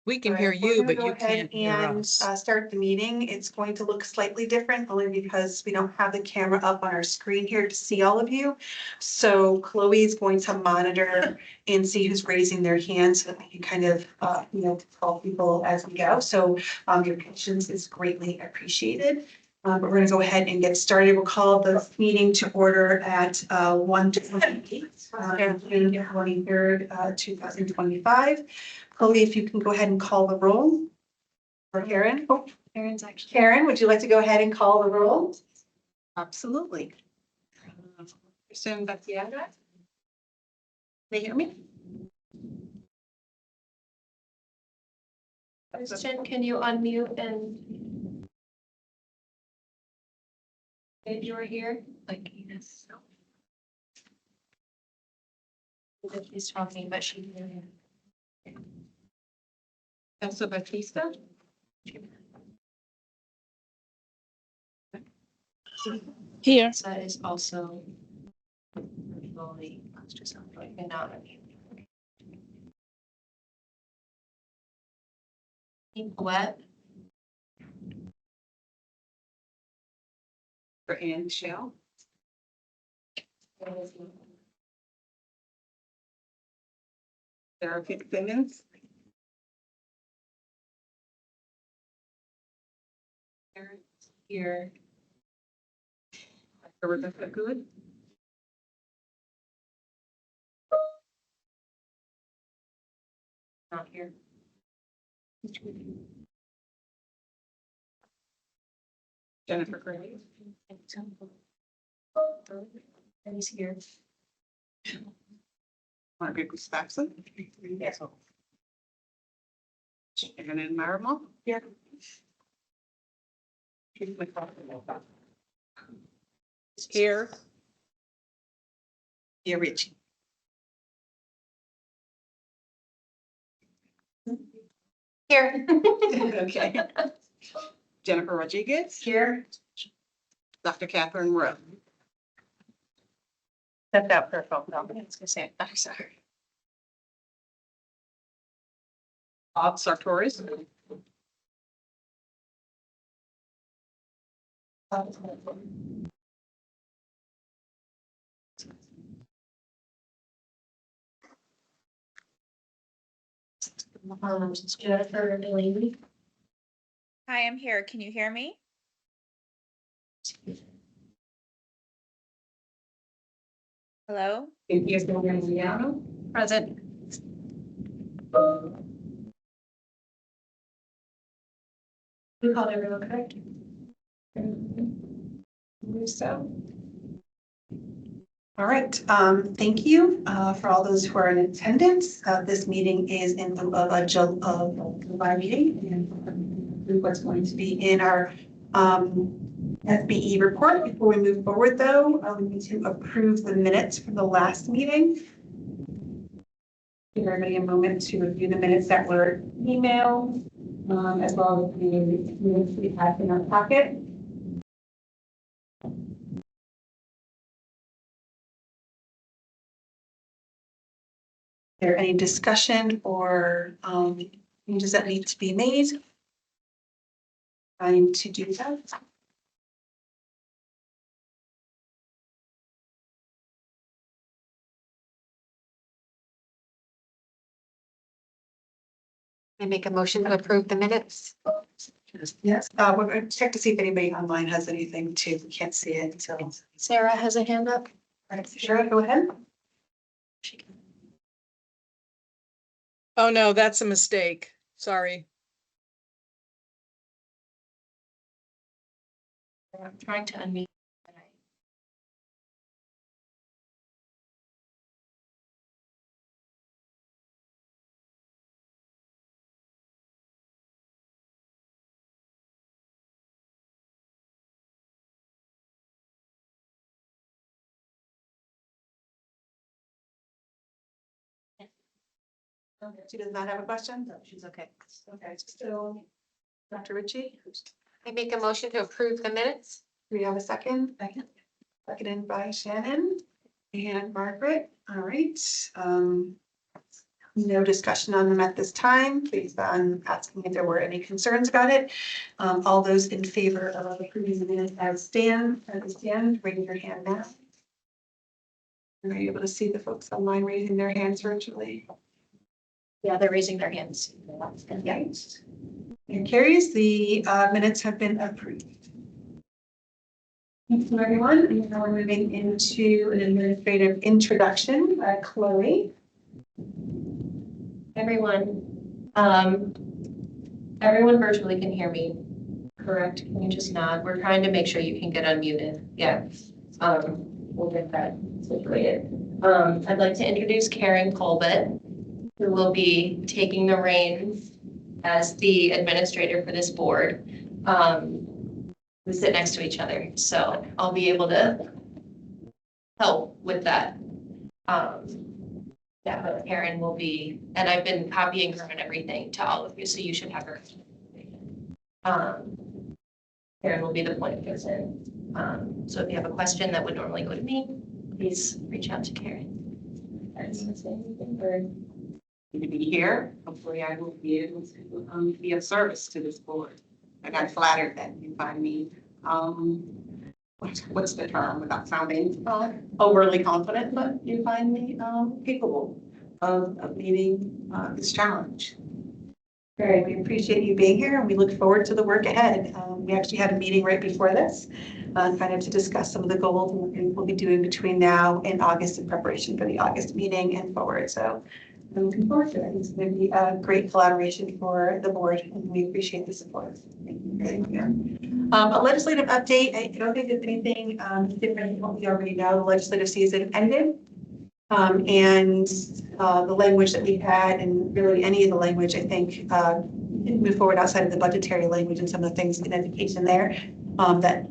We can All hear right, we're you, gonna but go you ahead can't hear and, us. Start the meeting. It's going to look slightly different only because we don't have the camera up on our screen here to see all of you. So Chloe is going to monitor and see who's raising their hands so that we can kind of, call people as we go. So your patience is greatly appreciated. But we're gonna go ahead and get started. We'll call the meeting to order at 1:28, June 23rd, 2025. Chloe, if you can go ahead and call the roll. Or Karen? Oh, Karen's actually. Karen, would you like to go ahead and call the roll? Absolutely. Kristen Batiaga? May you hear me? Christian, can you unmute and? If you were here, like, yes. She's talking, but she. Elsa Batista? Here. That is also. Fully, just like, and not unmute. What? For Ann Shell? Sarah Fitzsimmons? Here. Rebecca Good? Not here. Jennifer Gray? And he's here. Margaret Gustafson? Yes. Shannon Marable? Yeah. Keith McCarthy? Here. Yeah, Richie. Here. Okay. Jennifer Rodriguez? Here. Dr. Catherine Rowe? Stepped out for a phone call. I was gonna say, I'm sorry. Bob Sartoris? Jennifer Delaney. Hi, I'm here. Can you hear me? Hello? Yes, Louisiana? Present. We called everyone correct. So. All right, thank you for all those who are in attendance. This meeting is in lieu of a July meeting and what's going to be in our SBE report. Before we move forward though, we need to approve the minutes from the last meeting. Give everybody a moment to review the minutes that were emailed, as well as the minutes we have in our packet. Is there any discussion or changes that need to be made? Trying to do that. I make a motion to approve the minutes. Yes, we're going to check to see if anybody online has anything too. We can't see it until. Sarah has a hand up. All right, Sarah, go ahead. Oh, no, that's a mistake. Sorry. I'm trying to unmute. She does not have a question? No, she's okay. Okay, so Dr. Ritchie, do I make a motion to approve the minutes. we have a second? Second. Seconded by Shannon and Margaret. All right. no discussion on them at this time, please, asking if there were any concerns about it. All those in favor of approving the minutes as stand, raise your hand now. Are you able to see the folks online raising their hands virtually? Yeah, they're raising their hands. Yes. And carries, the minutes have been approved. Thank you, everyone. And now we're moving into an administrative introduction. Chloe. Everyone, everyone virtually can hear me, correct? Can you just nod? We're trying to make sure you can get unmuted. Yeah. We'll get that situated. I'd like to introduce Karen Colbert, who will be taking the reins as the administrator for this board. We sit next to each other, so I'll be able to help with that. Yeah, but Karen will be, and I've been copying her and everything to all of you, so you should have her. Karen will be the point person. So if you have a question that would normally go to me, please reach out to Karen. Karen's gonna say anything, or- To be here. Hopefully I will be able to be of service to this board. I got flattered that you find me, what's the term without sounding overly confident, but you find me capable of meeting this challenge. Great, we appreciate you being here and we look forward to the work ahead. We actually had a meeting right before this, kind of to discuss some of the goals and what we'll be doing between now and August in preparation for the August meeting and forward. So I'm looking forward to it. It's going to be a great collaboration for the board and we appreciate the support. Thank you. A legislative update, I don't think there's anything different than what we already know. The legislative season ended. And the language that we had and really any of the language, I think, move forward outside of the budgetary language and some of the things in education there that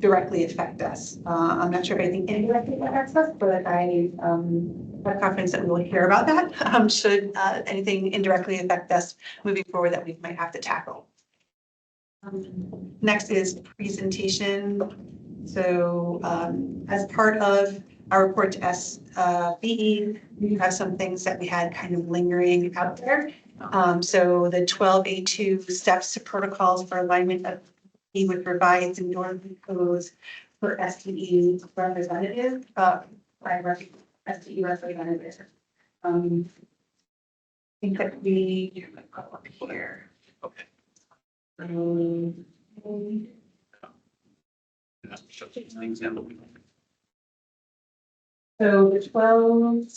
directly affect us. I'm not sure if anything indirectly affects us, but I have confidence that we will hear about that should anything indirectly affect us moving forward that we might have to tackle. Next is presentation. So as part of our report to SBE, we have some things that we had kind of lingering out there. So the 12A2 steps to protocols for alignment of with revised and normative codes for SBE representative, SBE representative. I think that we go up here. Okay. Things out. So the 12.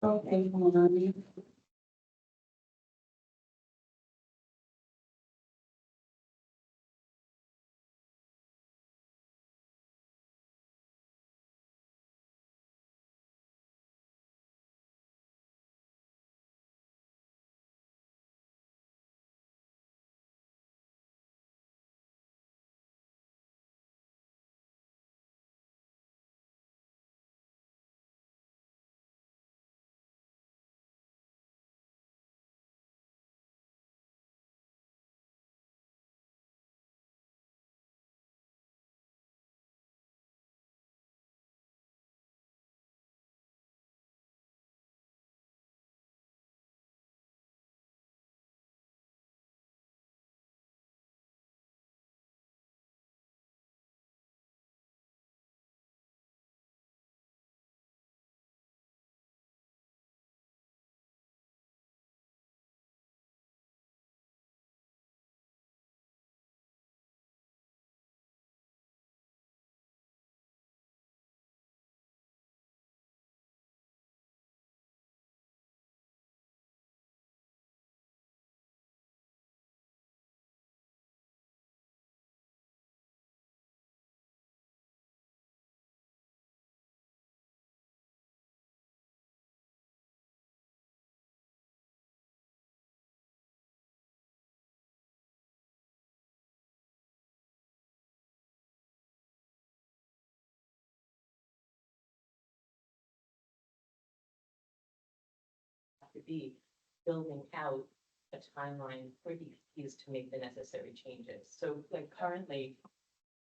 Okay, hold on. To be building out a timeline for these to make the necessary changes. So like currently,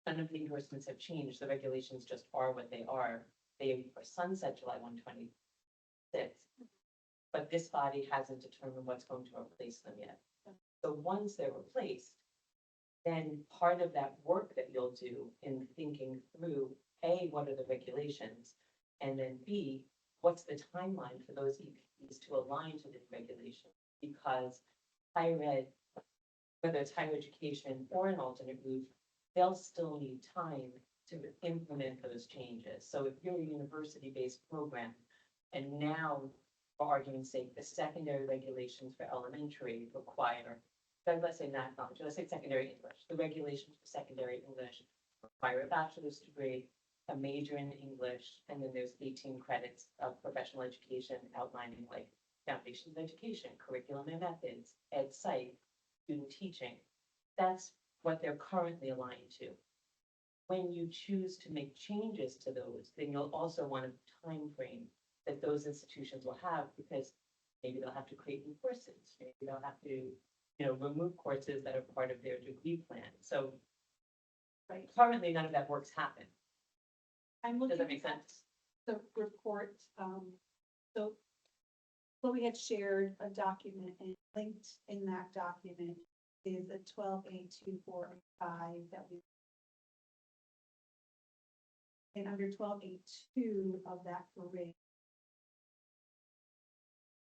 none of the endorsements have changed. The regulations just are what they are. they are sunset July 1/26. But this body hasn't determined what's going to replace them yet. So once they're replaced, then part of that work that you'll do in thinking through, A, what are the regulations? And then B, what's the timeline for those EPs to align to the regulation? Because higher ed, whether it's higher education or an alternate route, they'll still need time to implement those changes. So if you're a university-based program, and now, for argument's sake, the secondary regulations for elementary require, let's say not knowledge, let's say secondary English, the regulations for secondary English require a bachelor's degree, a major in English, and then there's 18 credits of professional education outlining like foundations of education, curriculum and methods, ed site, student teaching. That's what they're currently aligned to. When you choose to make changes to those, then you'll also want a time frame that those institutions will have, because maybe they'll have to create new courses, maybe they'll have to, remove courses that are part of their degree plan. So currently, none of that work's happened. I'm Does looking that make at sense? the report, so Chloe had shared a document, and linked in that document is a 12A2405 that we. And under 12A2 of that parade,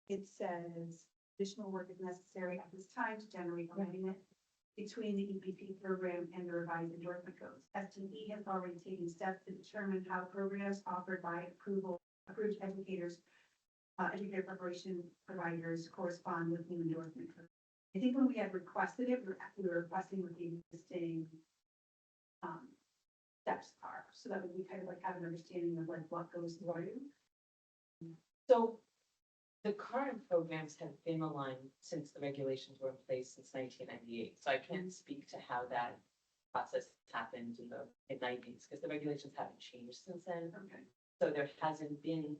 it says additional work is necessary at this time to generate alignment between the EPP program and the revised endorsement codes. STE has already taken steps to determine how programs offered by approved educators, educator preparation providers correspond with new endorsement codes. I think when we had requested it, we were requesting what the existing steps are, so that we kind of like have an understanding of like what goes through. So the current programs have been aligned since the regulations were in place since 1998. So I can't speak to how that process happened in the mid-90s, because the regulations haven't changed since then. Okay. So there hasn't been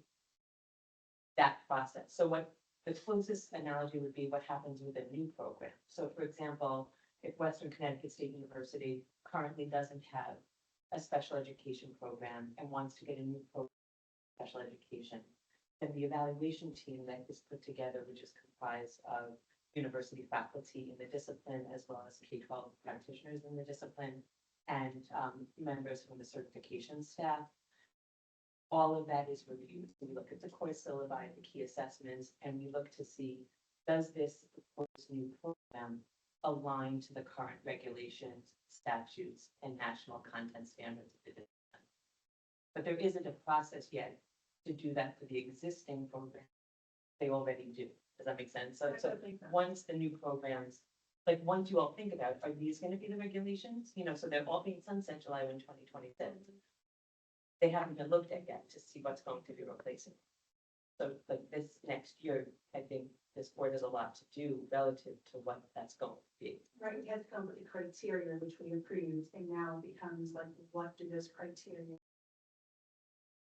that process. So what the closest analogy would be what happens with a new program. So for example, if Western Connecticut State University currently doesn't have a special education program and wants to get a new program of special education, then the evaluation team that is put together, which is comprised of university faculty in the discipline, as well as K-12 practitioners in the discipline, and members from the certification staff. All of that is reviewed. We look at the course syllabi, the key assessments, and we look to see, does this proposed new program align to the current regulations, statutes, and national content standards of the discipline? But there isn't a process yet to do that for the existing program. They already do. Does that make sense? So once the new programs, like once you all think about, are these gonna be the regulations? So they're all being sunset July 1, 2026. They haven't been looked at yet to see what's going to be replacing. So like this next year, I think this board has a lot to do relative to what that's going to be. Right, we had to come with the criteria which we approved, and now it becomes like, what do those criteria?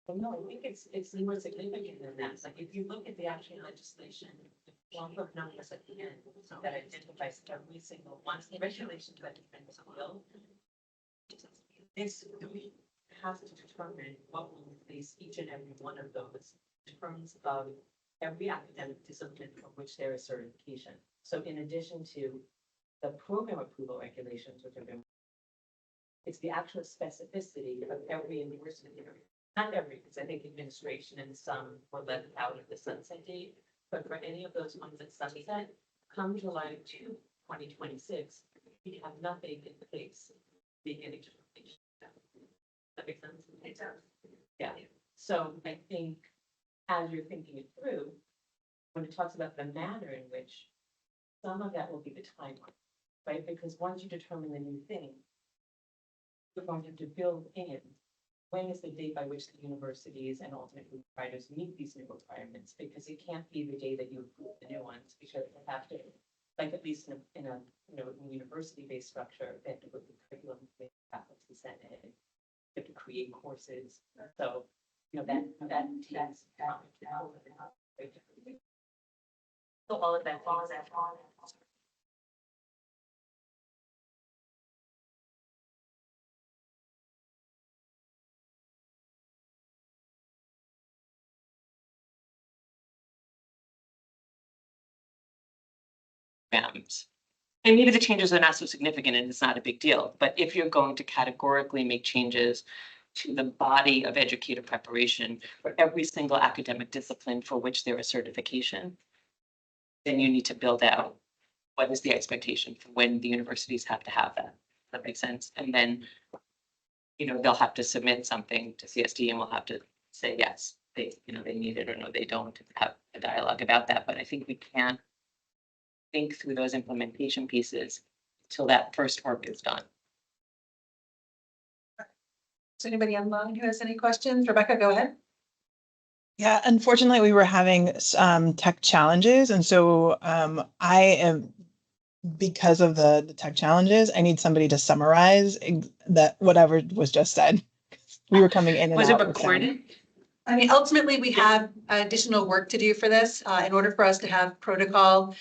Well, no, I think it's more significant than that. It's like if you look at the actual legislation, the lump of numbers at the end that identifies every single one of the regulations that have been repealed. This, we have to determine what will replace each and every one of those in terms of every academic discipline from which there is certification. So in addition to the program approval regulations, which have been, it's the actual specificity of every university. Not every, because I think administration and some were left out of the sunset date, but for any of those ones that sunset, come July 2, 2026, we have nothing in place beginning to replace them. That makes sense? It does. Yeah. So I think as you're thinking it through, when it talks about the manner in which some of that will be the timeline, right? Because once you determine the new thing, you're going to have to build in when is the date by which the universities and alternate group providers meet these new requirements? Because it can't be the day that you approve the new ones, because they have to, like at least in a university-based structure, they have to go through curriculum, they have faculty senate, they have to create courses. So, that takes time. So all of that. programs. And maybe the changes are not so significant and it's not a big deal, but if you're going to categorically make changes to the body of educator preparation for every single academic discipline for which there is certification, then you need to build out what is the expectation for when the universities have to have that. That makes sense. And then, they'll have to submit something to CSD and we'll have to say, yes, they need it or no, they don't, have a dialogue about that. But I think we can't think through those implementation pieces till that first work is done. Is anybody online who has any questions? Rebecca, go ahead. Yeah, unfortunately, we were having tech challenges, and so I am, because of the tech challenges, I need somebody to summarize that whatever was just said. We were coming in and Was it out with sound. recorded? I mean, ultimately, we have additional work to do for this. In order for us to have protocol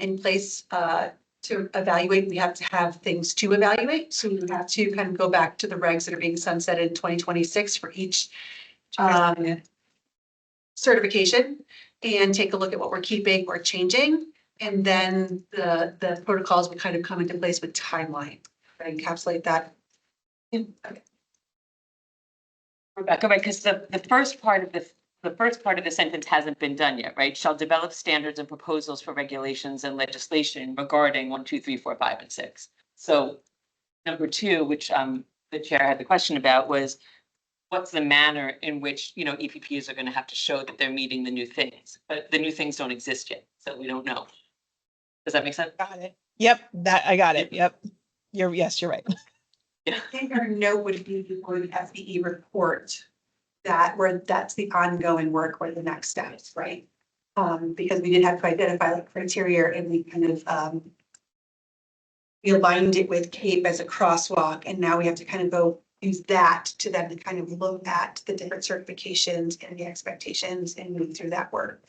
in place to evaluate, we have to have things to evaluate. So we have to kind of go back to the regs that are being sunsetted in 2026 for each certification and take a look at what we're keeping or changing. And then the protocols would kind of come into place with timeline. I encapsulate that. Rebecca, right, because the first part of the sentence hasn't been done yet, right? Shall develop standards and proposals for regulations and legislation regarding 1, 2, 3, 4, 5, and 6. So number 2, which the chair had the question about, was what's the manner in which, EPPs are going to have to show that they're meeting the new things, but the new things don't exist yet, so we don't know. Does that make sense? Got it. Yep, that I got it. Yep. You're right. I think our note would be before the FBE report where that's the ongoing work or the next steps, right? Because we did have to identify like criteria and we kind of we aligned it with CAPE as a crosswalk, and now we have to kind of go use that to then to kind of look at the different certifications and the expectations and move through that work.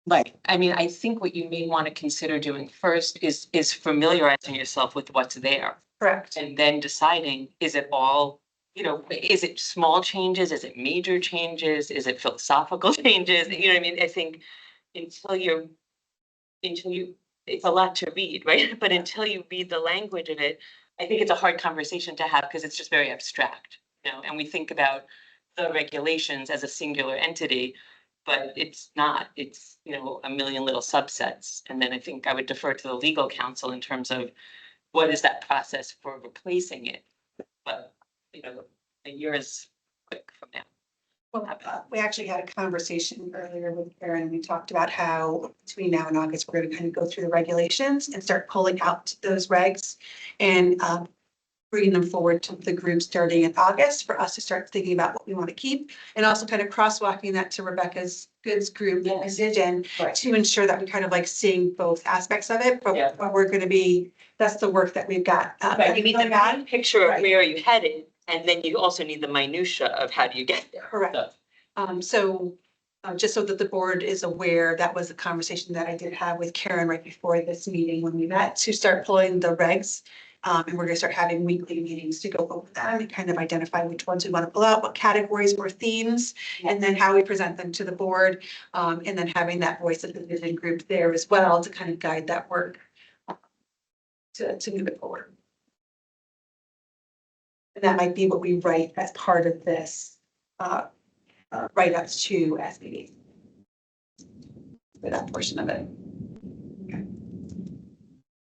Right. I mean, I think what you may want to consider doing first is familiarizing yourself with what's there. Correct. And then deciding, is it all, is it small changes? Is it major changes? Is it philosophical changes? You know what I mean? I think until you, it's a lot to read, right? But until you read the language of it, I think it's a hard conversation to have because it's just very abstract, and we think about the regulations as a singular entity, but it's not, it's, a million little subsets. And then I think I would defer to the legal counsel in terms of what is that process for replacing it? But, a year is quick from now. Well, we actually had a conversation earlier with Karen. We talked about how between now and August, we're going to kind of go through the regulations and start pulling out those regs and bringing them forward to the group starting in August for us to start thinking about what we want to keep and also kind of crosswalking that to Rebecca's goods group vision to ensure that we kind of like seeing both aspects of it. But we're going to be, that's the work that we've got. Right, you need the big picture of where you headed, and then you also need the minutia of how do you get there. Correct. Just so that the board is aware, that was a conversation that I did have with Karen right before this meeting when we met to start pulling the regs. And we're gonna start having weekly meetings to go over them and kind of identify which ones we want to pull out, what categories or themes, and then how we present them to the board. And then having that voice of the vision group there as well to kind of guide that work to move it forward. And that might be what we write as part of this write-ups to SBB. For that portion of it. Okay.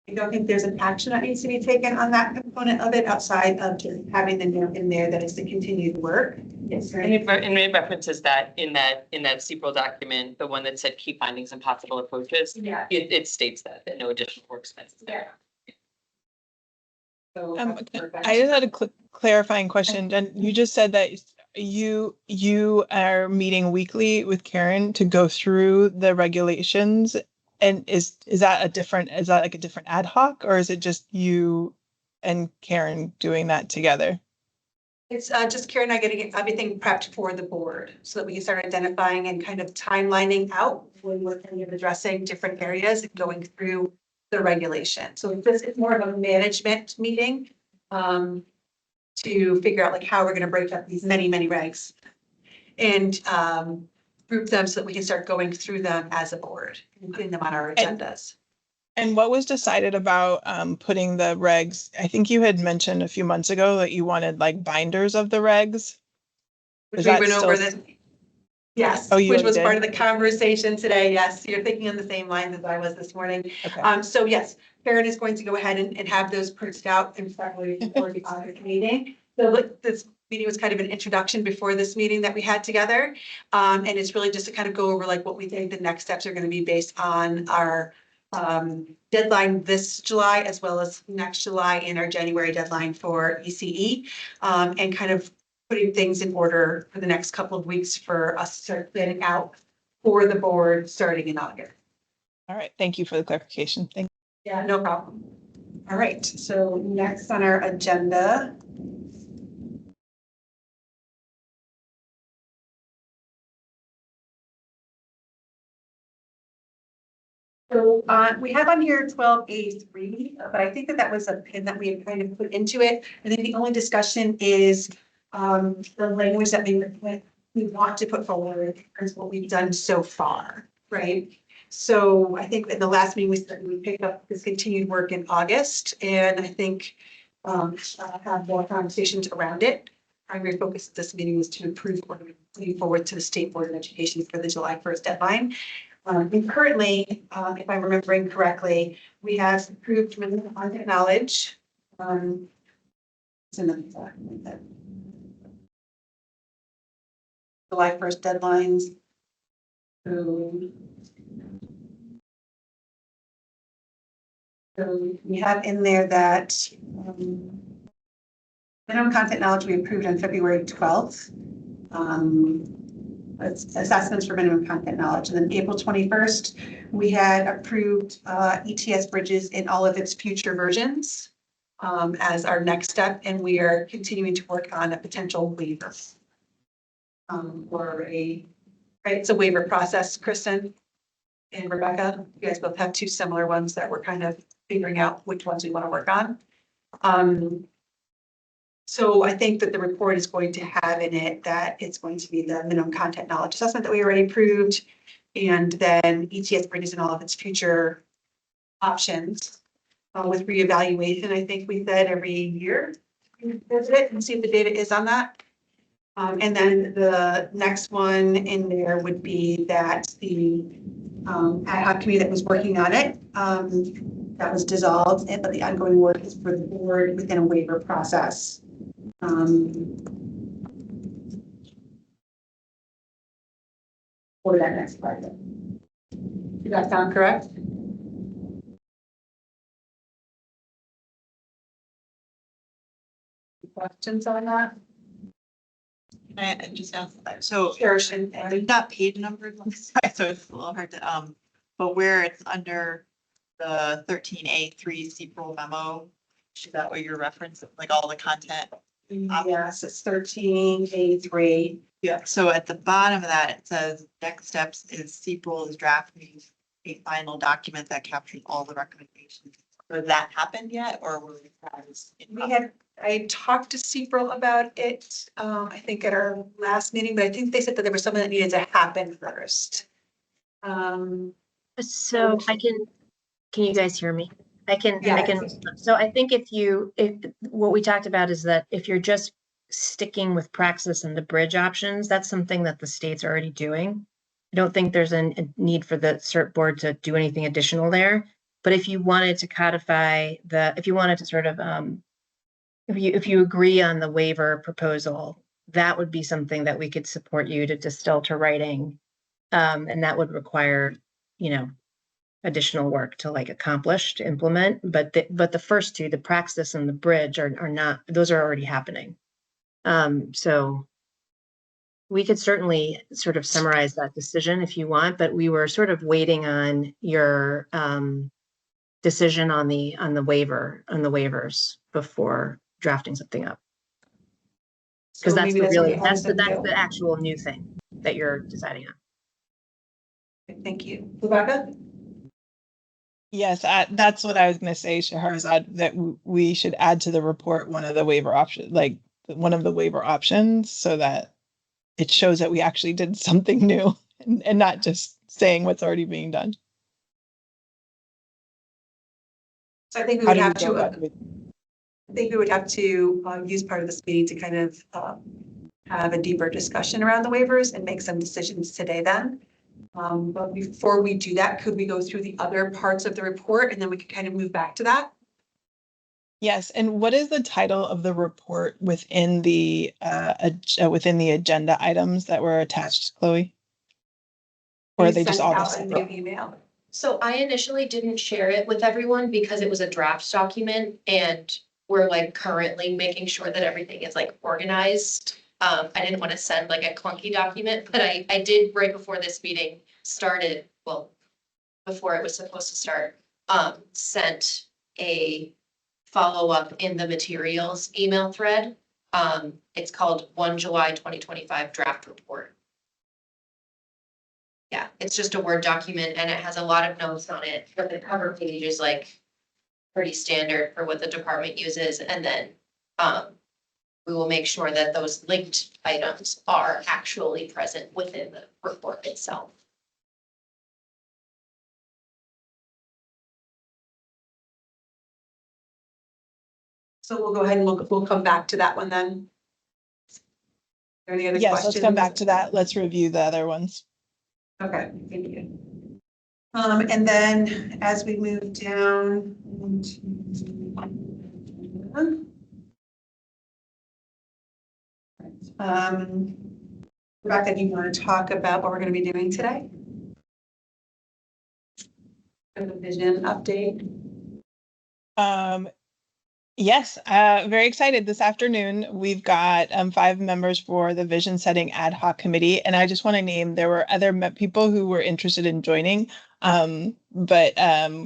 I don't think there's an action that needs to be taken on that component of it outside of just having the note in there that is the continued work. It's very. And it references that in that CPRL document, the one that said key findings and possible approaches. Yeah. It states that no additional work expenses there. So, I just had a clarifying question. Jen, you just said that you are meeting weekly with Karen to go through the regulations, and is that like a different ad hoc, or is it just you and Karen doing that together? It's just Karen and I getting everything prepped for the board so that we can start identifying and kind of timelining out when we're kind of addressing different areas and going through the regulation. So it's more of a management meeting to figure out like how we're going to break up these many regs and group them so that we can start going through them as a board and putting them on our agendas. And what was decided about putting the regs? I think you had mentioned a few months ago that you wanted like binders of the regs. Which Is we that went over still- this. Yes, Oh, you which already was did? part of the conversation today. Yes, you're thinking on the same lines as I was this morning. Okay. So yes, Karen is going to go ahead and have those printed out and start waiting for the August meeting. So this meeting was kind of an introduction before this meeting that we had together. And it's really just to kind of go over like what we think the next steps are going to be based on our deadline this July, as well as next July and our January deadline for ECE. And kind of putting things in order for the next couple of weeks for us to start planning out for the board starting in August. All right. Thank you for the clarification. Thank Yeah, no problem. All right, so next on our agenda. So we have on here 12A3, but I think that that was a pin that we had kind of put into it. I think the only discussion is the language that we want to put forward is what we've done so far, right? So I think in the last meeting, we said we pick up this continued work in August, and I think have more conversations around it. Primary focus of this meeting was to improve moving forward to the State Board of Education for the July 1st deadline. And currently, if I'm remembering correctly, we have approved minimum content knowledge. It's in the July 1st deadlines. So we have in there that minimum content knowledge we approved on February 12th. Assessments for minimum content knowledge. And then April 21st, we had approved ETS Bridges in all of its future versions as our next step. And we are continuing to work on a potential waiver. Right, it's a waiver process, Kristen and Rebecca. You guys both have two similar ones that we're kind of figuring out which ones we want to work on. So I think that the report is going to have in it that it's going to be the minimum content knowledge assessment that we already approved, and then ETS Bridges and all of its future options with reevaluation. I think we said every year visit it and see if the data is on that. And then the next one in there would be that the ad hoc committee that was working on it that was dissolved, but the ongoing work is for the board within a waiver process. For that next project. Does that sound correct? Questions on that? I just ask that, so Cherish and there's not page numbers on this side, so it's a little hard to, but where it's under the 13A3 CPRO memo, is that what you're referencing, like all the content? Yes, it's 13A3. Yeah. So at the bottom of that, it says next steps is CPRO is drafting a final document that captures all the recommendations. Has that happened yet, or were we? I talked to CPRO about it, I think at our last meeting, but I think they said that there was something that needed to happen first. So can you guys hear me? I can, so I think if what we talked about is that if you're just sticking with Praxis and the bridge options, that's something that the state's already doing. I don't think there's a need for the CERT board to do anything additional there. But if you wanted to codify if you wanted to sort of, if you agree on the waiver proposal, that would be something that we could support you to distill to writing. And that would require, additional work to accomplish, to implement. But the first two, the Praxis and the bridge are not, those are already happening. So we could certainly sort of summarize that decision if you want, but we were sort of waiting on your decision on the waivers before drafting something up. Because that's the actual new thing that you're deciding on. Thank you. Rebecca? Yes, that's what I was going to say, Shahrazad, that we should add to the report one of the waiver options, so that it shows that we actually did something new and not just saying what's already being done. So I think we How would do we have go about to, it? I think we would have to use part of this meeting to kind of have a deeper discussion around the waivers and make some decisions today then. But before we do that, could we go through the other parts of the report and then we could kind of move back to that? Yes, and what is the title of the report within the within the agenda items that were attached, Chloe? Or are We they just sent all the out a new separate? email. So I initially didn't share it with everyone because it was a draft document and we're like currently making sure that everything is like organized. I didn't want to send like a clunky document, but I did right before this meeting started, well, before it was supposed to start, sent a follow-up in the materials email thread. It's called 1 July 2025 draft report. Yeah, it's just a Word document and it has a lot of notes on it, but the cover page is like pretty standard for what the department uses. And then we will make sure that those linked items are actually present within the report itself. So we'll go ahead and we'll come back to that one then. Are there any other Yes, questions? let's come back to that. Let's review the other ones. Okay, thank you. And then as we move down Rebecca, do you want to talk about what we're going to be doing today? The vision update. Yes, very excited. This afternoon, we've got 5 members for the Vision Setting Ad Hoc Committee, and I just want to name there were other people who were interested in joining, but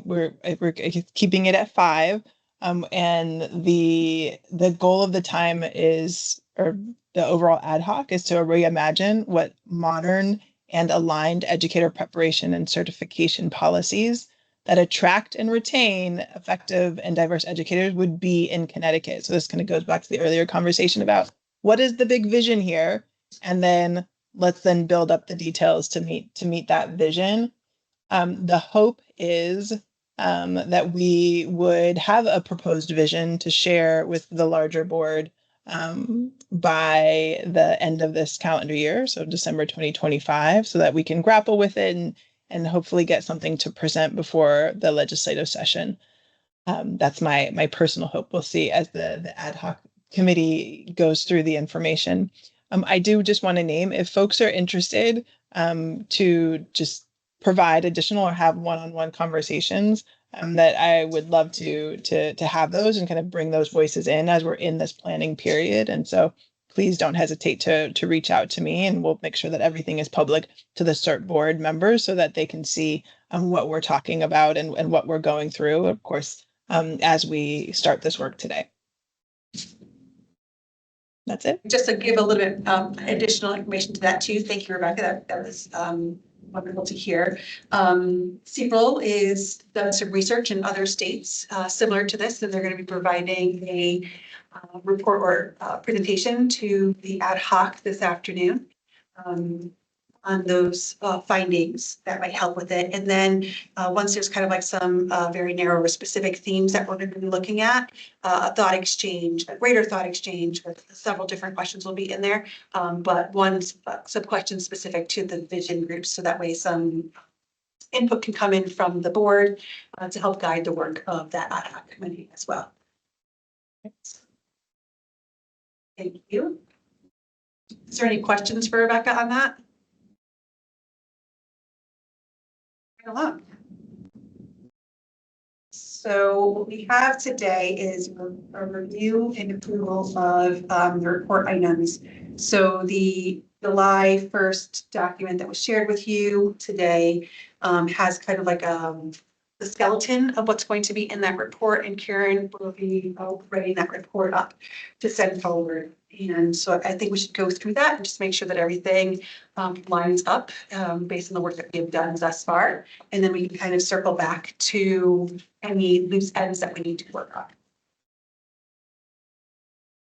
we're keeping it at 5. And the goal of the time is, or the overall ad hoc is to reimagine what modern and aligned educator preparation and certification policies that attract and retain effective and diverse educators would be in Connecticut. So this kind of goes back to the earlier conversation about what is the big vision here, and then let's then build up the details to meet that vision. The hope is that we would have a proposed vision to share with the larger board by the end of this calendar year, so December 2025, so that we can grapple with it and hopefully get something to present before the legislative session. That's my personal hope. We'll see as the ad hoc committee goes through the information. I do just want to name, if folks are interested to just provide additional or have one-on-one conversations, that I would love to have those and kind of bring those voices in as we're in this planning period. And so please don't hesitate to reach out to me, and we'll make sure that everything is public to the CERT board members so that they can see what we're talking about and what we're going through, of course, as we start this work today. That's it. Just to give a little bit additional information to that too. Thank you, Rebecca. That was wonderful to hear. CEPRL is done some research in other states similar to this, and they're going to be providing a report or presentation to the ad hoc this afternoon on those findings that might help with it. And then once there's kind of like some very narrow or specific themes that we're going to be looking at, a thought exchange, a greater thought exchange with several different questions will be in there. But some questions specific to the vision groups, so that way some input can come in from the board to help guide the work of that ad hoc committee as well. Thank you. Is there any questions for Rebecca on that? Along. So what we have today is a review and approval of the report items. So the July 1st document that was shared with you today has kind of like the skeleton of what's going to be in that report, and Karen will be writing that report up to send forward. And so I think we should go through that and just make sure that everything lines up based on the work that we have done thus far. And then we can kind of circle back to any loose ends that we need to work on.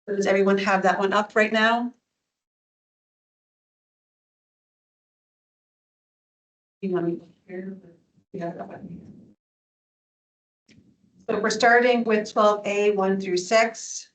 So does everyone have that one up right now? You want me to hear? Yeah, that one. So we're starting with 12A, 1 through 6.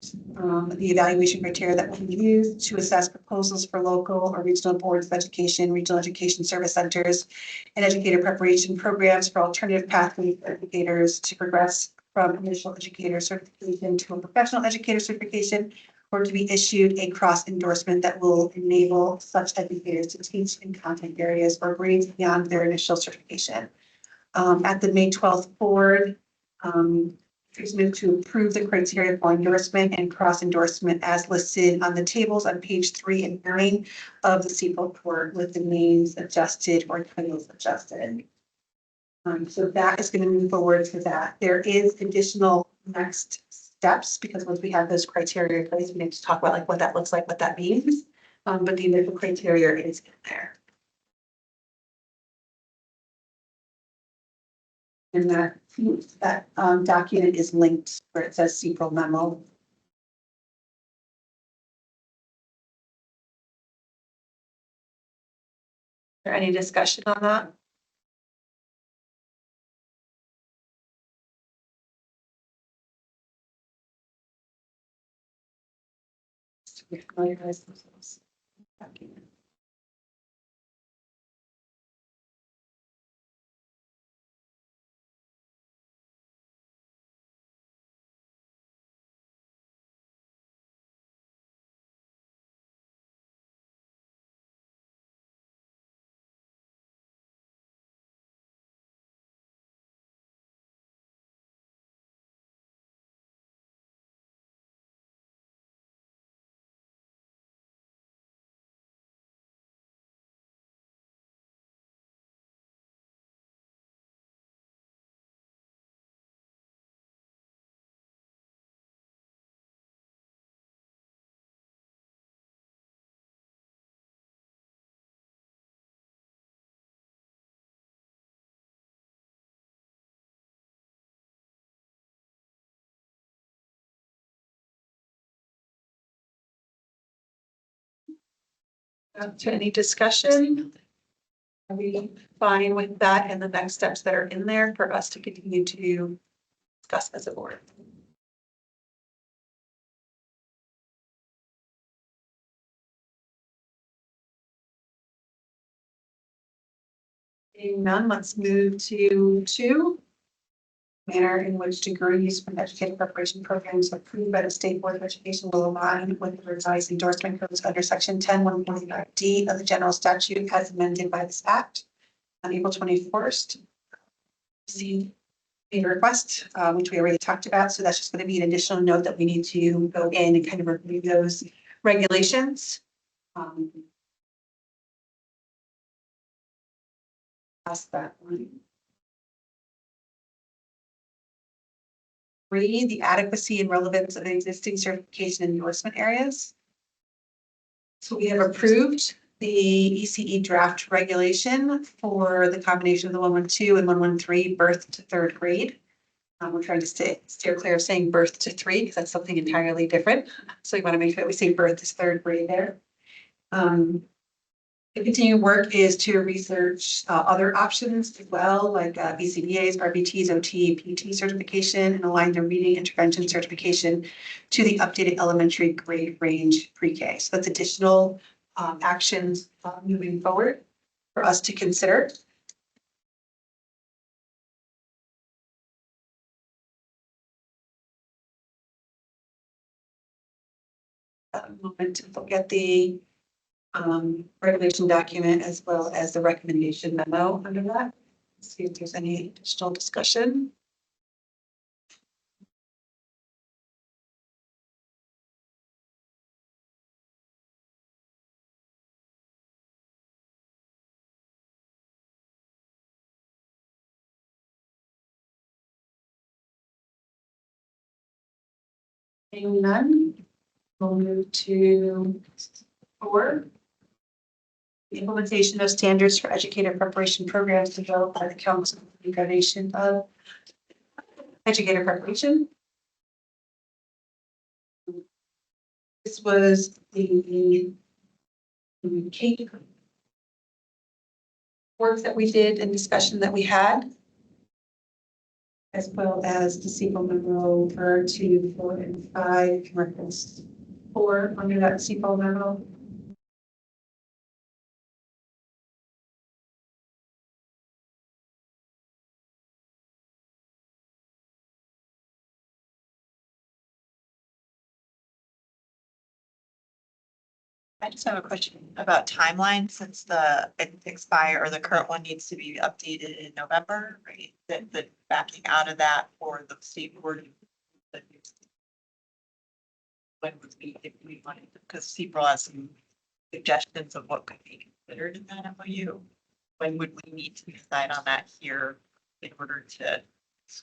The evaluation criteria that we use to assess proposals for local or regional boards of education, regional education service centers, and educator preparation programs for alternative pathways for educators to progress from initial educator certification to a professional educator certification, or to be issued a cross endorsement that will enable such educators to teach in content areas or grades beyond their initial certification. At the May 12th board, please move to approve the criteria for endorsement and cross endorsement as listed on the tables on page 3 and 9 of the CEPA report with the names adjusted or titles adjusted. So that is going to move forward for that. There is additional next steps because once we have those criteria in place, we need to talk about like what that looks like, what that means. But the initial criteria is in there. And that document is linked where it says CEPRO memo. Is there any discussion on that? We familiarize themselves. Document. To any discussion? Are we fine with that and the next steps that are in there for us to continue to discuss as a board? Seeing none, let's move to 2. Manner in which degrees from educator preparation programs approved by the State Board of Education will align with the revised endorsement codes under section 10(145)D of the general statute as amended by this act on April 21st. See a request, which we already talked about. So that's just going to be an additional note that we need to go in and kind of review those regulations. Past that one. 3, the adequacy and relevance of existing certification endorsement areas. So we have approved the ECE draft regulation for the combination of the 112 and 113 birth to 3rd grade. We're trying to steer clear of saying birth to 3 because that's something entirely different. So we want to make sure that we say birth is 3rd grade there. The continued work is to research other options as well, like BCBAs, RBTs, OT, PT certification, and align their reading intervention certification to the updated elementary grade range pre-K. So that's additional actions moving forward for us to consider. A moment to look at the regulation document as well as the recommendation memo under that. See if there's any additional discussion. Seeing none, we'll move to 4. The implementation of standards for educator preparation programs developed by the Council for the Foundation of Educator Preparation. This was the Kate work that we did and discussion that we had. as well as the CEQA memo for 2, 4, and 5, reference 4 under that CEQA memo. I just have a question about timeline since the expire or the current one needs to be updated in November, right? That the backing out of that for the state board. When would we, if we wanted, because CEPRL has some suggestions of what could be considered in that MOU. When would we need to decide on that here in order to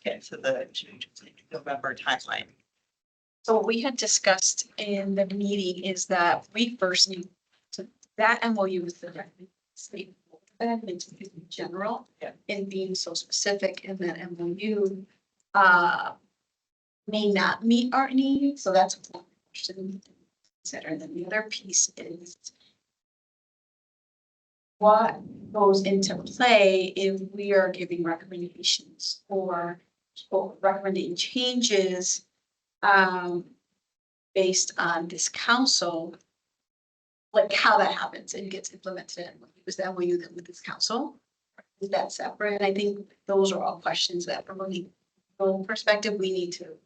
get to the November timeline? So what we had discussed in the meeting is that we first need to, that MOU is the state. And it's in general. Yeah. And being so specific in that MOU, may not meet our needs, so that's one question to consider. And then the other piece is what goes into play if we are giving recommendations or recommending changes based on this council, like how that happens and gets implemented. Is that MOU then with this council? Is that separate? I think those are all questions that from a legal perspective, we need to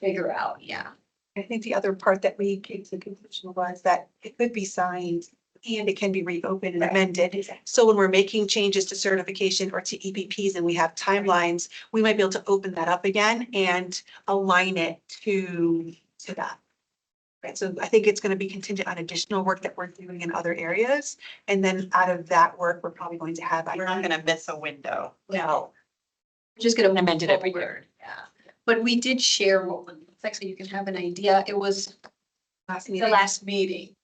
figure out. Yeah. I think the other part that we came to the conclusion was that it could be signed and it can be reopened and amended. So when we're making changes to certification or to EPPs and we have timelines, we might be able to open that up again and align it to that. Right, so I think it's going to be contingent on additional work that we're doing in other areas. And then out of that work, we're probably going to have. We're not gonna miss a window. No. Just gonna amend it every year. Yeah. But we did share what one looks like, so you can have an idea. It was the last meeting.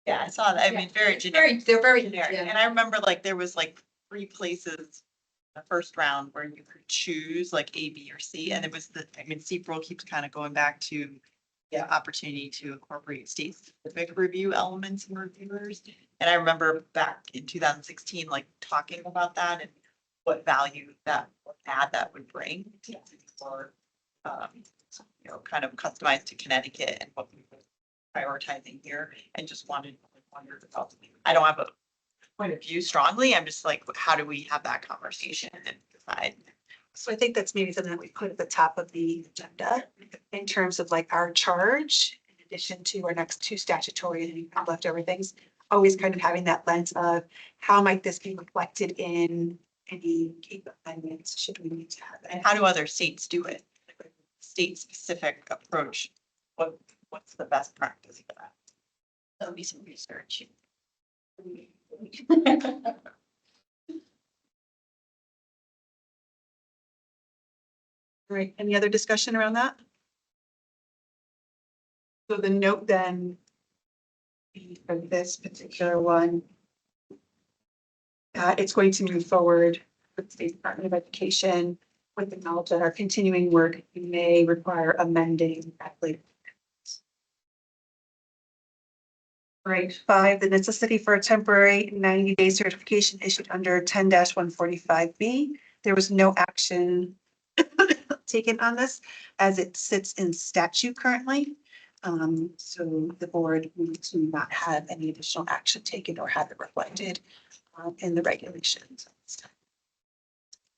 Yeah, I saw that. I mean, very generic. They're very generic. generic. And I remember like there was like 3 places the first round where you could choose like A, B, or C. And it was I mean, CEPRL keeps kind of going back to the opportunity to incorporate state specific review elements and reviewers. And I remember back in 2016, like talking about that and what value that would add that would bring for, kind of customized to Connecticut and what we were prioritizing here, and just wondered about, I don't have a point of view strongly. I'm just like, how do we have that conversation and decide? So I think that's maybe something that we put at the top of the agenda in terms of like our charge, in addition to our next 2 statutory and leftover things, always kind of having that lens of how might this be reflected in any amendments should we need to have. And how do other states do it? Like, state specific approach. What's the best practice for that? That'll be some research. Right, any other discussion around that? So the note then for this particular one, it's going to move forward with the State Department of Education with the knowledge that our continuing work may require amending at later. Right, 5, the necessity for a temporary 90-day certification issued under 10-145B. There was no action taken on this as it sits in statute currently. So the board needs to not have any additional action taken or have it reflected in the regulations.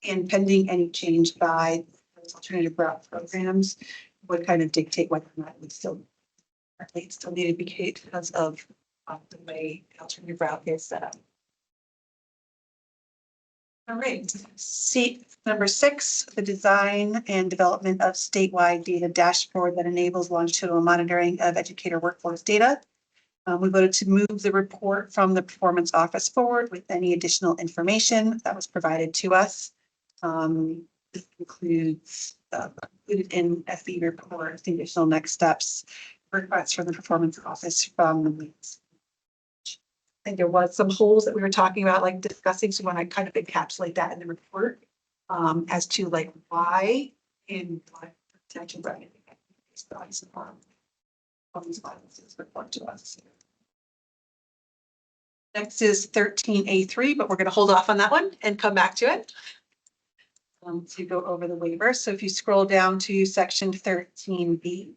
And pending any change by those alternative route programs would kind of dictate whether or not it still need to be because of the way the alternative route is set up. All right, number 6, the design and development of statewide data dashboard that enables longitudinal monitoring of educator workforce data. We voted to move the report from the performance office forward with any additional information that was provided to us. This includes included in FE report, the additional next steps, requests from the performance office from the weeks. I think there was some holes that we were talking about, like discussing, so when I kind of encapsulate that in the report as to like why and what potential revenue of these finances report to us. Next is 13A3, but we're going to hold off on that one and come back to it. to go over the waiver. So if you scroll down to section 13B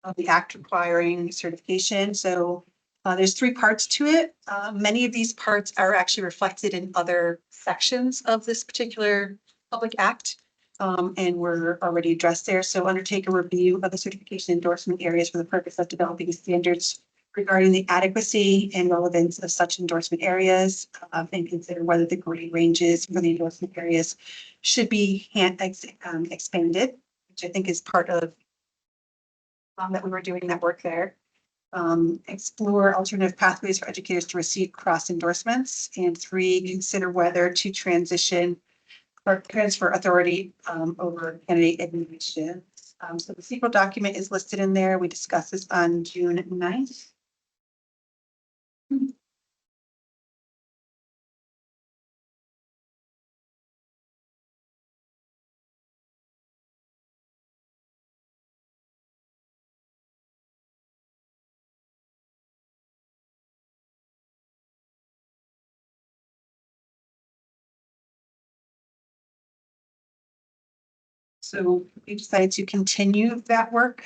of the act requiring certification. So there's 3 parts to it. Many of these parts are actually reflected in other sections of this particular public act. And were already addressed there. So undertake a review of the certification endorsement areas for the purpose of developing standards regarding the adequacy and relevance of such endorsement areas, and consider whether the grade ranges for the endorsement areas should be expanded, which I think is part of that we were doing that work there. Explore alternative pathways for educators to receive cross endorsements. And 3, consider whether to transition or transfer authority over candidate administration. So the secret document is listed in there. We discussed this on June 9th. So we decided to continue that work.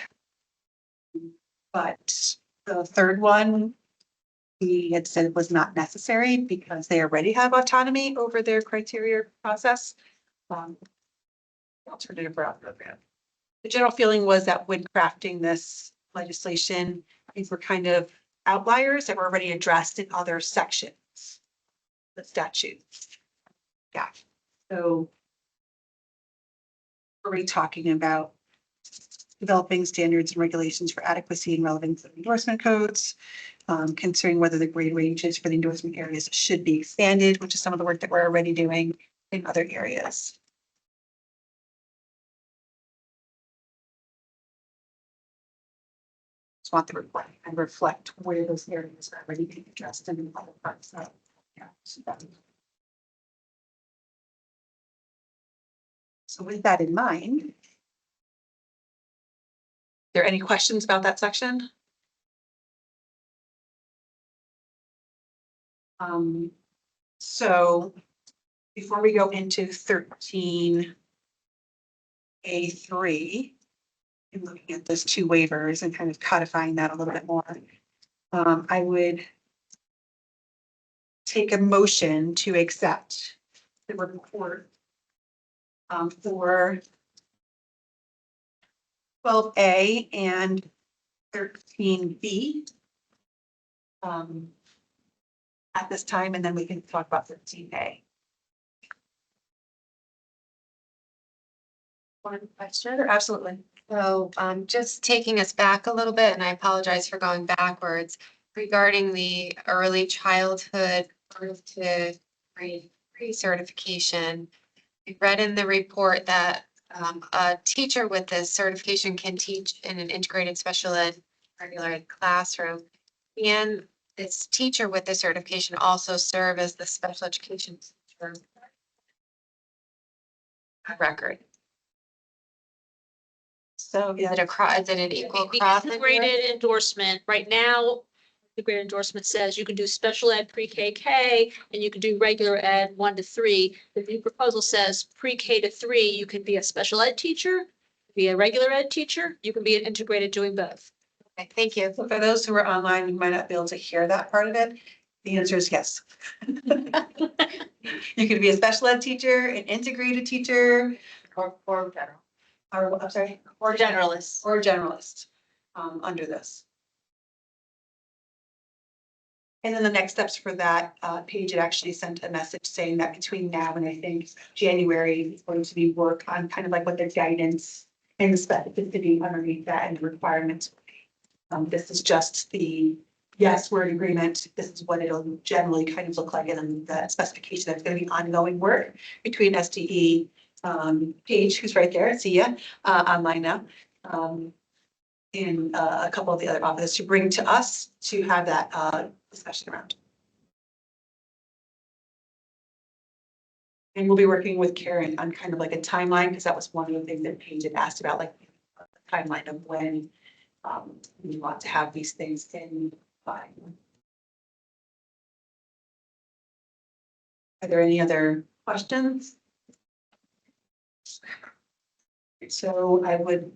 But the 3rd one, we had said was not necessary because they already have autonomy over their criteria process. Alternative route program. The general feeling was that when crafting this legislation, these were kind of outliers that were already addressed in other sections. The statute. Yeah, so we're already talking about developing standards and regulations for adequacy and relevance of endorsement codes, considering whether the grade ranges for the endorsement areas should be expanded, which is some of the work that we're already doing in other areas. Just want to reflect where those areas are already being addressed in the other parts. So, yeah, so with that in mind, are there any questions about that section? So before we go into 13A3, and looking at those 2 waivers and kind of codifying that a little bit more, I would take a motion to accept the report for 12A and 13B at this time, and then we can talk about 13A. One question? Sure, absolutely. So just taking us back a little bit, and I apologize for going backwards, regarding the early childhood birth to pre-certification. We read in the report that a teacher with this certification can teach in an integrated special ed regular ed classroom. And this teacher with the certification also serve as the special education teacher record. So Is it is it an equal The cross? integrated endorsement, right now, the integrated endorsement says you can do special ed pre-KK and you can do regular ed 1 to 3. The new proposal says pre-K to 3, you can be a special ed teacher, be a regular ed teacher, you can be an integrated doing both. Okay, thank you. So for those who are online, you might not be able to hear that part of it. The answer is yes. You could be a special ed teacher, an integrated teacher, Or general. or, I'm sorry, Or generalists. or a generalist under this. And then the next steps for that page, it actually sent a message saying that between now and I think January, it's going to be work on kind of like what the guidance and the specificity underneath that and the requirements. This is just the yes, we're in agreement. This is what it'll generally kind of look like. And then the specification that's going to be ongoing work between SDE, Paige, who's right there, see ya, online now. And a couple of the other offices to bring to us to have that discussion around. And we'll be working with Karen on kind of like a timeline, because that was one of the things that Paige had asked about, like a timeline of when we want to have these things in by. Are there any other questions? So I would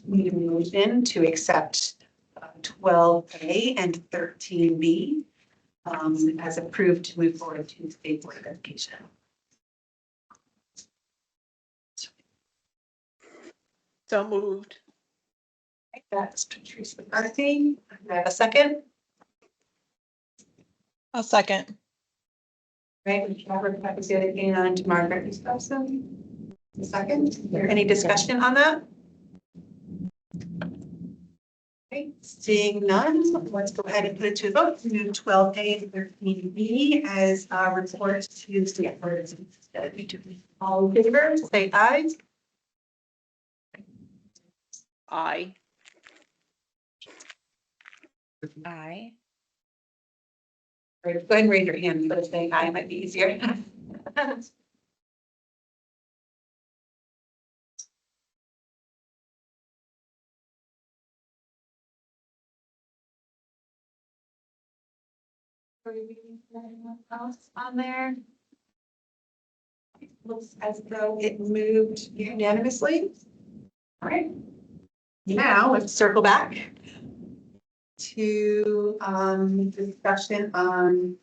need a motion to accept 12A and 13B as approved to move forward to state board of education. So moved. That's Patrice McCarthy. Do I have a second? I'll second. Right, with Robert Papazian and Margaret Gustafson. Second, is there any discussion on that? Okay, seeing none, let's go ahead and put it to a vote to move 12A and 13B as reports to the state board of education. All in favor, say aye. Aye. Aye. All right, go ahead and raise your hand, but saying aye might be easier. Else on there? Looks as though it moved unanimously. All right. Now let's circle back to discussion on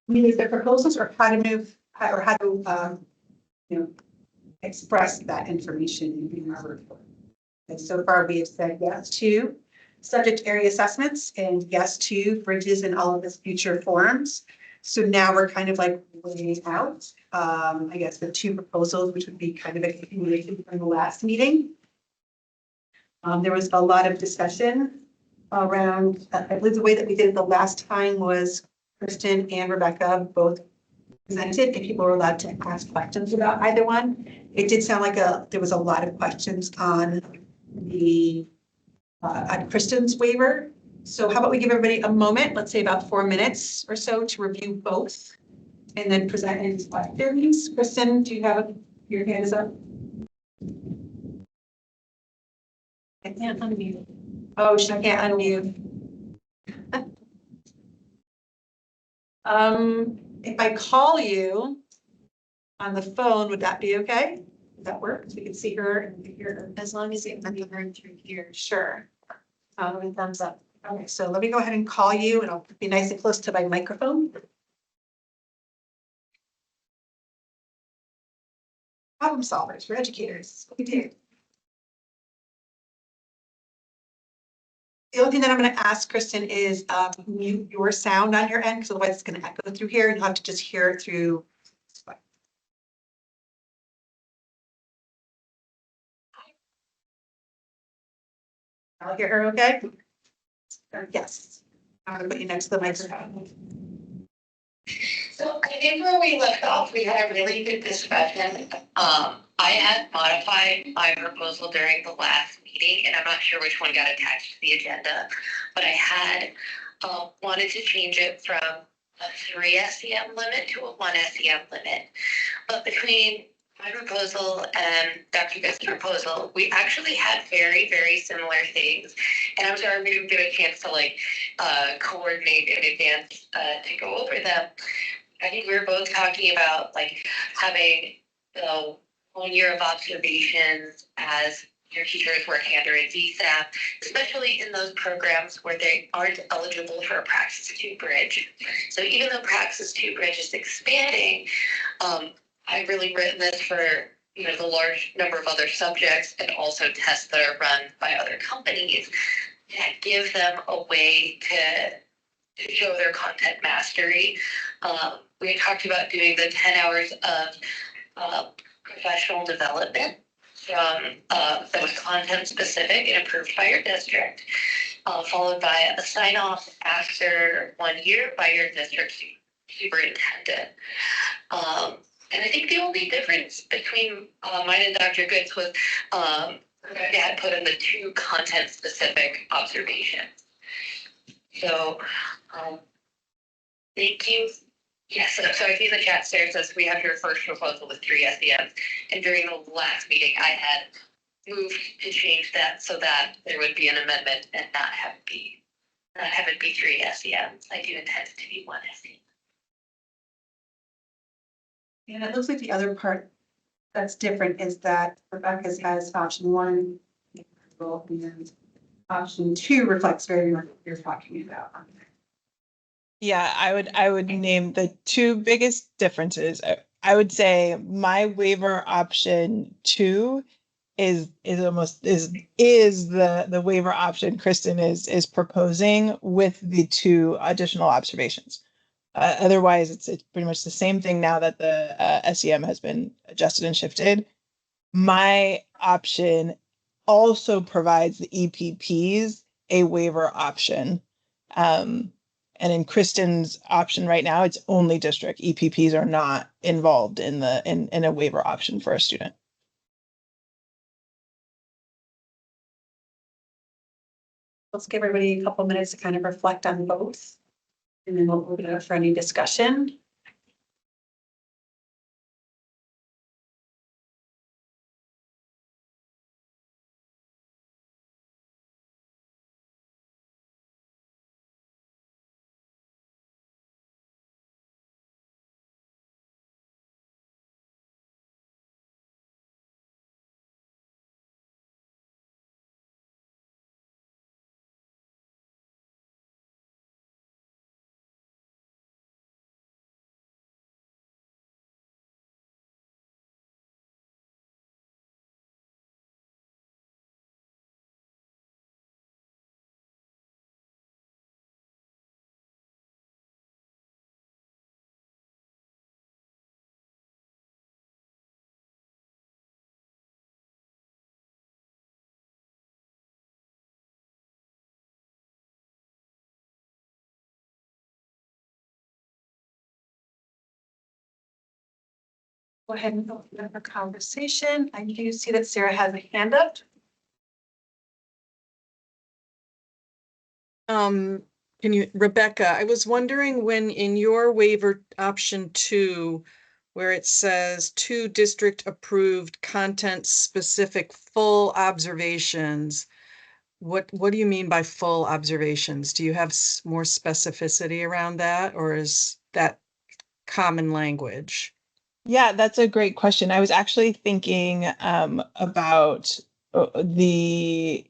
meeting the proposals or how to move or how to express that information in our report. And so far we have said yes to subject area assessments and yes to bridges and all of its future forms. So now we're kind of like weighing out, I guess, the two proposals, which would be kind of a continuation from the last meeting. There was a lot of discussion around, I believe the way that we did it the last time was Kristen and Rebecca both presented and people were allowed to ask questions about either one. It did sound like there was a lot of questions on the on Kristen's waiver. So how about we give everybody a moment, let's say about 4 minutes or so to review both and then present any questions. Kristen, do you have your hand is up? I can't unmute. Oh, she can't unmute. If I call you on the phone, would that be okay? Does that work? So we can see her and hear her. As long as you can learn through here. Sure. Thumbs up. Okay, so let me go ahead and call you and I'll be nice and close to my microphone. Problem solvers for educators. What we do. The only thing that I'm going to ask Kristen is mute your sound on your end because otherwise it's going to echo through here and you'll have to just hear it through. I'll hear her okay? Yes. I'm going to put you next to the microphone. So I think where we left off, we had a really good discussion. I had modified my proposal during the last meeting, and I'm not sure which one got attached to the agenda, but I had wanted to change it from a 3 SEM limit to a 1 SEM limit. But between my proposal and Dr. Good's proposal, we actually had very, very similar things. And I'm sorry we didn't get a chance to coordinate in advance to go over them. I think we were both talking about having 1 year of observations as your teachers working under a DSAP, especially in those programs where they aren't eligible for a Praxis 2 bridge. So even though Praxis 2 bridge is expanding, I've really written this for the large number of other subjects and also tests that are run by other companies that give them a way to show their content mastery. We talked about doing the 10 hours of professional development from that was content specific and approved by your district, followed by a sign off after 1 year by your district superintendent. And I think the only difference between mine and Dr. Good's was Rebecca had put in the 2 content specific observations. So thank you. Yes, so I see in the chat there says we have your first proposal with 3 SEMs. And during the last meeting, I had moved to change that so that there would be an amendment and not have it be 3 SEMs. I do intend it to be 1 SEM. And it looks like the other part that's different is that Rebecca's has option one. And option two reflects very much what you're talking about. Yeah, I would name the two biggest differences. I would say my waiver option 2 is the waiver option Kristen is proposing with the 2 additional observations. Otherwise, it's pretty much the same thing now that the SEM has been adjusted and shifted. My option also provides the EPPs a waiver option. And in Kristen's option right now, it's only district. EPPs are not involved in in a waiver option for a student. Let's give everybody a couple minutes to kind of reflect on both. And then we'll open it up for any discussion. Go ahead and open up a conversation. I do see that Sarah has a hand up. Can you, Rebecca, I was wondering when in your waiver option 2, where it says 2 district approved content specific full observations, what do you mean by full observations? Do you have more specificity around that, or is that common language? Yeah, that's a great question. I was actually thinking about the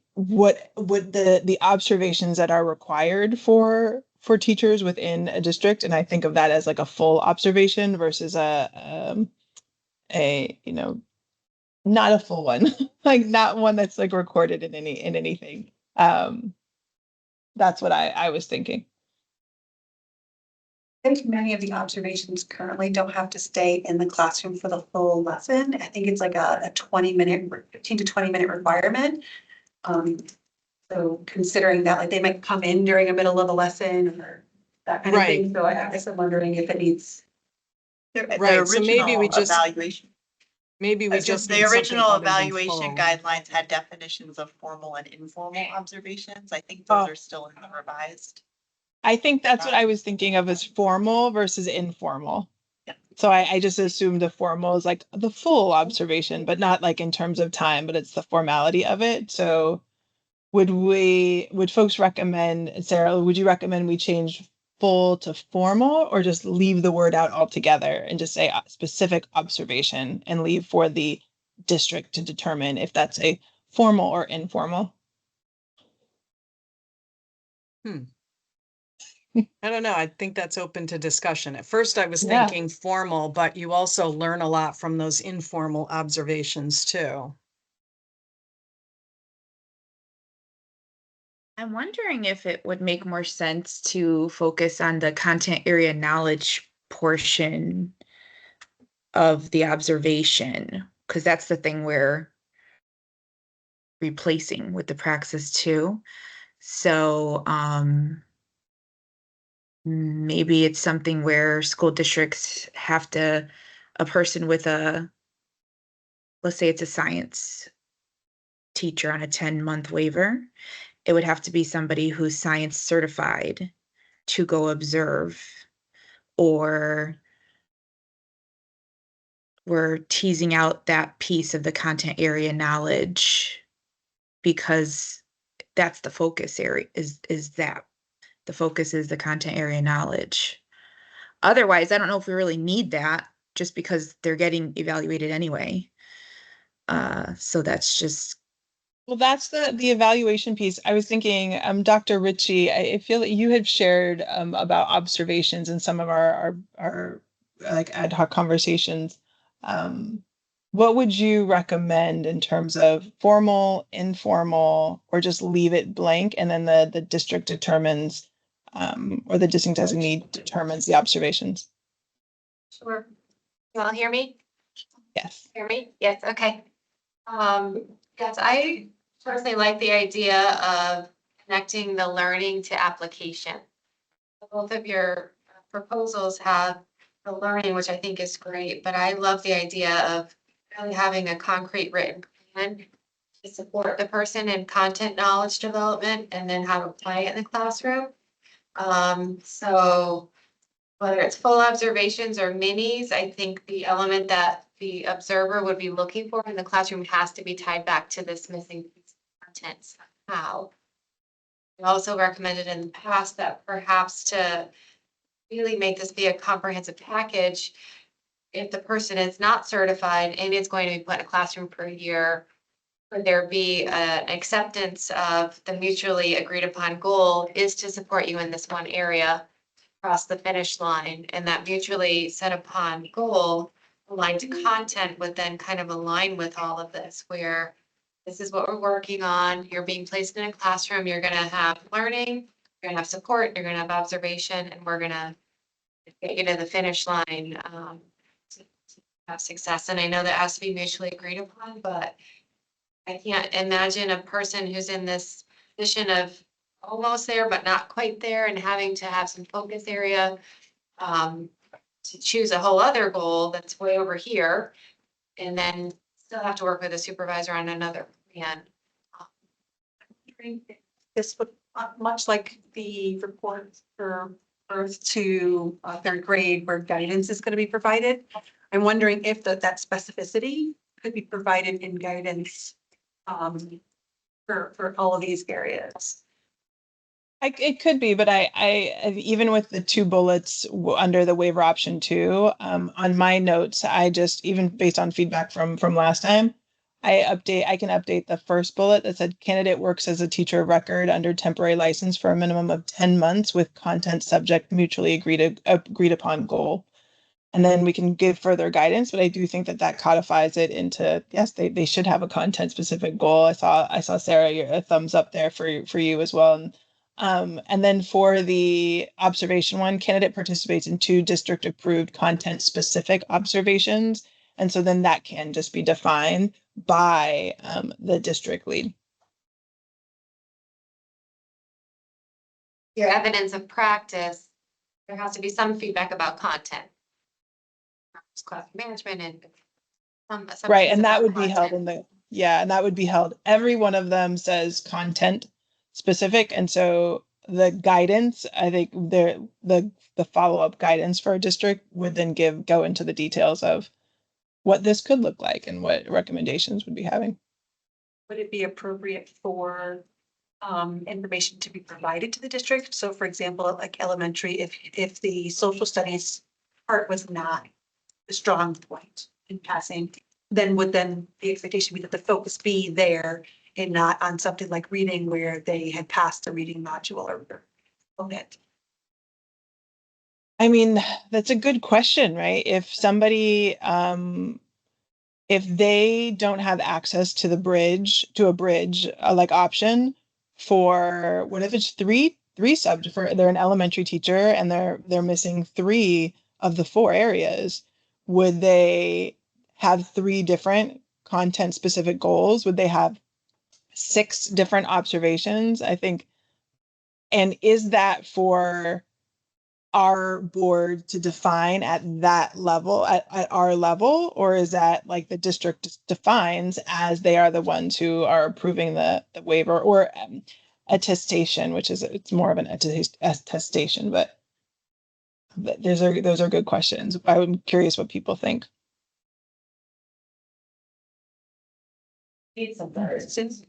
observations that are required for teachers within a district, and I think of that as like a full observation versus a not a full one, like not one that's like recorded in anything. That's what I was thinking. I think many of the observations currently don't have to stay in the classroom for the full lesson. I think it's like a 20-minute, 15 to 20-minute requirement. So considering that, like they might come in during a middle of a lesson or that kind of thing. So I guess I'm wondering if it needs. Right, so maybe we just, evaluation. maybe we Since just the need something original other than evaluation full. guidelines had definitions of formal and informal observations. I think those Oh. are still in the revised. I think that's what I was thinking of as formal versus informal. Yeah. So I just assumed the formal is like the full observation, but not like in terms of time, but it's the formality of it. So would folks recommend, Sarah, would you recommend we change full to formal or just leave the word out altogether and just say specific observation and leave for the district to determine if that's a formal or informal? I don't know. I think that's open to discussion. At first I was Yeah. thinking formal, but you also learn a lot from those informal observations too. I'm wondering if it would make more sense to focus on the content area knowledge portion of the observation, because that's the thing we're replacing with the praxis too. So maybe it's something where school districts have to, a person with let's say it's a science teacher on a 10-month waiver, it would have to be somebody who's science certified to go observe, or we're teasing out that piece of the content area knowledge because that's the focus area, is that the focus is the content area knowledge. Otherwise, I don't know if we really need that just because they're getting evaluated anyway. So that's just, Well, that's the evaluation piece. I was thinking, Dr. Ritchie, I feel that you had shared about observations in some of our like ad hoc conversations. What would you recommend in terms of formal, informal, or just leave it blank and then the district determines or the district designee determines the observations? Sure. You all hear me? Yes. Hear me? Yes, okay. Yes, I personally like the idea of connecting the learning to application. Both of your proposals have the learning, which I think is great, but I love the idea of really having a concrete written plan to support the person in content knowledge development and then how to apply it in the classroom. So whether it's full observations or minis, I think the element that the observer would be looking for in the classroom has to be tied back to this missing piece of content somehow. I also recommended in the past that perhaps to really make this be a comprehensive package, if the person is not certified and is going to be put in a classroom for a year, would there be an acceptance of the mutually agreed upon goal is to support you in this one area across the finish line, and that mutually set upon goal aligned to content would then kind of align with all of this, where this is what we're working on, you're being placed in a classroom, you're gonna have learning, you're gonna have support, you're gonna have observation, and we're gonna get you to the finish line to have success. And I know that has to be mutually agreed upon, but I can't imagine a person who's in this position of almost there, but not quite there, and having to have some focus area to choose a whole other goal that's way over here, and then still have to work with a supervisor on another plan. This would, much like the report for birth to third grade where guidance is going to be provided. I'm wondering if that specificity could be provided in guidance for all of these areas. It could be, but I even with the two bullets under the waiver option 2, on my notes, I just, even based on feedback from last time, I can update the first bullet that said candidate works as a teacher of record under temporary license for a minimum of 10 months with content subject mutually agreed upon goal. And then we can give further guidance, but I do think that codifies it into, yes, they should have a content specific goal. I saw Sarah, a thumbs up there for you as well. And then for the observation one, candidate participates in 2 district approved content specific observations. And so then that can just be defined by the district lead. Your evidence of practice, there has to be some feedback about content. Class management and some Right, things and that about would be held content. and that would be held. Every one of them says content specific, and so the guidance, I think the follow-up guidance for a district would then go into the details of what this could look like and what recommendations would be having. Would it be appropriate for information to be provided to the district? So for example, like elementary, if the social studies part was not a strong point in passing, then would the expectation be that the focus be there and not on something like reading where they had passed the reading module or component? I mean, that's a good question, right? If somebody, if they don't have access to a bridge like option for, what if it's three subjects, for they're an elementary teacher and they're missing 3 of the 4 areas, would they have 3 different content specific goals? Would they have 6 different observations? I think, and is that for our board to define at that level, at our level, or is that like the district defines as they are the ones who are approving the waiver or attestation, which is, it's more of an attestation, but those are good questions. I'm curious what people think. Need some guardrails.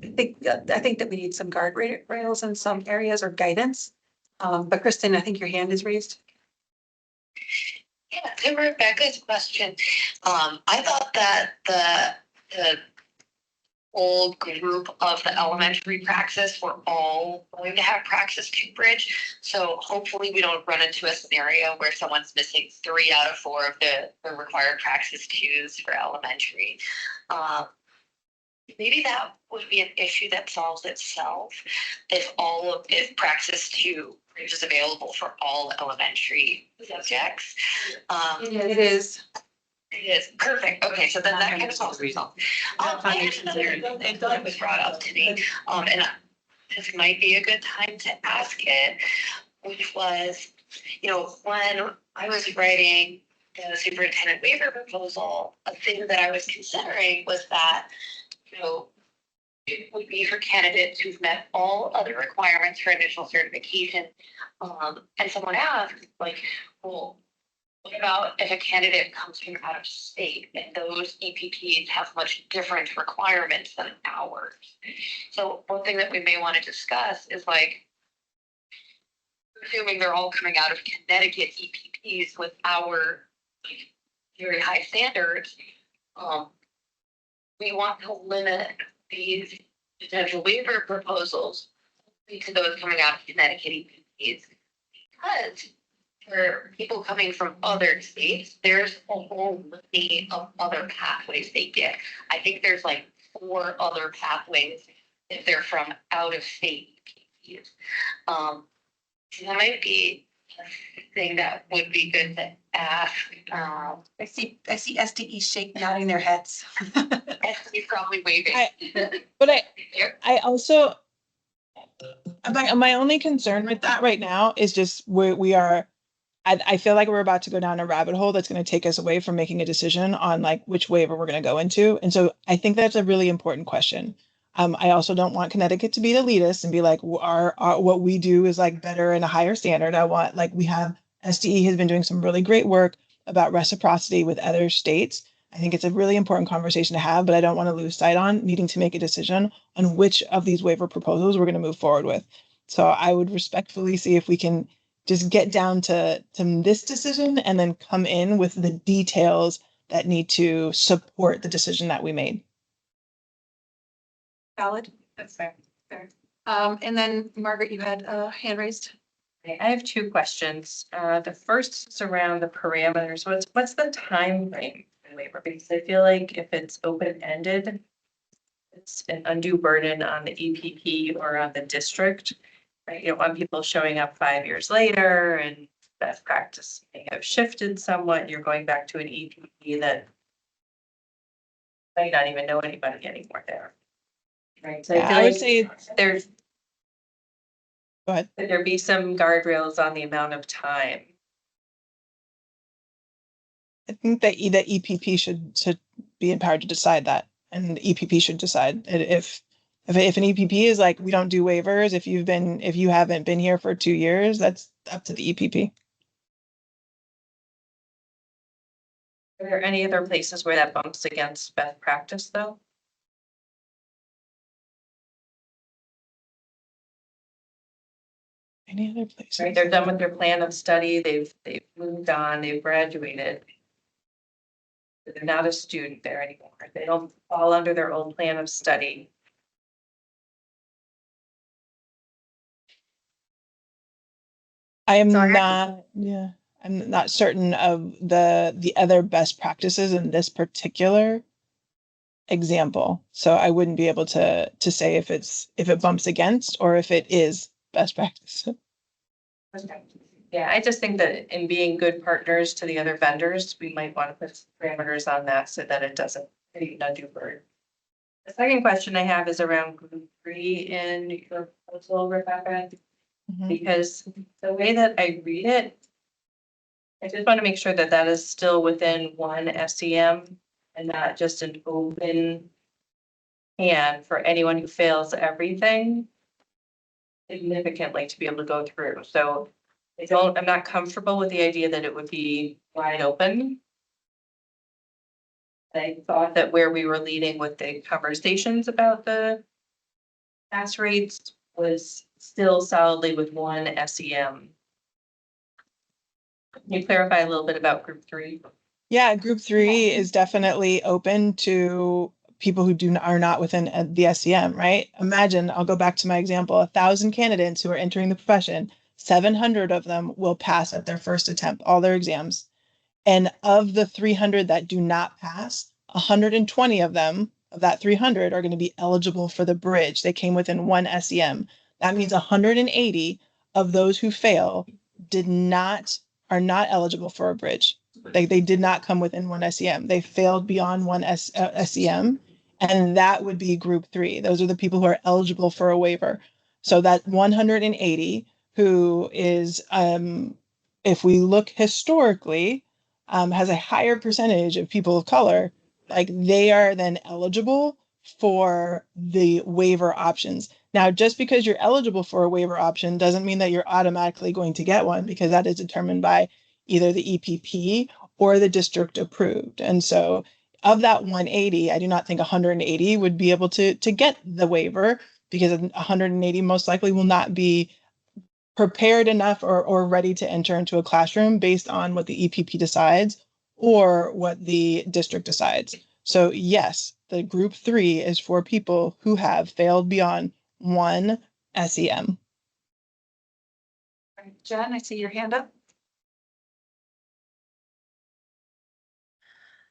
I think that we need some guardrails in some areas or guidance. But Kristen, I think your hand is raised. Yeah, to Rebecca's question, I thought that the old group of the elementary praxis were all going to have praxis to bridge. So hopefully we don't run into a scenario where someone's missing 3 out of 4 of the required praxis twos for elementary. Maybe that would be an issue that solves itself if praxis 2 bridge is available for all elementary subjects. It is. It is perfect. Okay, so then that kind of solves the result. I had another thing that was brought up to me, and this might be a good time to ask it, which was, when I was writing the superintendent waiver proposal, a thing that I was considering was that, it would be for candidates who've met all other requirements for initial certification. And someone asked, well, what about if a candidate comes from out of state and those EPPs have much different requirements than ours? So one thing that we may want to discuss is assuming they're all coming out of Connecticut EPPs with our very high standards, we want to limit these potential waiver proposals to those coming out of Connecticut EPPs, because for people coming from other states, there's a whole litany of other pathways they get. I think there's 4 other pathways if they're from out of state EPPs. So that might be a thing that would be good to ask. I see SDE shake nodding their heads. SDE probably waving. But I also, my only concern with that right now is just we are, I feel like we're about to go down a rabbit hole that's going to take us away from making a decision on which waiver we're going to go into. And so I think that's a really important question. I also don't want Connecticut to be the elitist and be like, our what we do is better and a higher standard. I want we have SDE has been doing some really great work about reciprocity with other states. I think it's a really important conversation to have, but I don't want to lose sight on needing to make a decision on which of these waiver proposals we're going to move forward with. So I would respectfully see if we can just get down to this decision and then come in with the details that need to support the decision that we made. Valid. That's fair. And then Margaret, you had a hand raised. Okay, I have 2 questions. The first is around the parameters. What's the time frame for waiver? Because I feel like if it's open-ended, it's an undue burden on the EPP or on the district. Right, you don't want people showing up 5 years later and best practice may have shifted somewhat. You're going back to an EPP that might not even know anybody anymore there. Right, so I would say there's. Go ahead. Could there be some guardrails on the amount of time? I think that the EPP should be empowered to decide that, and the EPP should decide if an EPP is we don't do waivers if you haven't been here for 2 years, that's up to the EPP. Are there any other places where that bumps against best practice though? Any other places? Right, they're done with their plan of study, they've moved on, they've graduated. They're not a student there anymore. They don't fall under their old plan of study. I'm not certain of the other best practices in this particular example. So I wouldn't be able to say if it bumps against or if it is best practice. Yeah, I just think that in being good partners to the other vendors, we might want to put parameters on that so that it doesn't create an undue burden. The second question I have is around group 3 in your proposal, Rebecca. Because the way that I read it, I just want to make sure that that is still within one SEM and not just an open hand for anyone who fails everything significantly to be able to go through. So I'm not comfortable with the idea that it would be wide open. I thought that where we were leading with the conversations about the pass rates was still solidly with one SEM. Can you clarify a little bit about group 3? Yeah, group 3 is definitely open to people who are not within the SEM, right? Imagine, I'll go back to my example, 1,000 candidates who are entering the profession, 700 of them will pass at their first attempt, all their exams. And of the 300 that do not pass, 120 of them, of that 300, are going to be eligible for the bridge. They came within one SEM. That means 180 of those who fail are not eligible for a bridge. They did not come within one SEM. They failed beyond one SEM, and that would be group 3. Those are the people who are eligible for a waiver. So that 180 who is, if we look historically, has a higher percentage of people of color, like they are then eligible for the waiver options. Now, just because you're eligible for a waiver option doesn't mean that you're automatically going to get one, because that is determined by either the EPP or the district approved. And so of that 180, I do not think 180 would be able to get the waiver, because 180 most likely will not be prepared enough or ready to enter into a classroom based on what the EPP decides or what the district decides. So yes, the group 3 is for people who have failed beyond one SEM. All right, Jen, I see your hand up.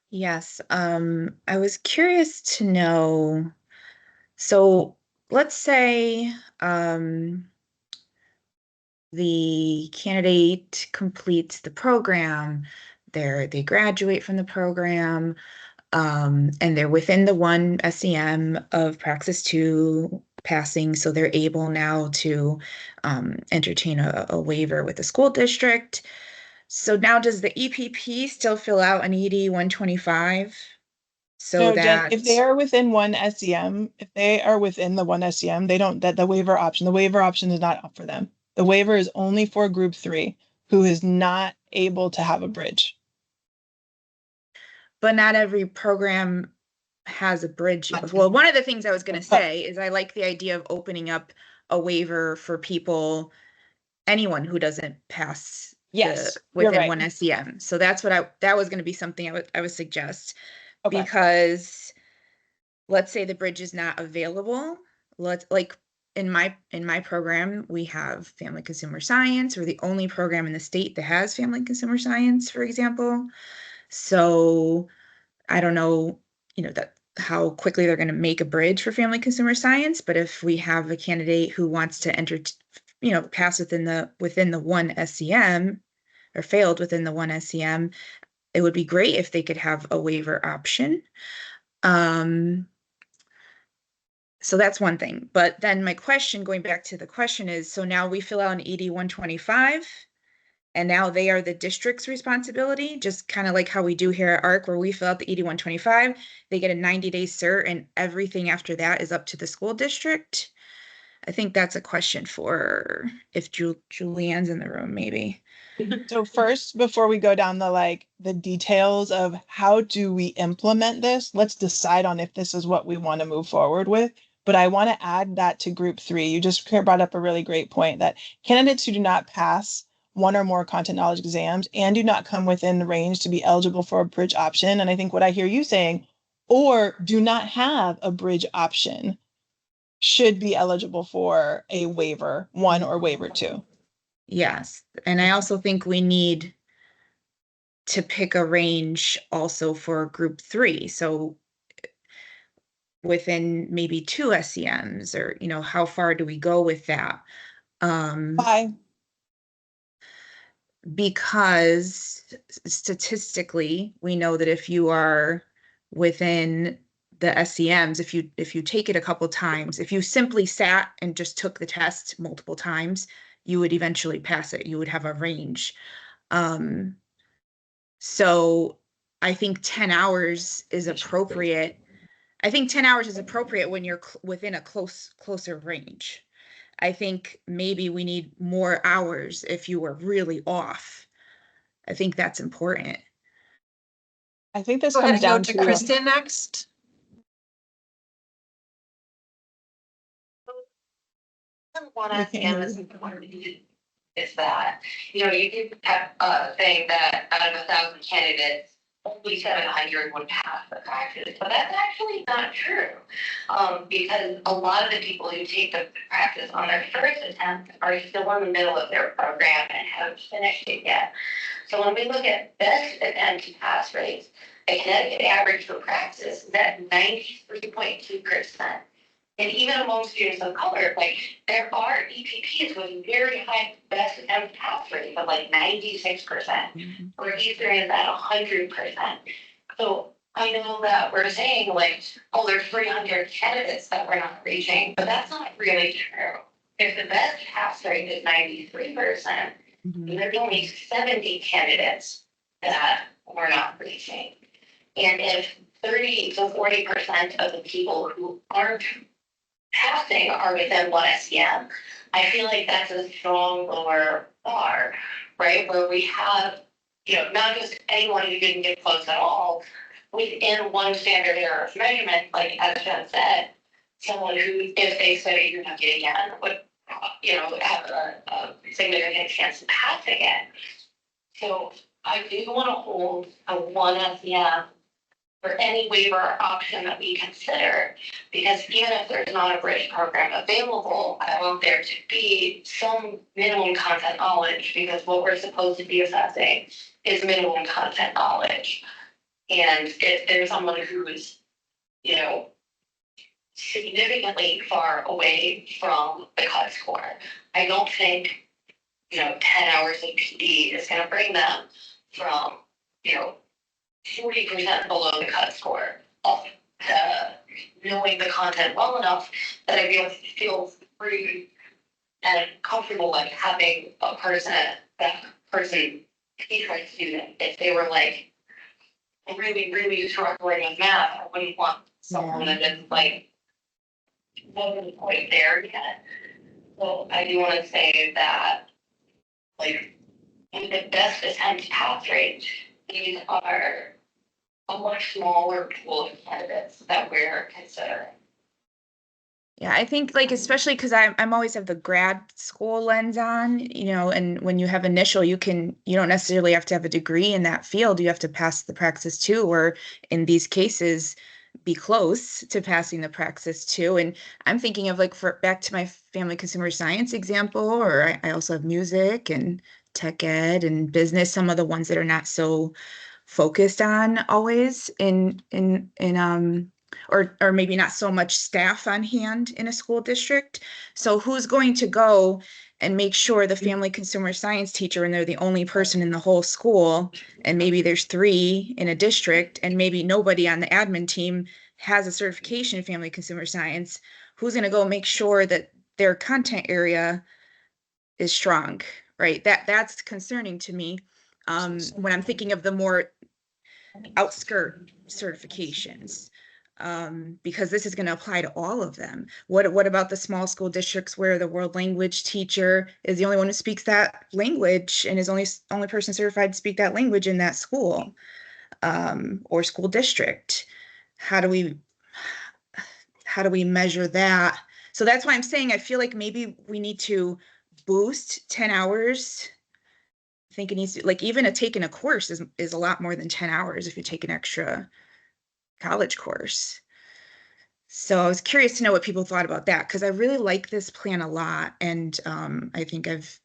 Yes, I was curious to know, so let's say the candidate completes the program, they graduate from the program, and they're within the one SEM of Praxis 2 passing, so they're able now to entertain a waiver with the school district. So now does the EPP still fill out an ED 125? So No, Jen, that if they are within one SEM, if they are within the one SEM, they don't, that the waiver option is not up for them. The waiver is only for group 3 who is not able to have a bridge. but not every program has a bridge. Well, one of the things I was going to say is I like the idea of opening up a waiver for people, anyone who doesn't pass Yes, you're within right. one SEM. So that's what that was going to be something I would suggest, Okay. because let's say the bridge is not available. Like in my program, we have family consumer science. We're the only program in the state that has family consumer science, for example. So I don't know, that how quickly they're going to make a bridge for family consumer science, but if we have a candidate who wants to enter, pass within the one SEM or failed within the one SEM, it would be great if they could have a waiver option. So that's one thing. But then my question, going back to the question, is, so now we fill out an ED 125, and now they are the district's responsibility, just kind of like how we do here at ARC, where we fill out the ED 125, they get a 90-day cert, and everything after that is up to the school district. I think that's a question for if Julianne's in the room, maybe. So first, before we go down the details of how do we implement this, let's decide on if this is what we want to move forward with. But I want to add that to group 3. You just brought up a really great point that candidates who do not pass one or more content knowledge exams and do not come within the range to be eligible for a bridge option. And I think what I hear you saying, or do not have a bridge option, should be eligible for a waiver 1 or waiver 2. Yes. And I also think we need to pick a range also for group 3. So within maybe 2 SEMs, or, how far do we go with that? Bye. Because statistically, we know that if you are within the SEMs, if you take it a couple times, if you simply sat and just took the test multiple times, you would eventually pass it. You would have a range. So I think 10 hours is appropriate. I think 10 hours is appropriate when you're within a closer range. I think maybe we need more hours if you were really off. I think that's important. I think this Go ahead comes and go down to to Kristen next. One We can't SEM hear is you. important. is that, you know, you keep saying that out of 1,000 candidates, only 700 would pass the practice, but that's actually not true. Because a lot of the people who take the practice on their first attempt are still in the middle of their program and haven't finished it yet. So when we look at best attempt pass rates, a Connecticut average for praxis is at 93.2%. And even among students of color, like there are EPPs with very high best attempt pass rates of like 96%, or Eastern is at 100%. So I know that we're saying like, oh, there's 300 candidates that we're not reaching, but that's not really true. If the best pass rate is 93%, there's only 70 candidates that we're not reaching. And if 30 to 40% of the people who aren't passing are within one SEM, I feel like that's a strong lower bar, right? Where we have, you know, not just anyone who didn't get close at all, within one standard error of measurement, like as Jen said, someone who, if they study enough again, would, you know, have a significant chance to pass again. So I do want to hold a one SEM for any waiver option that we consider, because even if there's not a bridge program available, I want there to be some minimum content knowledge, because what we're supposed to be assessing is minimum content knowledge. And if there's someone who is, you know, significantly far away from the cut score, I don't think, you know, 10 hours of PD is going to bring them from, you know, 40% below the cut score up to knowing the content well enough that I feel free and comfortable like having a person teach my student. If they were like really struggling with math, I wouldn't want someone that is like wasn't quite there yet. So I do want to say that like in the best attempt pass rate, these are a much smaller pool of candidates that we're considering. Yeah, I think like especially because I'm always have the grad school lens on, you know, and when you have initial, you don't necessarily have to have a degree in that field. You have to pass the praxis too, or in these cases, be close to passing the praxis too. And I'm thinking of like back to my family consumer science example, or I also have music and tech ed and business, some of the ones that are not so focused on always or maybe not so much staff on hand in a school district. So who's going to go and make sure the family consumer science teacher, and they're the only person in the whole school, and maybe there's 3 in a district, and maybe nobody on the admin team has a certification in family consumer science, who's going to go make sure that their content area is strong, right? That's concerning to me. When I'm thinking of the more outskirt certifications, because this is going to apply to all of them. What about the small school districts where the world language teacher is the only one who speaks that language and is only person certified to speak that language in that school, or school district? How do we measure that? So that's why I'm saying I feel like maybe we need to boost 10 hours. I think it needs to, like, even taking a course is a lot more than 10 hours if you take an extra college course. So I was curious to know what people thought about that, because I really like this plan a lot. And I think I've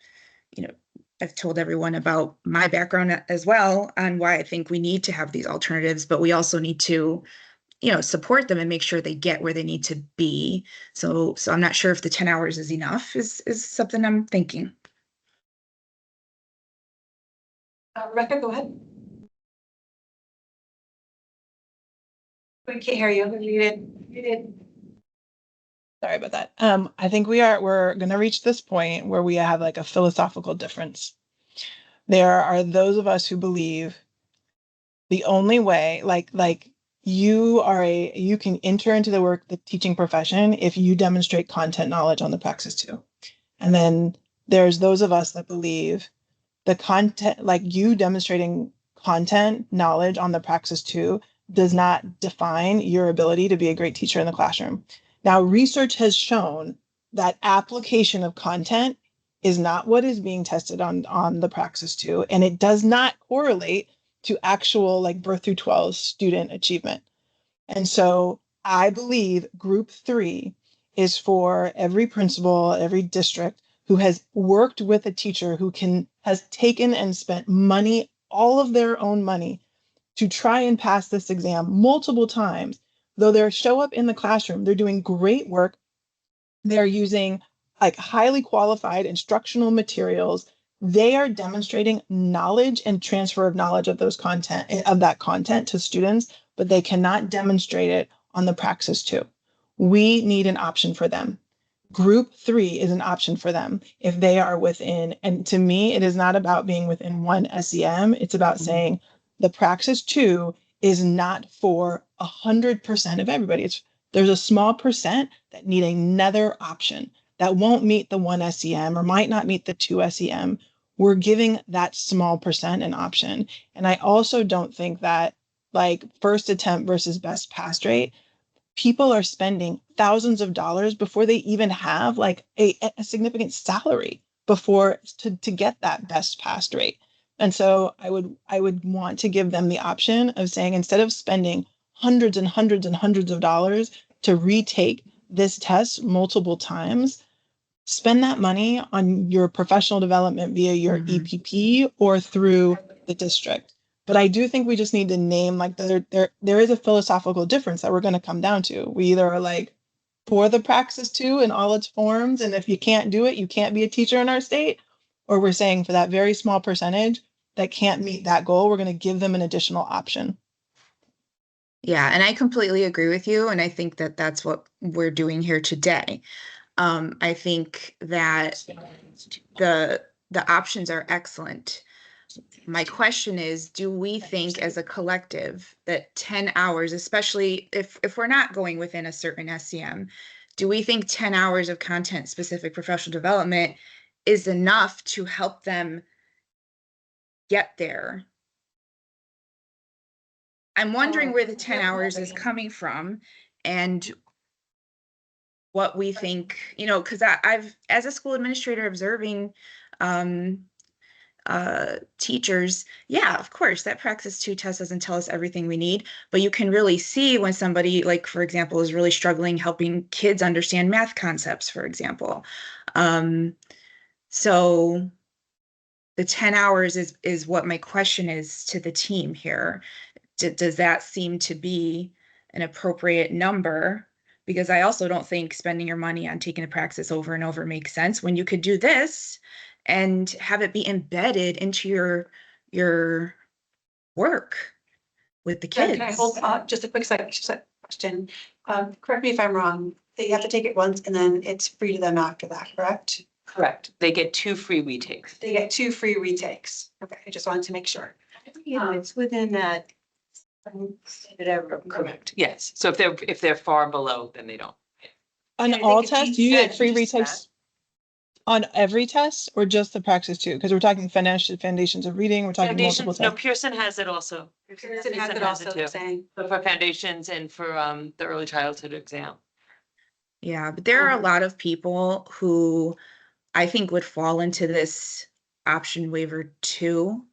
told everyone about my background as well on why I think we need to have these alternatives, but we also need to, support them and make sure they get where they need to be. So I'm not sure if the 10 hours is enough is something I'm thinking. Rebecca, go ahead. We can't hear you. You did. Sorry about that. I think we're going to reach this point where we have like a philosophical difference. There are those of us who believe the only way, like you can enter into the teaching profession if you demonstrate content knowledge on the Praxis 2. And then there's those of us that believe the content, like you demonstrating content knowledge on the Praxis 2 does not define your ability to be a great teacher in the classroom. Now, research has shown that application of content is not what is being tested on the Praxis 2, and it does not correlate to actual like birth through 12 student achievement. And so I believe group 3 is for every principal, every district who has worked with a teacher who has taken and spent money, all of their own money, to try and pass this exam multiple times. Though they show up in the classroom, they're doing great work. They're using like highly qualified instructional materials. They are demonstrating knowledge and transfer of knowledge of that content to students, but they cannot demonstrate it on the Praxis 2. We need an option for them. Group 3 is an option for them if they are within, and to me, it is not about being within one SEM. It's about saying the Praxis 2 is not for 100% of everybody. There's a small percent that need another option that won't meet the one SEM or might not meet the 2 SEM. We're giving that small percent an option. And I also don't think that like first attempt versus best pass rate, people are spending thousands of dollars before they even have like a significant salary before to get that best pass rate. And so I would want to give them the option of saying, instead of spending hundreds and hundreds and hundreds of dollars to retake this test multiple times, spend that money on your professional development via your EPP or through the district. But I do think we just need to name, like, there is a philosophical difference that we're going to come down to. We either are like for the Praxis 2 in all its forms, and if you can't do it, you can't be a teacher in our state, or we're saying for that very small percentage that can't meet that goal, we're going to give them an additional option. Yeah, and I completely agree with you, and I think that that's what we're doing here today. I think that the options are excellent. My question is, do we think as a collective that 10 hours, especially if we're not going within a certain SEM, do we think 10 hours of content specific professional development is enough to help them get there? I'm wondering where the 10 hours is coming from and what we think, because I've, as a school administrator observing teachers, yeah, of course, that Praxis 2 test doesn't tell us everything we need, but you can really see when somebody, like, for example, is really struggling helping kids understand math concepts, for example. So the 10 hours is what my question is to the team here. Does that seem to be an appropriate number? Because I also don't think spending your money on taking a Praxis over and over makes sense when you could do this and have it be embedded into your work with the kids. Can I hold just a quick question? Correct me if I'm wrong. They have to take it once and then it's free to them after that, correct? Correct. They get 2 free retakes. They get 2 free retakes. Okay, I just wanted to make sure. It's within that. Correct. Yes. So if they're far below, then they don't. On I all think it tests, needs you that get free just retakes on every test or just the Praxis 2? Because we're talking foundations of reading, we're talking multiple Foundations, no, tests. Pearson has it also. Pearson has it also, too. saying. So for foundations and for the early childhood exam. Yeah, but there are a lot of people who I think would fall into this option waiver too,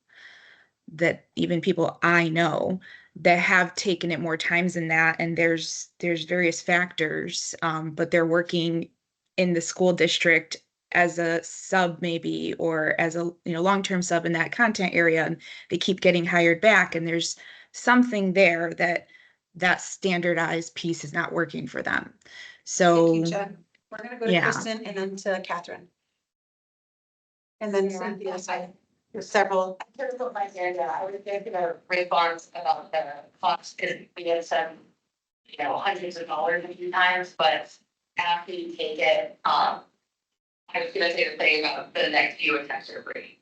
that even people I know that have taken it more times than that, and there's various factors, but they're working in the school district as a sub maybe, or as a long-term sub in that content area, and they keep getting hired back, and there's something there that standardized piece is not working for them. So Thank you, Jen. We're gonna go to yeah. Kristen and then to Catherine. And then Cynthia, so there's several. In terms of my agenda, I would think about refunds about the cost, because we have some, hundreds of dollars a few times, but after you take it, I was gonna say the thing about the next few attempts are free.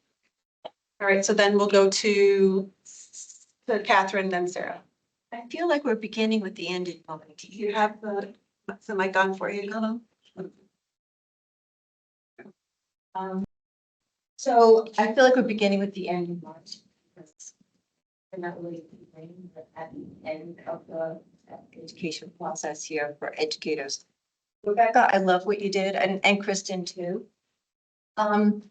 All right, so then we'll go to Catherine, then Sarah. I feel like we're beginning with the end in moment. Do you have the mic on for you? So I feel like we're beginning with the end in March. Because we're not really at the end of the education process here for educators. Rebecca, I love what you did, and Kristen too. I'm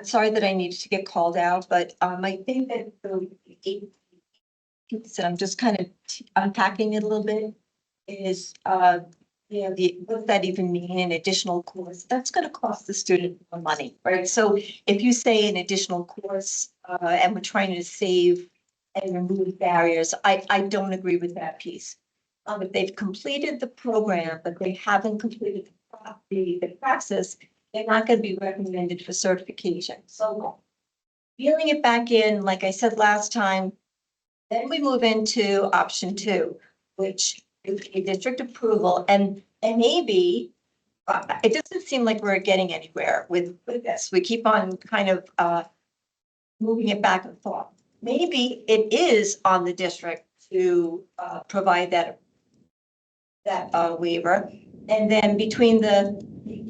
sorry that I needed to get called out, but, I think that the piece that I'm just kind of unpacking it a little bit is, you know, what does that even mean, an additional course? That's gonna cost the student more money, right? So if you say an additional course, and we're trying to save and remove barriers, I don't agree with that piece. If they've completed the program, but they haven't completed the praxis, they're not gonna be recommended for certification. So feeling it back in, like I said last time, then we move into option 2, which is a district approval, and maybe it doesn't seem like we're getting anywhere with this. We keep on kind of moving it back and forth. Maybe it is on the district to provide that waiver, and then between the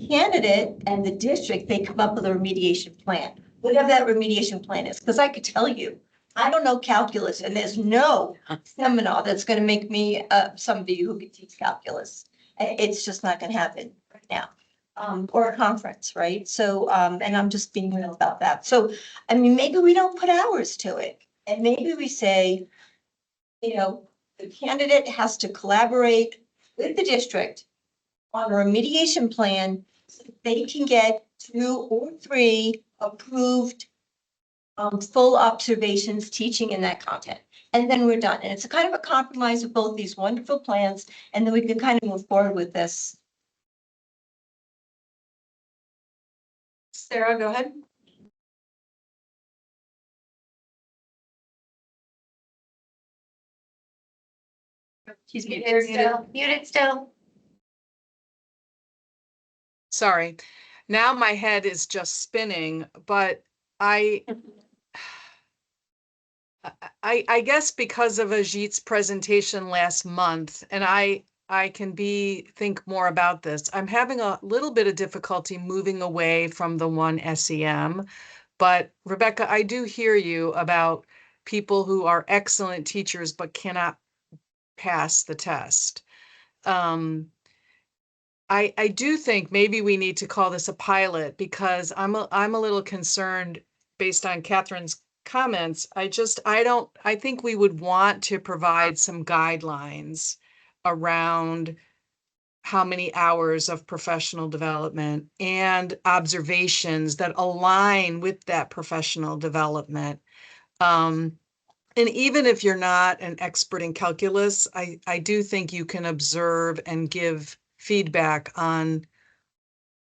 candidate and the district, they come up with a remediation plan, whatever that remediation plan is. Because I could tell you, I don't know calculus, and there's no seminar that's going to make me somebody who can teach calculus. It's just not going to happen right now. Or a conference, right? So, and I'm just being real about that. So, I mean, maybe we don't put hours to it, and maybe we say, you know, the candidate has to collaborate with the district on a remediation plan so they can get 2 or 3 approved full observations teaching in that content. And then we're done. And it's a kind of a compromise of both these wonderful plans, and then we can kind of move forward with this. Sarah, go ahead. She's muted still. Muted still. Sorry. Now my head is just spinning, but I guess because of Ajit's presentation last month, and I can think more about this. I'm having a little bit of difficulty moving away from the one SEM, but Rebecca, I do hear you about people who are excellent teachers but cannot pass the test. I do think maybe we need to call this a pilot, because I'm a little concerned based on Catherine's comments. I think we would want to provide some guidelines around how many hours of professional development and observations that align with that professional development. And even if you're not an expert in calculus, I do think you can observe and give feedback on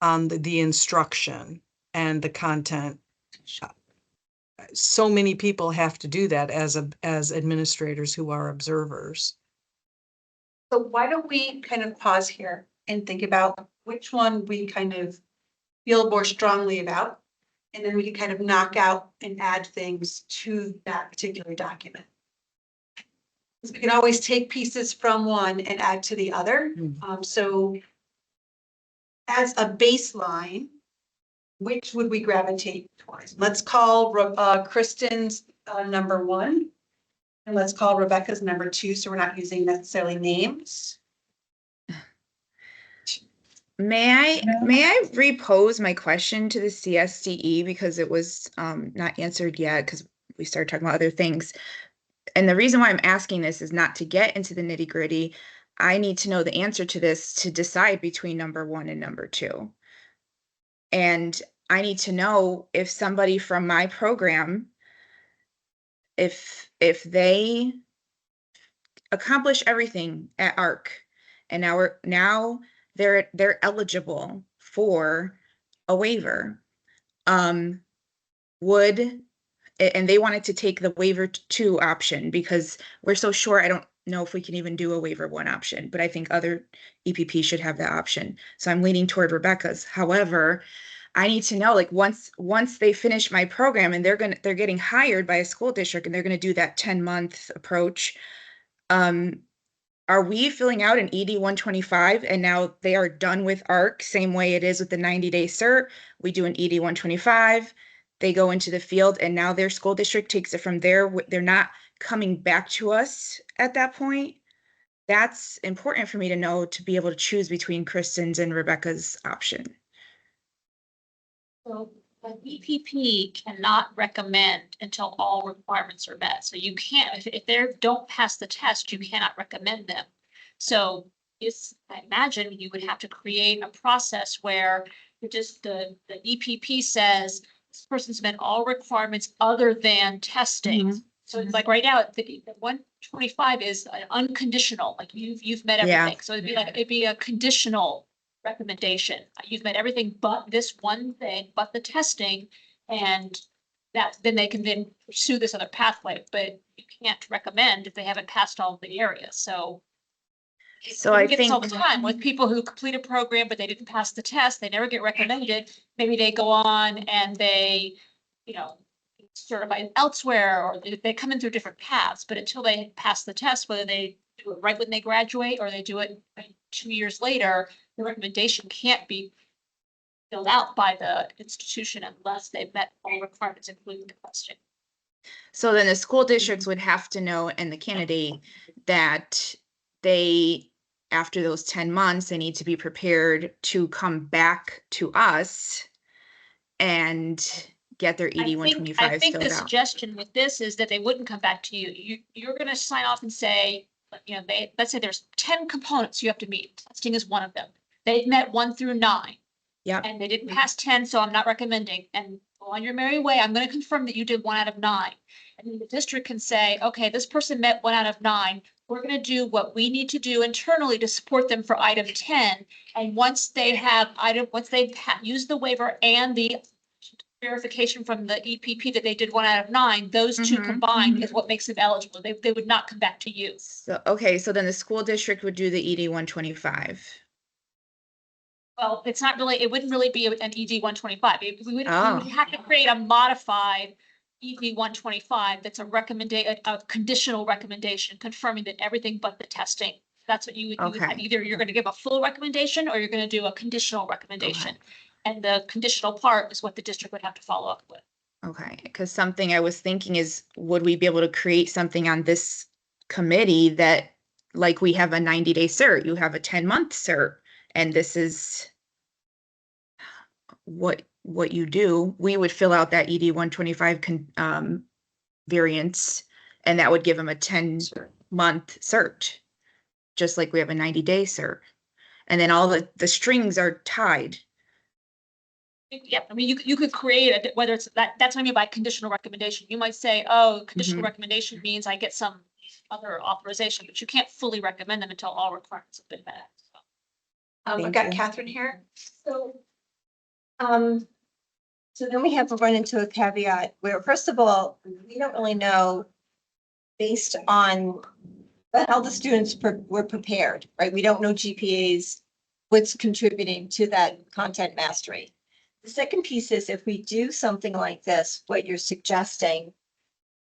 the instruction and the content. So many people have to do that as administrators who are observers. So why don't we kind of pause here and think about which one we kind of feel more strongly about, and then we can kind of knock out and add things to that particular document. We can always take pieces from one and add to the other. So as a baseline, which would we gravitate towards? Let's call Kristen's number 1. And let's call Rebecca's number 2, so we're not using necessarily names. May I repose my question to the CSDE, because it was not answered yet, because we started talking about other things. And the reason why I'm asking this is not to get into the nitty gritty. I need to know the answer to this to decide between number 1 and number 2. And I need to know if somebody from my program, if they accomplish everything at ARC, and now they're eligible for a waiver, and they wanted to take the waiver 2 option, because we're so short. I don't know if we can even do a waiver 1 option, but I think other EPP should have that option. So I'm leaning toward Rebecca's. However, I need to know, like, once they finish my program and they're getting hired by a school district and they're going to do that 10-month approach, are we filling out an ED 125 and now they are done with ARC, same way it is with the 90-day cert? We do an ED 125, they go into the field, and now their school district takes it from there. They're not coming back to us at that point. That's important for me to know, to be able to choose between Kristen's and Rebecca's option. So an EPP cannot recommend until all requirements are met. So you can't, if they don't pass the test, you cannot recommend them. So it's, I imagine you would have to create a process where you just, the EPP says, this person's met all requirements other than testing. So it's like right now, the 125 is an unconditional, like you've met Yeah. everything. So it'd be a conditional recommendation. You've met everything but this one thing, but the testing, and that, then they can then pursue this other pathway, but you can't recommend if they haven't passed all of the areas, so. So We I get this all the think, time with people who complete a program, but they didn't pass the test, they never get recommended, maybe they go on and they, you know, certified elsewhere, or they come in through different paths, but until they pass the test, whether they do it right when they graduate or they do it 2 years later, the recommendation can't be filled out by the institution unless they've met all requirements, including the question. so then the school districts would have to know, and the candidate, that they, after those 10 months, they need to be prepared to come back to us and get their ED I 125 think the filled out. suggestion with this is that they wouldn't come back to you. You're gonna sign off and say, you know, let's say there's 10 components you have to meet. Testing is one of them. They've met 1 through 9. Yep. And they didn't pass 10, so I'm not recommending. And go on your merry way, I'm gonna confirm that you did 1 out of 9. And then the district can say, okay, this person met 1 out of 9. We're gonna do what we need to do internally to support them for item 10. And once they have once they've used the waiver and the verification from the EPP that they did 1 out of 9, those two Mhm. combined is what makes them eligible. They would not come back to you. So, okay, so then the school district would do the ED 125. Well, it's not really, it wouldn't really be an ED 125. We would Oh. have to create a modified ED 125 that's a conditional recommendation confirming that everything but the testing. That's what you would have. Okay. Either you're going to give a full recommendation or you're going to do a conditional recommendation. And the conditional part is what the district would have to follow up with. Okay, because something I was thinking is, would we be able to create something on this committee that, like, we have a 90-day cert, you have a 10-month cert, and this is what you do. We would fill out that ED 125 variance, and that would give them a 10-month cert, just like we have a 90-day cert. And then all the strings are tied. Yeah, I mean, you could create it, whether it's that's what I mean by conditional recommendation. You might say, oh, conditional recommendation means I get some other authorization, but you can't fully recommend them until all requirements have been met. I've got Catherine here. So, so then we have to run into a caveat where, first of all, we don't really know based on how the students were prepared, right? We don't know GPAs, what's contributing to that content mastery. The second piece is, if we do something like this, what you're suggesting,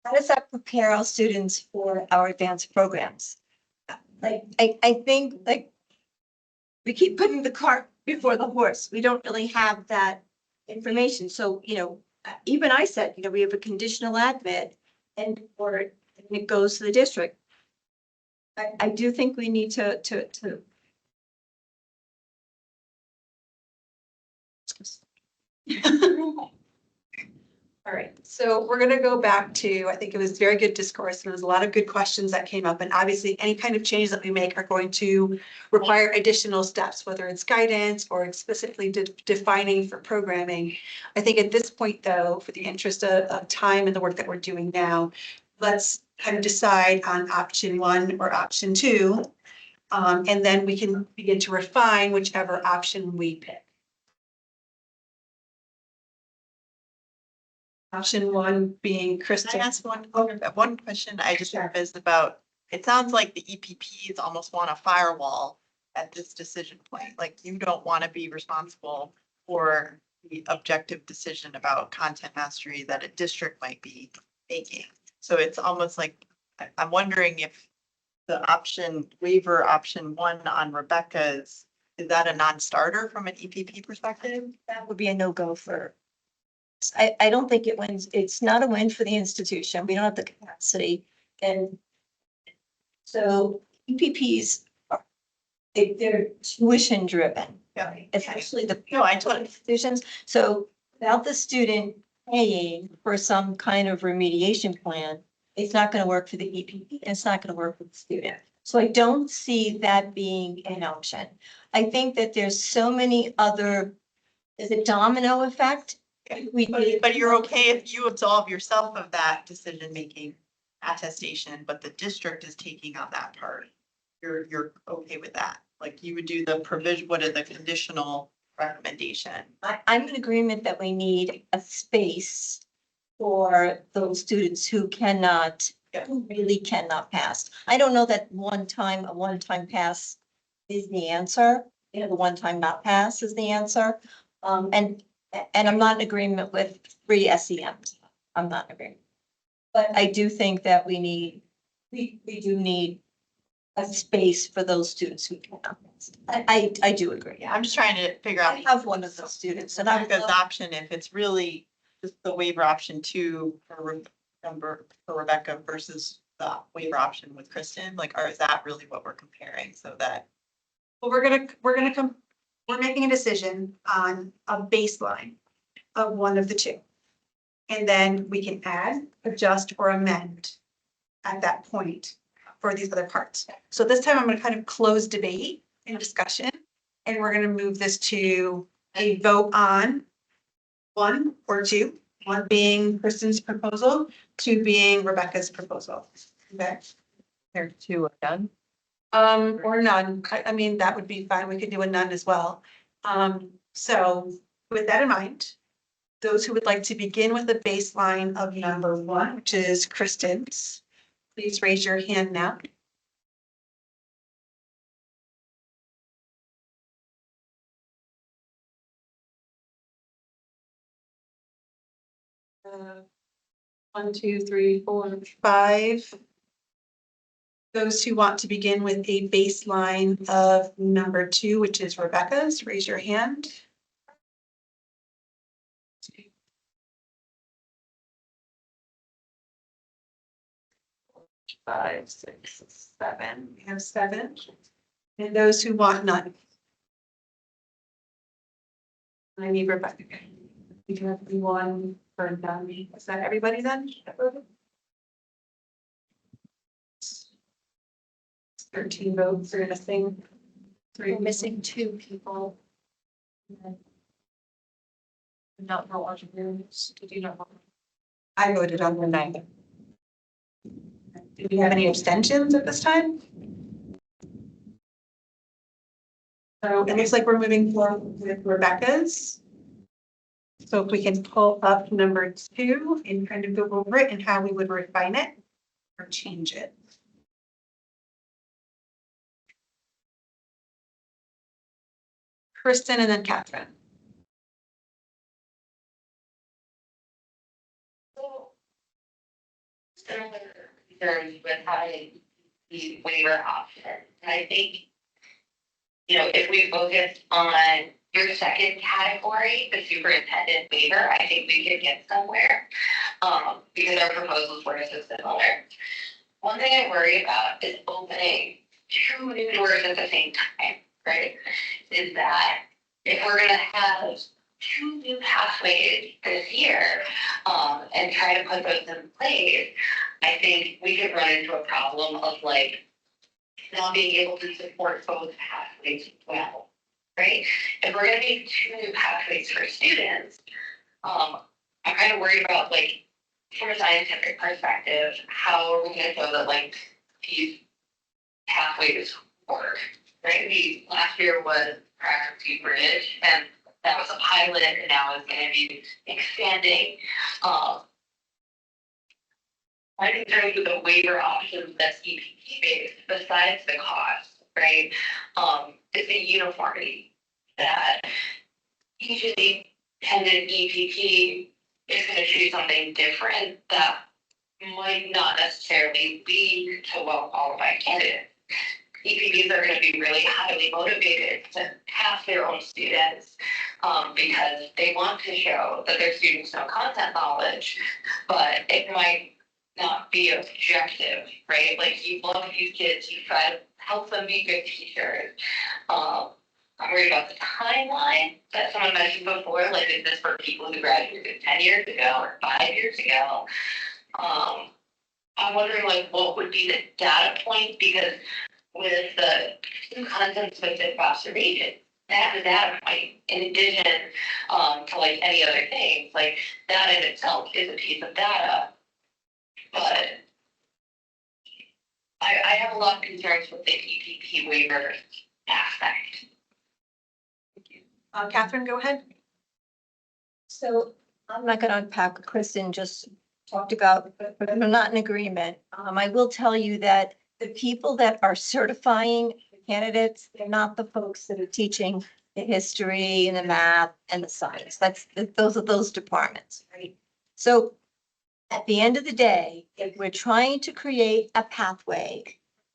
how does that prepare our students for our advanced programs? Like, I think, like, we keep putting the cart before the horse. We don't really have that information. So, you know, even I said, you know, we have a conditional admit and it goes to the district. I do think we need to All right, so we're gonna go back to, I think it was very good discourse, and there was a lot of good questions that came up, and obviously any kind of changes that we make are going to require additional steps, whether it's guidance or explicitly defining for programming. I think at this point, though, for the interest of time and the work that we're doing now, let's kind of decide on option 1 or option 2. And then we can begin to refine whichever option we pick. Option 1 being Kristen. Can I ask one question I just have is about, it sounds like the EPPs almost want a firewall at this decision point. Like, you don't want to be responsible for the objective decision about content mastery that a district might be making. So it's almost like, I'm wondering if the waiver option 1 on Rebecca's, is that a non-starter from an EPP perspective? that would be a no-go for. I don't think it wins. It's not a win for the institution. We don't have the capacity. And so EPPs they're tuition driven. Yeah. Especially the No, I totally. institutions. So without the student paying for some kind of remediation plan, it's not gonna work for the EPP, and it's not gonna work for the student. So I don't see that being an option. I think that there's so many other, there's a domino effect. But you're okay if you absolve yourself of that decision-making attestation, but the district is taking on that part. You're okay with that? Like you would do the provision, what is the conditional recommendation? I'm in agreement that we need a space for those students who cannot, who really cannot pass. I don't know that a one-time pass is the answer. You know, the one-time not pass is the answer. And I'm not in agreement with free SEMs. I'm not in agreement. But I do think that we do need a space for those students who cannot pass. I do agree. Yeah, I'm just trying to figure I out. have one of those students and I Because option, if it's really just the waiver option two for Rebecca versus the waiver option with Kristen, like, or is that really what we're comparing so that? Well, we're making a decision on a baseline of one of the two. And then we can add, adjust, or amend at that point for these other parts. So this time I'm gonna kind of close debate and discussion, and we're gonna move this to a vote on one or two, one being Kristen's proposal, two being Rebecca's proposal. Okay? There two are done. Or none. I mean, that would be fine. We could do a none as well. So with that in mind, those who would like to begin with the baseline of number one, which is Kristen's, please raise your hand now. One, two, three, four, five. Those who want to begin with a baseline of number two, which is Rebecca's, raise your hand. Five, six, seven. We have seven. And those who want none. I need Rebecca. We can have one for none. Is that everybody then? 13 votes are missing. We're missing two people. Not for watching rooms. Did you not? I voted on the ninth. Do we have any abstentions at this time? So it looks like we're moving forward with Rebecca's. So if we can pull up number two and kind of go over it and how we would refine it or change it. Kristen and then Catherine. Concerns with having the waiver option. And I think, you know, if we focus on your second category, the superintendent waiver, I think we could get somewhere. Because our proposals were so similar. One thing I worry about is opening two new doors at the same time, right? Is that if we're gonna have two new pathways this year, and try to put those in place, I think we could run into a problem of like not being able to support both pathways well, right? If we're gonna make two new pathways for students, I'm kind of worried about like, from a scientific perspective, how are we gonna show that like these pathways work, right? Last year was Practice Bridge, and that was a pilot, and now it's gonna be expanding. My concern with the waiver options that's EPP based, besides the cost, right, is the uniformity that usually independent EPP is gonna choose something different that might not necessarily lead to well-qualified candidates. EPPs are gonna be really highly motivated to have their own students because they want to show that their students know content knowledge, but it might not be objective, right? Like you love these kids, you try to help them be good teachers. I'm worried about the timeline that someone mentioned before, like is this for people who graduated 10 years ago or 5 years ago? I'm wondering like what would be the data point, because with the content specific observation, that's a data point in addition to like any other things, like that in itself is a piece of data. But I have a lot of concerns with the EPP waiver aspect. Catherine, go ahead. So I'm not gonna unpack what Kristen just talked about, but I'm not in agreement. I will tell you that the people that are certifying the candidates, they're not the folks that are teaching the history and the math and the science. Those are those departments, right? So at the end of the day, if we're trying to create a pathway,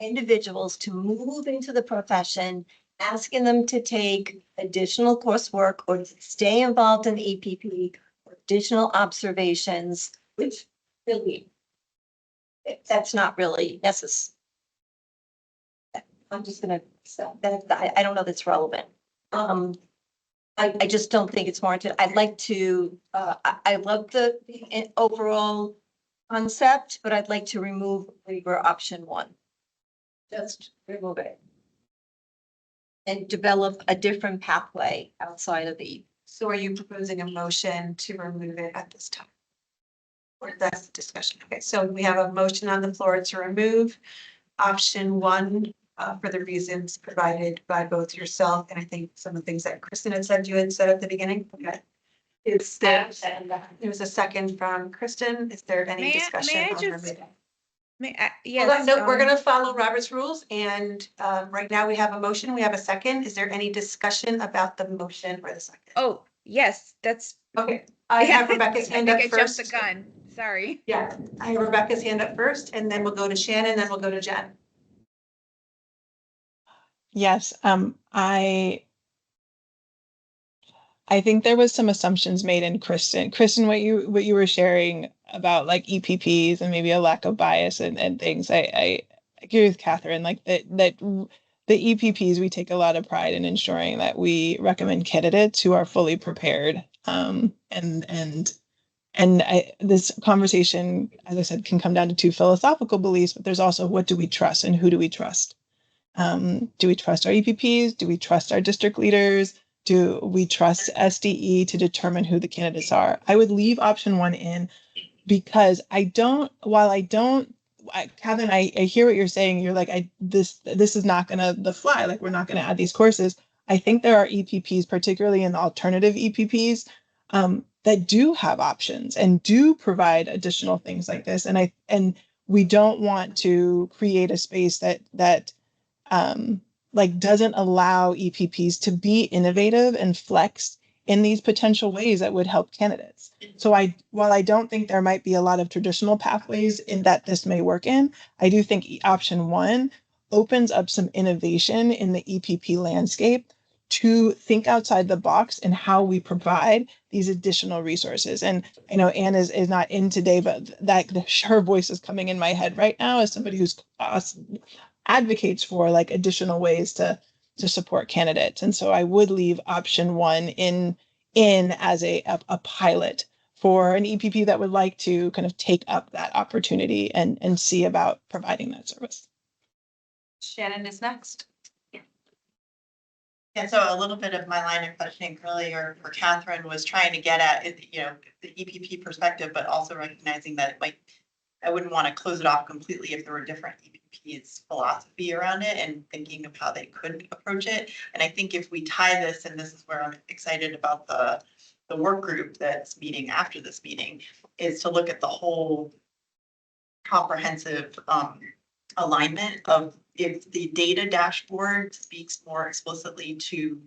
individuals to move into the profession, asking them to take additional coursework or to stay involved in the EPP, or additional observations, which really, that's not really necessary. I'm just gonna, so that, I don't know that's relevant. I just don't think it's warranted. I'd like to, I love the overall concept, but I'd like to remove waiver option 1. Just remove it. And develop a different pathway outside of the. So are you proposing a motion to remove it at this time? Or that's the discussion? Okay, so we have a motion on the floor to remove option 1 for the reasons provided by both yourself and I think some of the things that Kristen had said you had said at the beginning. Okay. Is there, there was a second from Kristen. Is there any discussion? may I on just- removing? Yes. No, we're gonna follow Robert's rules and right now we have a motion, we have a second. Is there any discussion about the motion or the second? Oh, yes, that's. Okay, I have Rebecca's hand up I first. jumped the gun. Sorry. Yeah, I have Rebecca's hand up first and then we'll go to Shannon, then we'll go to Jen. Yes, I think there was some assumptions made in Kristen. Kristen, what you were sharing about like EPPs and maybe a lack of bias and things. I agree with Catherine, like that the EPPs, we take a lot of pride in ensuring that we recommend candidates who are fully prepared. This conversation, as I said, can come down to 2 philosophical beliefs, but there's also what do we trust and who do we trust? Do we trust our EPPs? Do we trust our district leaders? Do we trust SDE to determine who the candidates are? I would leave option 1 in because Catherine, I hear what you're saying. You're like, this is not gonna fly. Like, we're not gonna add these courses. I think there are EPPs, particularly in the alternative EPPs, that do have options and do provide additional things like this. And we don't want to create a space that like doesn't allow EPPs to be innovative and flex in these potential ways that would help candidates. So while I don't think there might be a lot of traditional pathways in that this may work in, I do think option 1 opens up some innovation in the EPP landscape to think outside the box and how we provide these additional resources. And I know Anne is not in today, but her voice is coming in my head right now as somebody who's advocates for like additional ways to support candidates. And so I would leave option 1 in as a pilot for an EPP that would like to kind of take up that opportunity and see about providing that service. Shannon is next. Yeah, so a little bit of my line of questioning earlier for Catherine was trying to get at, the EPP perspective, but also recognizing that I wouldn't want to close it off completely if there were different EPP's philosophy around it and thinking of how they could approach it. And I think if we tie this, and this is where I'm excited about the work group that's meeting after this meeting, is to look at the whole comprehensive alignment of if the data dashboard speaks more explicitly to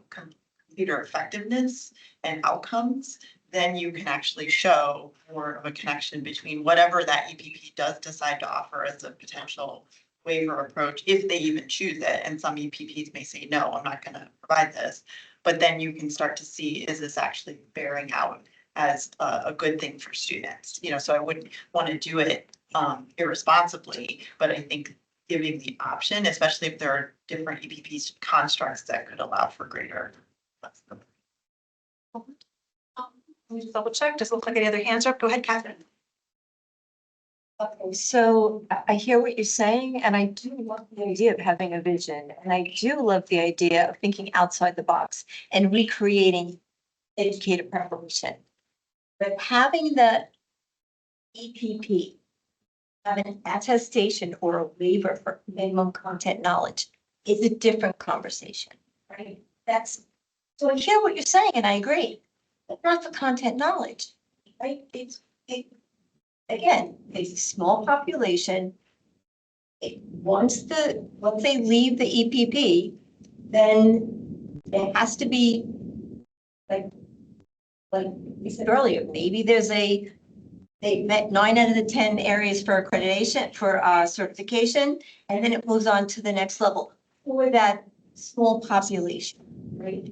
computer effectiveness and outcomes, then you can actually show more of a connection between whatever that EPP does decide to offer as a potential waiver approach, if they even choose it. And some EPPs may say, no, I'm not going to provide this. But then you can start to see, is this actually bearing out as a good thing for students? So I wouldn't want to do it irresponsibly, but I think giving the option, especially if there are different EPP constructs that could allow for greater flexibility. Let me just double check. Does it look like any other hands are up? Go ahead, Catherine. Okay, so I hear what you're saying, and I do love the idea of having a vision, and I do love the idea of thinking outside the box and recreating educator preparation. But having the EPP have an attestation or a waiver for minimum content knowledge is a different conversation, right? So I hear what you're saying, and I agree, but not for content knowledge, right? Again, it's a small population. Once they leave the EPP, then it has to be like we said earlier, maybe they met 9 out of the 10 areas for accreditation, for certification, and then it moves on to the next level for that small population, right?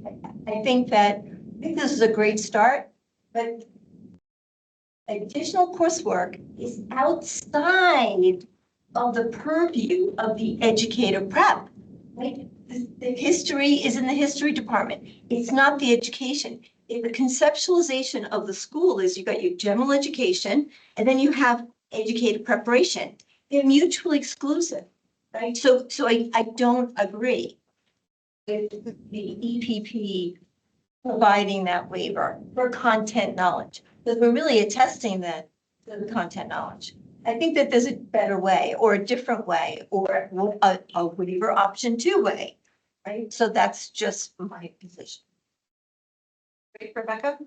I think this is a great start, but additional coursework is outside of the purview of the educator prep, right? The history is in the history department. It's not the education. The conceptualization of the school is you got your general education and then you have educator preparation. They're mutually exclusive, right? So I don't agree with the EPP providing that waiver for content knowledge, because we're really attesting that to the content knowledge. I think that there's a better way or a different way or a waiver option 2 way, right? So that's just my position. Great, Rebecca?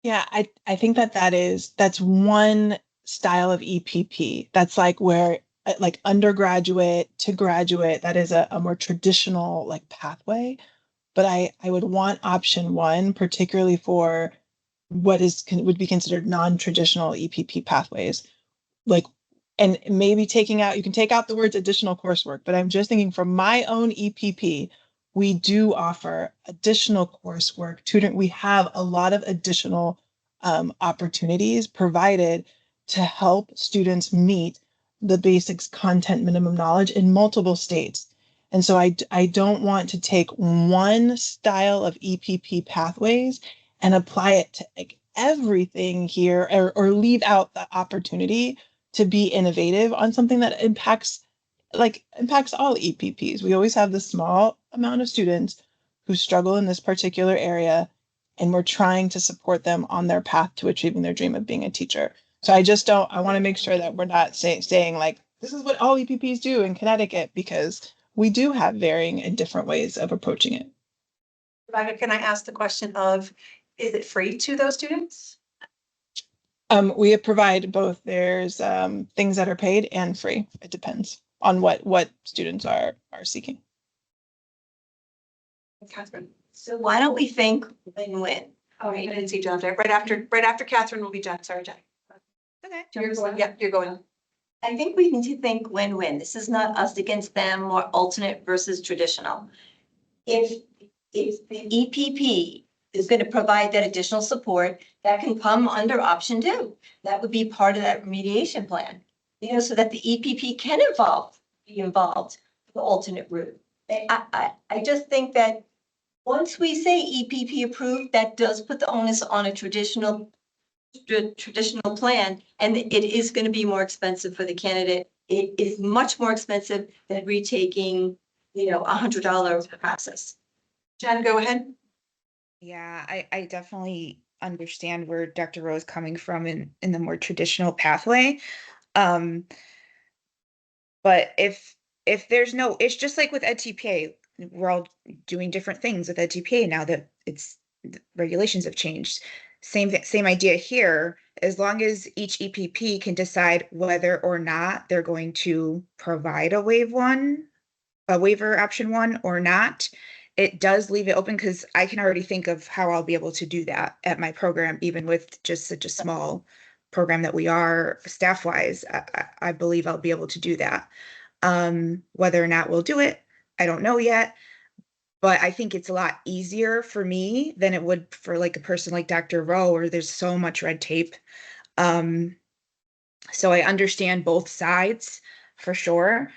Yeah, I think that's one style of EPP. That's like where like undergraduate to graduate, that is a more traditional like pathway. But I would want option 1, particularly for what would be considered non-traditional EPP pathways. Like, and maybe you can take out the words additional coursework, but I'm just thinking from my own EPP, we do offer additional coursework. We have a lot of additional opportunities provided to help students meet the basics content minimum knowledge in multiple states. And so I don't want to take one style of EPP pathways and apply it to like everything here or leave out the opportunity to be innovative on something that impacts all EPPs. We always have the small amount of students who struggle in this particular area, and we're trying to support them on their path to achieving their dream of being a teacher. So I want to make sure that we're not saying like, this is what all EPPs do in Connecticut, because we do have varying and different ways of approaching it. Rebecca, can I ask the question of, is it free to those students? We provide both. There's things that are paid and free. It depends on what students are seeking. Catherine. So why don't we think win-win? Oh, I didn't see John there. Right after Catherine will be Jen. Sorry, Jen. Okay. You're going, yeah, you're going. I think we need to think win-win. This is not us against them or alternate versus traditional. If the EPP is going to provide that additional support, that can come under option 2. That would be part of that remediation plan, so that the EPP can be involved in the alternate route. I just think that once we say EPP approved, that does put the onus on a traditional plan, and it is going to be more expensive for the candidate. It is much more expensive than retaking, $100 process. Jen, go ahead. Yeah, I definitely understand where Dr. Rowe is coming from in the more traditional pathway. But if there's it's just like with EdTPA, we're all doing different things with EdTPA now that the regulations have changed. Same idea here. As long as each EPP can decide whether or not they're going to provide a waiver option 1 or not, it does leave it open, because I can already think of how I'll be able to do that at my program, even with just such a small program that we are staff-wise. I believe I'll be able to do that. Whether or not we'll do it, I don't know yet. But I think it's a lot easier for me than it would for like a person like Dr. Rowe, where there's so much red tape. So I understand both sides. for sure.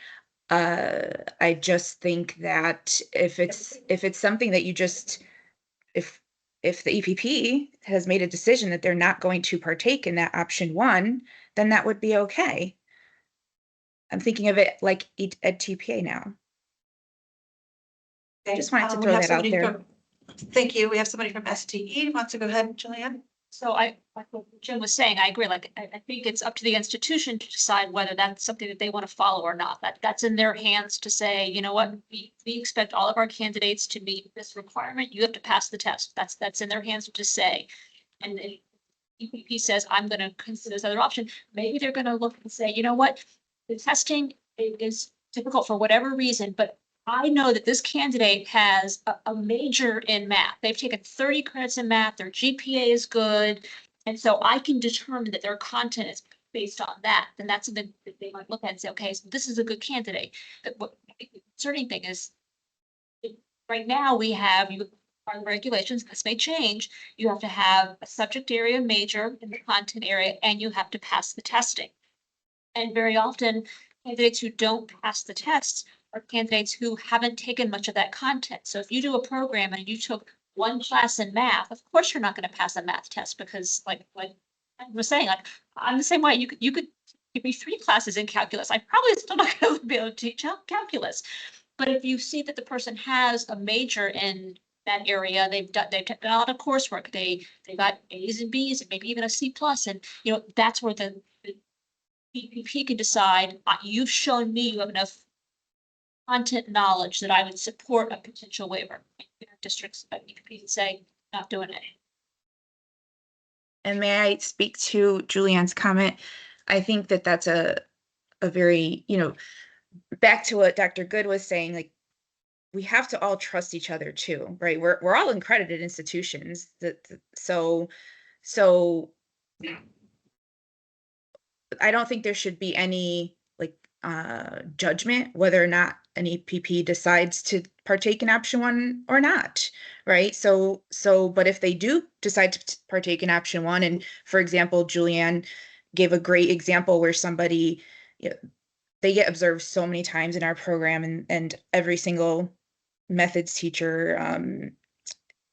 I just think that if it's something that you just, if the EPP has made a decision that they're not going to partake in that option one, then that would be okay. I'm thinking of it like at TPA now. Just wanted to We throw have that out somebody there. from- Thank you. We have somebody from STE wants to go ahead, Julianne. So like what Jim was saying, I agree, like, I think it's up to the institution to decide whether that's something that they want to follow or not. That's in their hands to say, you know what, we expect all of our candidates to meet this requirement, you have to pass the test. That's in their hands to say. And then EPP says, I'm gonna consider this other option, maybe they're gonna look and say, you know what, the testing is difficult for whatever reason, but I know that this candidate has a major in math. They've taken 30 credits in math, their GPA is good. And so I can determine that their content is based on that. Then that's something that they might look at and say, okay, so this is a good candidate. But what the concerning thing is, right now we have, you are the regulations, this may change. You have to have a subject area major in the content area, and you have to pass the testing. And very often, candidates who don't pass the tests are candidates who haven't taken much of that content. So if you do a program and you took one class in math, of course you're not going to pass a math test, because like I was saying, like I'm the same way. You could give me 3 classes in calculus. I'm probably still not going to be able to teach calculus. But if you see that the person has a major in that area, they've done a lot of coursework, they got A's and B's and maybe even a C plus, and you know that's where the EPP can decide, you've shown me you have enough content knowledge that I would support a potential waiver. Districts, EPP can say, not doing it. And may I speak to Julianne's comment? I think that that's a very, back to what Dr. Good was saying, like, we have to all trust each other too, right? We're all accredited institutions so I don't think there should be any judgment whether or not an EPP decides to partake in option one or not, right? So, but if they do decide to partake in option one, and for example, Julianne gave a great example where somebody, they get observed so many times in our program, and every single methods teacher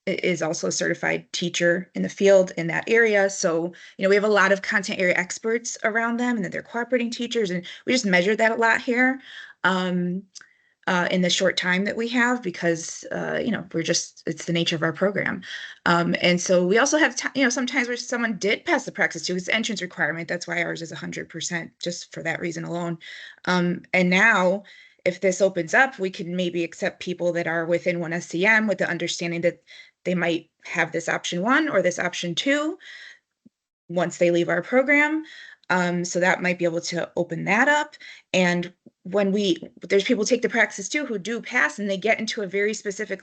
is also a certified teacher in the field in that area. So, we have a lot of content area experts around them, and then they're cooperating teachers, and we just measure that a lot here in the short time that we have, because, it's the nature of our program. And so we also have, sometimes where someone did pass the Praxis 2, it's an entrance requirement. That's why ours is 100%, just for that reason alone. And now, if this opens up, we can maybe accept people that are within one SEM with the understanding that they might have this option one or this option two once they leave our program. So that might be able to open that up. And when there's people take the Praxis 2 who do pass, and they get into a very specific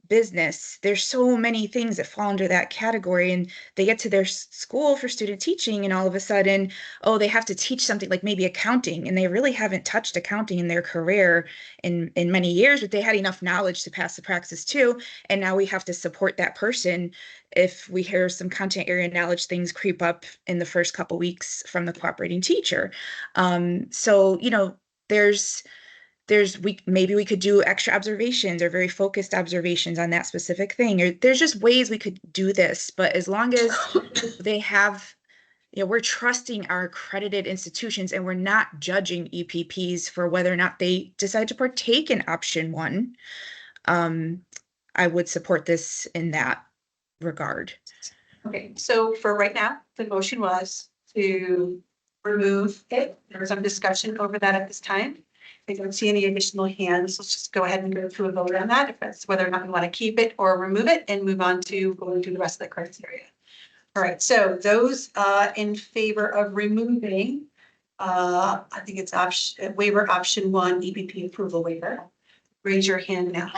business, there's so many things that fall under that category, and they get to their school for student teaching, and all of a sudden, they have to teach something like maybe accounting, and they really haven't touched accounting in their career in many years, but they had enough knowledge to pass the Praxis 2, and now we have to support that person if we hear some content area knowledge things creep up in the first couple weeks from the cooperating teacher. So, maybe we could do extra observations or very focused observations on that specific thing, or there's just ways we could do this. But as long as they have, we're trusting our accredited institutions, and we're not judging EPPs for whether or not they decide to partake in option one, I would support this in that regard. Okay, so for right now, the motion was to remove it. There was some discussion over that at this time. I don't see any additional hands. Let's just go ahead and go through a vote on that, if that's whether or not we want to keep it or remove it, and move on to going through the rest of the criteria. All right, so those in favor of removing, I think it's waiver option 1, EPP approval waiver. Raise your hand now.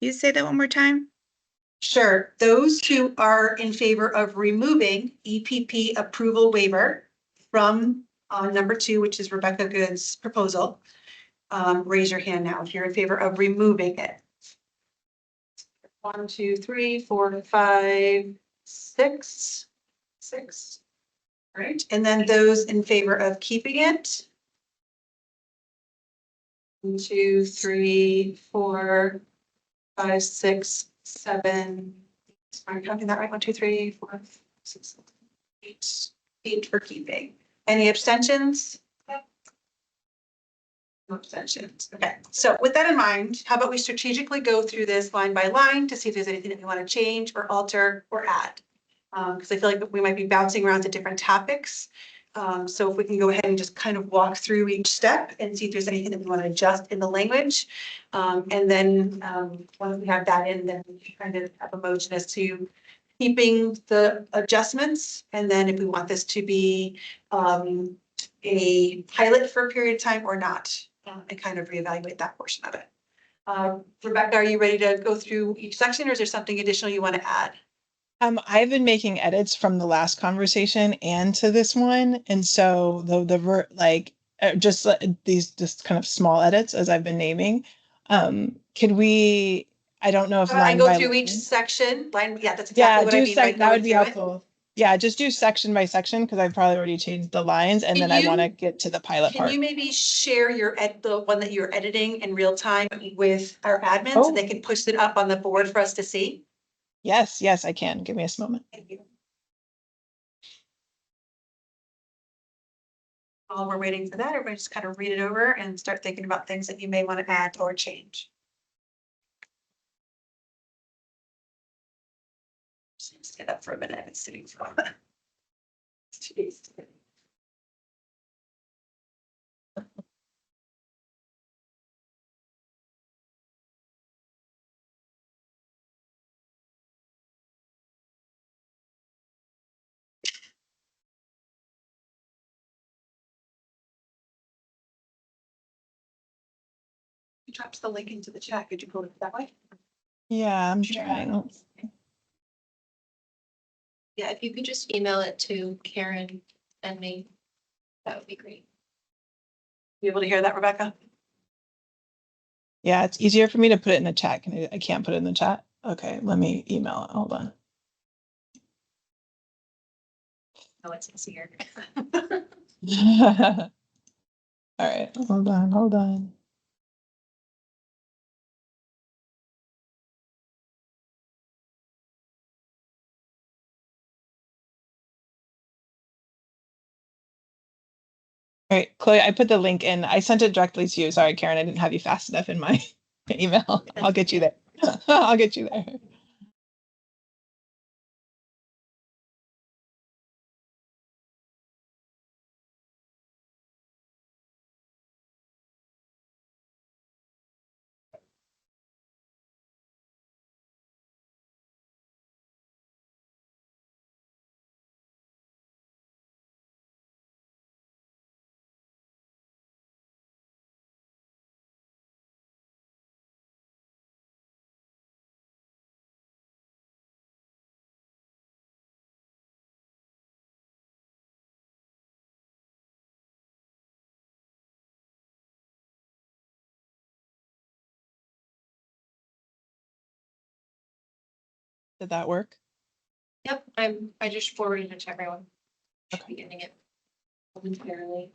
You say that one more time? Sure. Those who are in favor of removing EPP approval waiver from number 2, which is Rebecca Good's proposal, raise your hand now if you're in favor of removing it. 1, 2, 3, 4, 5, 6, 6. All right, and then those in favor of keeping it? 1, 2, 3, 4, 5, 6, 7. Am I counting that right? 1, 2, 3, 4, 5, 6, 7, 8. 8 for keeping. Any abstentions? No abstentions. Okay, so with that in mind, how about we strategically go through this line by line to see if there's anything that we want to change or alter or add? Because I feel like we might be bouncing around to different topics. So if we can go ahead and just kind of walk through each step and see if there's anything that we want to adjust in the language. And then once we have that in, then we can kind of have a motion as to keeping the adjustments. And then if we want this to be a pilot for a period of time or not, and kind of reevaluate that portion of it. Rebecca, are you ready to go through each section or is there something additional you want to add? I've been making edits from the last conversation and to this one, and so these just kind of small edits as I've been naming. Could we? I don't know if I line go by through line. each section, line, yeah, that's Yeah, exactly what I mean. by that would going be through it. helpful. Yeah, just do section by section because I've probably already changed the lines, and Can then I you- want to get to the pilot Can part. you maybe share the one that you're editing in real time with our admin so Oh. they can push it up on the board for us to see? Yes, I can. Give me a moment. Thank you. While we're waiting for that, everybody just kind of read it over and start thinking about things that you may want to add or change. Just stand up for a minute. It's sitting for a while. Jeez. You dropped the link into the chat. Could you go that way? Yeah, I'm trying. Yeah, if you could just email it to Karen and me, that would be great. You able to hear that, Rebecca? Yeah, it's easier for me to put it in the chat. I can't put it in the chat. Okay, let me email it. Hold on. Oh, it's easier. All right, hold on. All right, Chloe, I put the link in. I sent it directly to you. Sorry, Karen, I didn't have you fast enough in my email. I'll get you there. I'll get you there. Did that work? Yep, I just forwarded it to everyone. Should be getting it momentarily.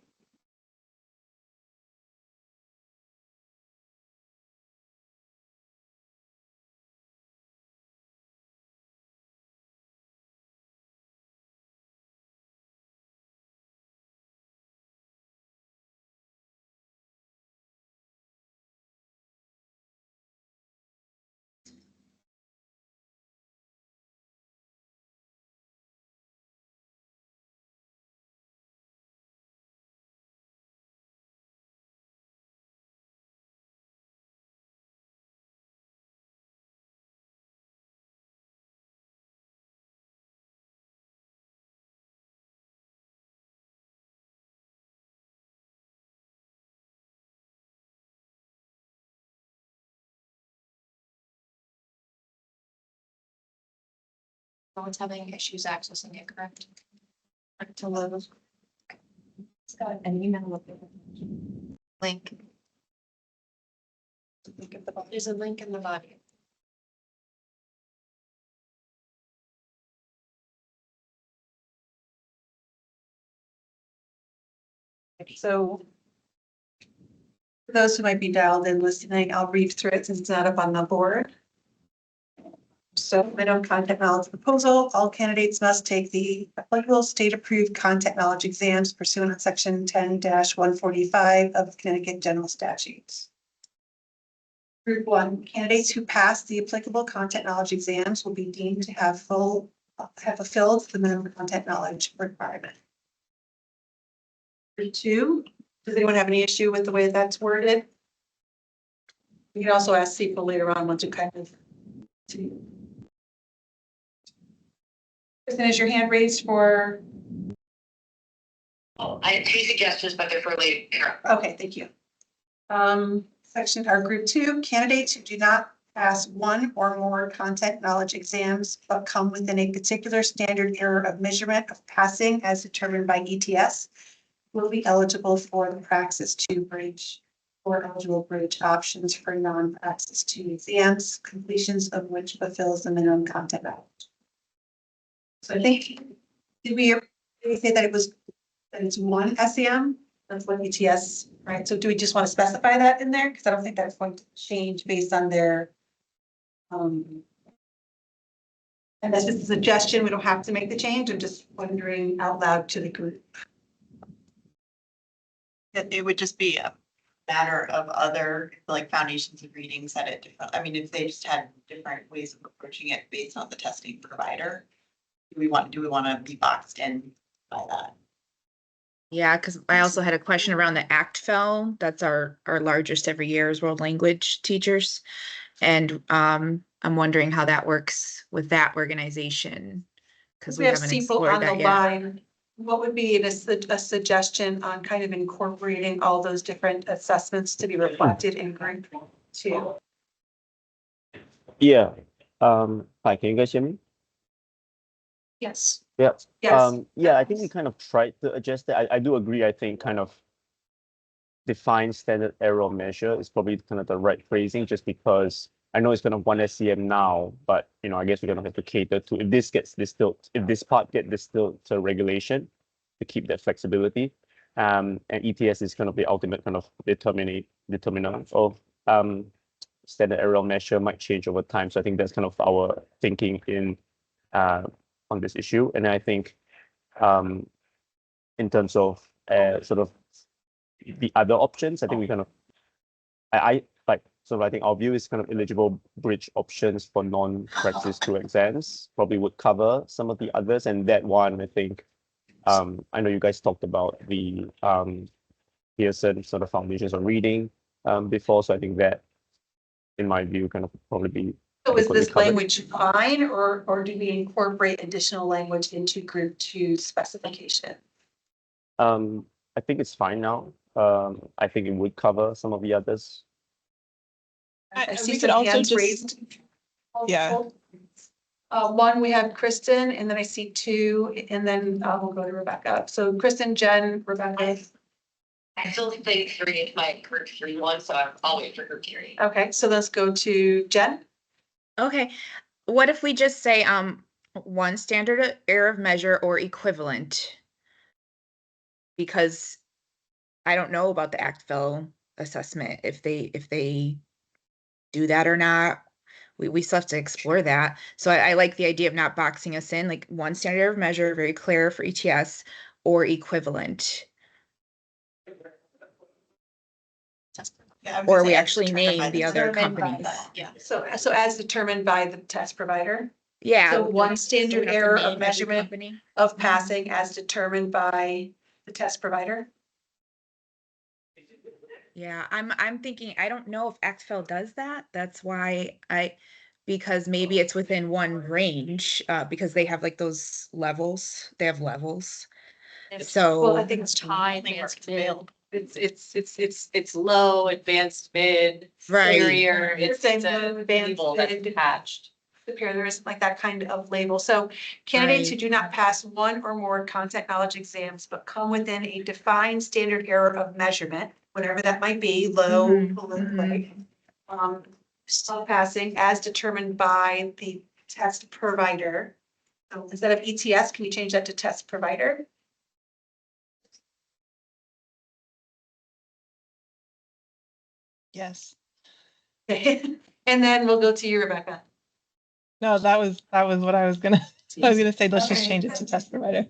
No one's having issues accessing it, correct? To load. It's got an email with it. Link. There's a link in the body. So for those who might be dialed in listening, I'll read through it since it's not up on the board. So minimum content knowledge proposal, all candidates must take the applicable state-approved content knowledge exams pursuant to section 10-145 of Connecticut General Statutes. Group 1, candidates who pass the applicable content knowledge exams will be deemed to have fulfilled the minimum content knowledge requirement. Group 2, does anyone have any issue with the way that's worded? You can also ask people later on once you kind of. Kristen, is your hand raised for? Oh, I had 2 suggestions, but they're for later. Okay, thank you. Section or group 2, candidates who do not pass one or more content knowledge exams but come within a particular standard error of measurement of passing as determined by ETS will be eligible for the Praxis 2 bridge or eligible bridge options for non-Praxis 2 exams, completions of which fulfills the minimum content knowledge. So I think, did we say that it's one SEM? That's what ETS, right? So do we just want to specify that in there? Because I don't think that's going to change based on their. And that's just a suggestion. We don't have to make the change. I'm just wondering out loud to the group. It would just be a matter of other, like, foundations of reading set it different. I mean, if they just had different ways of approaching it based on the testing provider, do we want to be boxed in by that? Yeah, because I also had a question around the ACTFL. That's our largest every year is world language teachers. And I'm wondering how that works with that organization. Because we have haven't people explored on the that yet. line. What would be a suggestion on kind of incorporating all those different assessments to be reflected in group 2? Yeah. Hi, can you guys hear me? Yes. Yeah. Yes. Yeah, I think we kind of tried to adjust that. I do agree. I think kind of define standard error measure is probably kind of the right phrasing, just because I know it's kind of one SEM now, but I guess we're gonna have to cater to if this gets distilled, if this part gets distilled to regulation to keep that flexibility. And ETS is kind of the ultimate kind of determinant of standard error measure might change over time. So I think that's kind of our thinking in on this issue. And I think in terms of sort of the other options, I think we kind of I think our view is kind of eligible bridge options for non-Praxis 2 exams probably would cover some of the others. And that one, I think, I know you guys talked about the Pearson sort of foundations of reading before. So I think that, in my view, kind of probably be. So is this covered. language fine, or do we incorporate additional language into group 2 specification? I think it's fine now. I think it would cover some of the others. I see we could some also hands just- raised. Yeah. One, we have Kristen, and then I see 2, and then we'll go to Rebecca. So Kristen, Jen, Rebecca. I still think 3 is my group 3 one, so I'm always for group 3. Okay, so let's go to Jen. Okay, what if we just say one standard error of measure or equivalent? Because I don't know about the ACTFL assessment, if they do that or not. We still have to explore that. So I like the idea of not boxing us in, like one standard error of measure, very clear for ETS, or equivalent. Yeah, Or we actually name the other companies. Yeah, so as determined by the test provider. Yeah. So one we standard have to error name of every measurement company. of passing as determined by the test provider. Yeah, I'm thinking, I don't know if ACTFL does that. That's why because maybe it's within one range, because they have like those levels, they have levels. So. Well, I think it's High, Only advanced, works mid. failed. It's low, advanced, mid, Right. inferior, You're it's saying a low, advanced, label that's mid. attached. Superior, there isn't like that kind of label. So candidates who Right. do not pass one or more content knowledge exams, but come within a defined standard error of measurement, whatever that might be, low, Mhm, below, mhm. right? Still passing as determined by the test provider. So instead of ETS, can you change that to test provider? Yes. Okay, and then we'll go to you, Rebecca. No, that was what I was gonna, I was gonna say, let's just Okay. change it to test provider.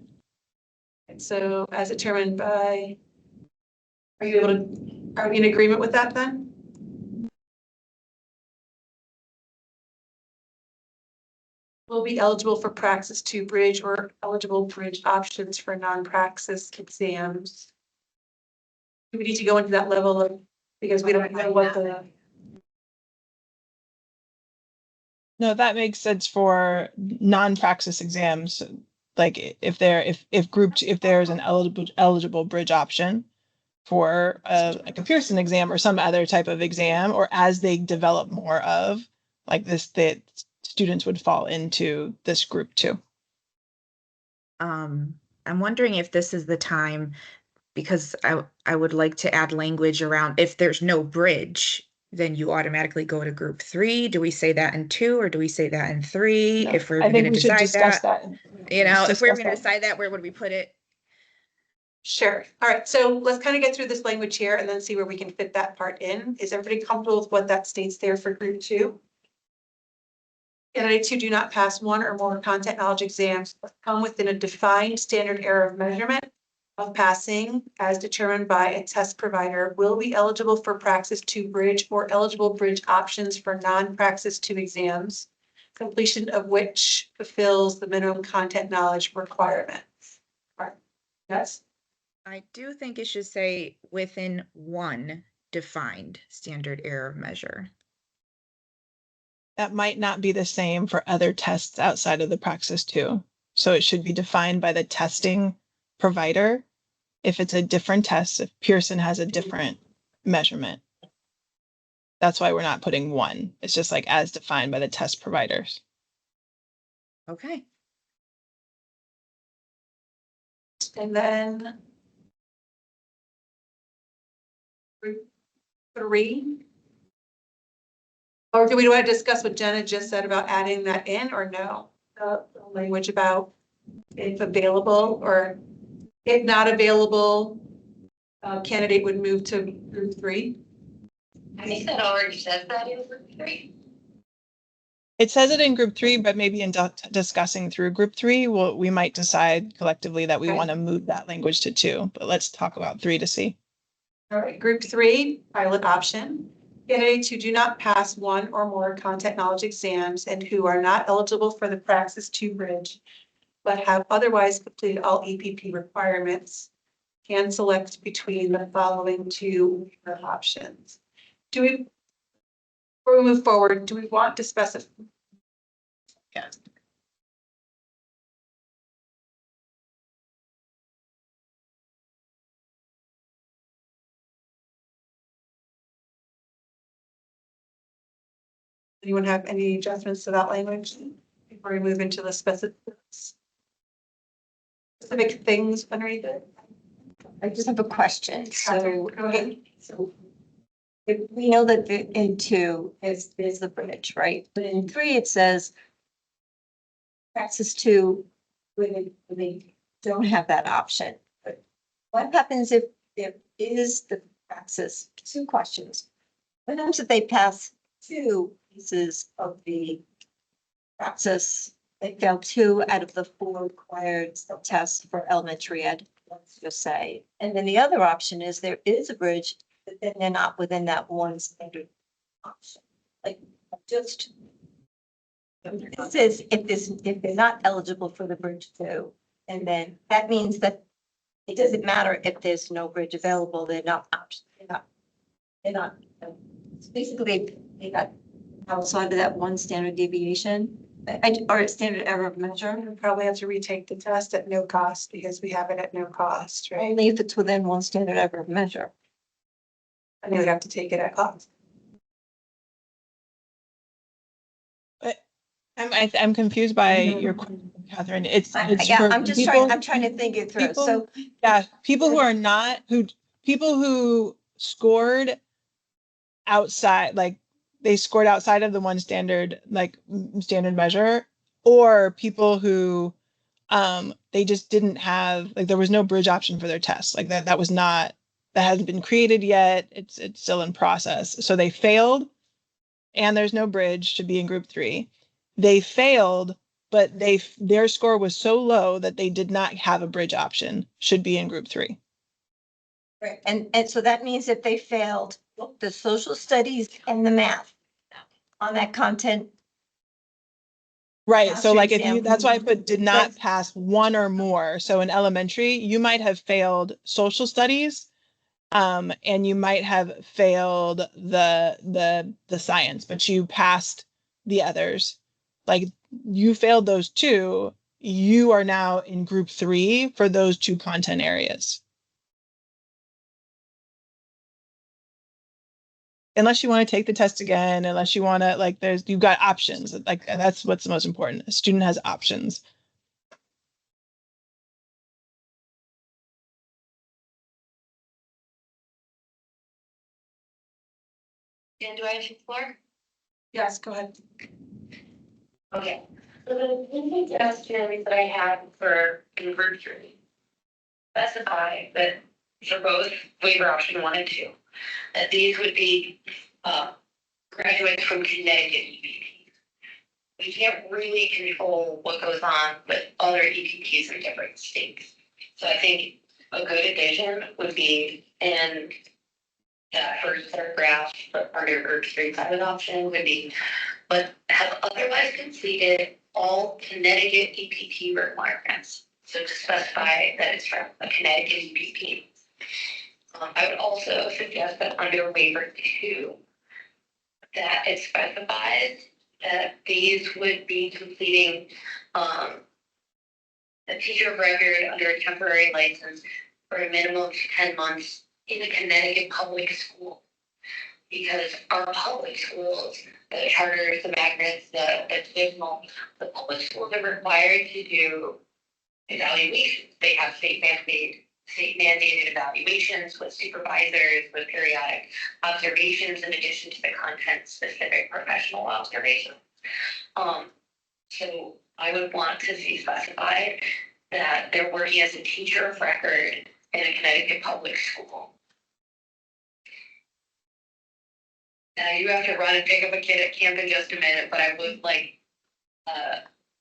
So as determined by, are you able to, are we in agreement with that then? Will be eligible for Praxis 2 bridge or eligible bridge options for non-Praxis exams. Do we need to go into that level of, because we don't know what the, No, that makes sense for non-praxis exams. Like if if there's an eligible bridge option for like a Pearson exam or some other type of exam, or as they develop more of like this, that students would fall into this group too. I'm wondering if this is the time, because I would like to add language around if there's no bridge, then you automatically go to group 3. Do we say that in 2 or do we say that in 3? If we're I think gonna we should decide discuss that, that. you know, Let's if we were discuss gonna that. decide that, where would we put it? sure. All right, so let's kind of get through this language here and then see where we can fit that part in. Is everybody comfortable with what that states there for group 2? Candidates who do not pass one or more content knowledge exams come within a defined standard error of measurement of passing as determined by a test provider will be eligible for Praxis 2 bridge or eligible bridge options for non-Praxis 2 exams, completion of which fulfills the minimum content knowledge requirements. All right. Yes. I do think it should say within one defined standard error of measure. That might not be the same for other tests outside of the Praxis 2. So it should be defined by the testing provider. If it's a different test, if Pearson has a different measurement. That's why we're not putting one. It's just like as defined by the test providers. Okay. And then group 3. Or do we want to discuss what Jenna just said about adding that in or no? The language about if available or if not available, candidate would move to group 3. I think that already says that in group 3. It says it in group 3, but maybe in discussing through group 3, we might decide collectively that we Okay. want to move that language to 2, but let's talk about 3 to see. All right, group 3, pilot option. Candidates who do not pass one or more content knowledge exams and who are not eligible for the Praxis 2 bridge, but have otherwise completed all EPP requirements, can select between the following 2 options. Do we, before we move forward, do we want to specify? Yes. Anyone have any adjustments to that language before we move into the specific things underneath it? I just have a question. So, Go ahead. so if we know that in 2 is the bridge, right? But in 3, it says Praxis 2, when they don't have that option. But what happens if there is the Praxis? 2 questions. What happens if they pass 2 pieces of the Praxis? They fail 2 out of the 4 required tests for elementary ed, let's just say. And then the other option is there is a bridge, but then they're not within that one standard option. Like, just. This is if they're not eligible for the bridge 2, and then that means that it doesn't matter if there's no bridge available, they're not, basically, they got outside of that one standard deviation. Or a standard error of measure. We probably have to retake the test at no cost because we have it at no cost, right? Only if it's within one standard error of measure. And they would have to take it at cost. I'm confused by your question, Catherine. It's Yeah, for I'm just people- I'm trying to think it through. people- So Yeah, people who scored outside, like they scored outside of the one standard, like standard measure, or people who they just didn't have, like there was no bridge option for their test. Like that was not that hasn't been created yet. It's still in process. So they failed and there's no bridge to be in group 3. They failed, but their score was so low that they did not have a bridge option, should be in group 3. Right, and so that means that they failed the social studies and the math on that content. Right. So Mastery like if you, exam. that's why I put did not That's- pass one or more. So in elementary, you might have failed social studies. And you might have failed the science, but you passed the others. Like you failed those 2, you are now in group 3 for those 2 content areas. Unless you want to take the test again, unless you want to, like, you've got options. Like that's what's the most important. A student has options. Dan, do I have the floor? Yes, go ahead. Okay, so the suggestions that I have for invertery specify that for both waiver option 1 and 2, that these would be graduates from Connecticut EPPs. We can't really control what goes on with other EPPs in different states. So I think a good addition would be in that first paragraph under group 3 pilot option would be, but have otherwise completed all Connecticut EPP requirements. So to specify that it's from a Connecticut EPP. I would also suggest that under waiver 2, that it specifies that these would be completing a teacher of record under a temporary license for a minimum of 10 months in a Connecticut public school. Because our public schools, the charters, the magnets, the divisional, the public schools are required to do evaluations. They have state mandated evaluations with supervisors, with periodic observations in addition to the content specific professional observations. So I would want to see specified that they're working as a teacher of record in a Connecticut public school. Now you have to run and pick up a kid at camp in just a minute, but I would like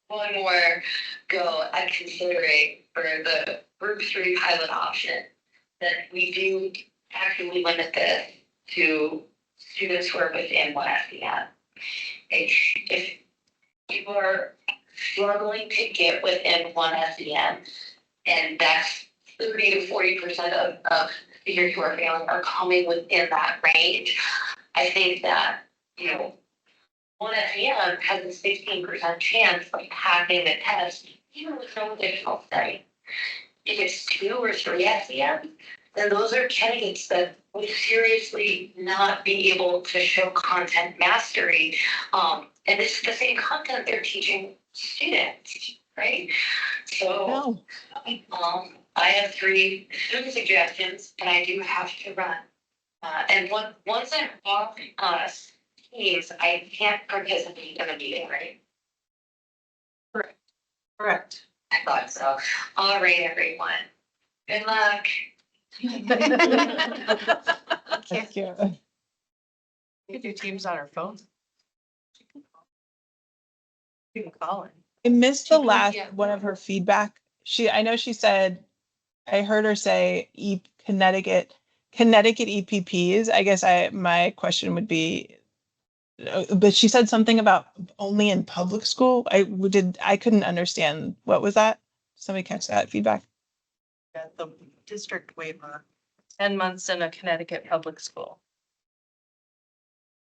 one more go at considering for the group 3 pilot option that we do actually limit this to students who are within 1 SEM. If you are struggling to get within 1 SEM, and that's 30 to 40% of students who are failing are coming within that range, I think that, 1 SEM has a 16% chance of passing the test, even with no additional study. If it's 2 or 3 SEM, then those are candidates that would seriously not be able to show content mastery. And it's the same content they're teaching students, right? So, I have 3 student suggestions, and I do have to run. And once I'm off teams, I can't participate in the meeting, right? Correct. I thought so. All right, everyone. Good luck. Thank you. We could do teams on our phones. You can call it. I missed the She- last yeah. one of her feedback. I know she said, I heard her say Connecticut EPPs. I guess my question would be, but she said something about only in public school. I couldn't understand. What was that? Somebody catch that feedback? Yeah, the district waiver, 10 months in a Connecticut public school.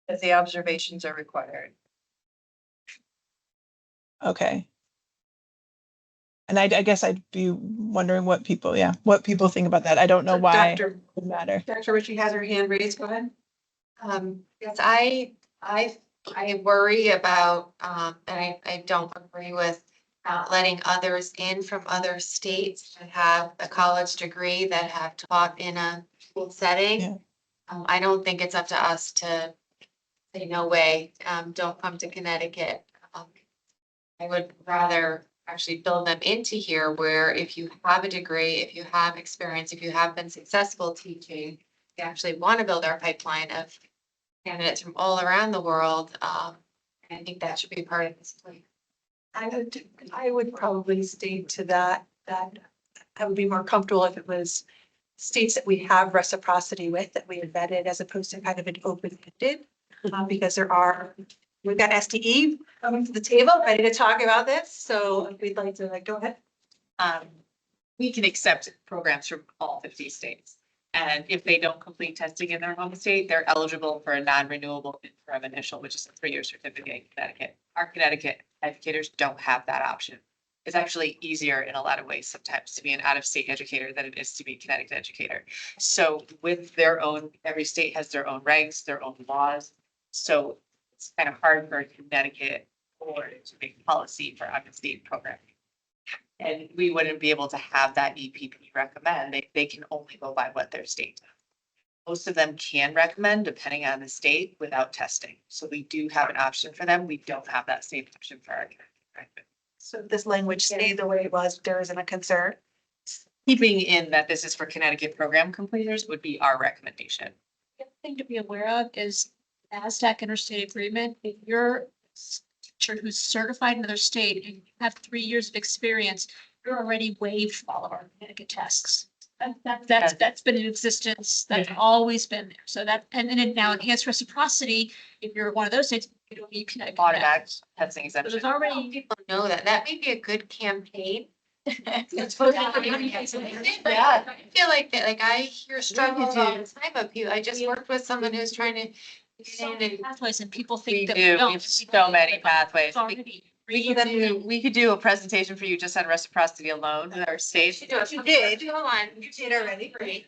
If the observations are required. Okay. And I guess I'd be wondering what people think about that. I don't know So why it Dr. would matter. Dr. Ritchie has her hand raised. Go ahead. Yes, I worry about, and I don't agree with not letting others in from other states that have a college degree that have taught in a school setting. Yeah. I don't think it's up to us to say, no way, don't come to Connecticut. I would rather actually build them into here where if you have a degree, if you have experience, if you have been successful teaching, you actually want to build our pipeline of candidates from all around the world. I think that should be part of this plan. I would probably state to that I would be more comfortable if it was states that we have reciprocity with, that we have vetted, as opposed to kind of an open-ended. Because we've got SDE coming to the table, ready to talk about this, so we'd like to, like, go ahead. We can accept programs from all 50 states. And if they don't complete testing in their home state, they're eligible for a non-renewable interim initial, which is a 3-year certificate in Connecticut. Our Connecticut educators don't have that option. It's actually easier in a lot of ways sometimes to be an out-of-state educator than it is to be a Connecticut educator. So with their own, every state has their own regs, their own laws. So it's kind of hard for a Connecticut board to make policy for out-of-state programming. And we wouldn't be able to have that EPP recommend. They can only go by what their state does. Most of them can recommend depending on the state without testing. So we do have an option for them. We don't have that same option for our Connecticut. So this language stay the way it was, there isn't a concern. Keeping in that this is for Connecticut program completers would be our recommendation. The other thing to be aware of is NASDAQ interstate agreement. If you're a teacher who's certified in another state and you have 3 years of experience, you're already waived from all of our Connecticut tests. That's been in existence. That's always been there. So that, and then now enhanced reciprocity, if you're one of those states, you can. Automatic testing So exemption. there's already people know that. That may be a good campaign. Yeah. I feel like that, like I hear struggles all the time of you. I just worked with someone who's trying to. So many pathways and people We think that do, we don't. have so many pathways. It's already. We could do a presentation for you just on reciprocity alone with our states. You did. You did already. Great.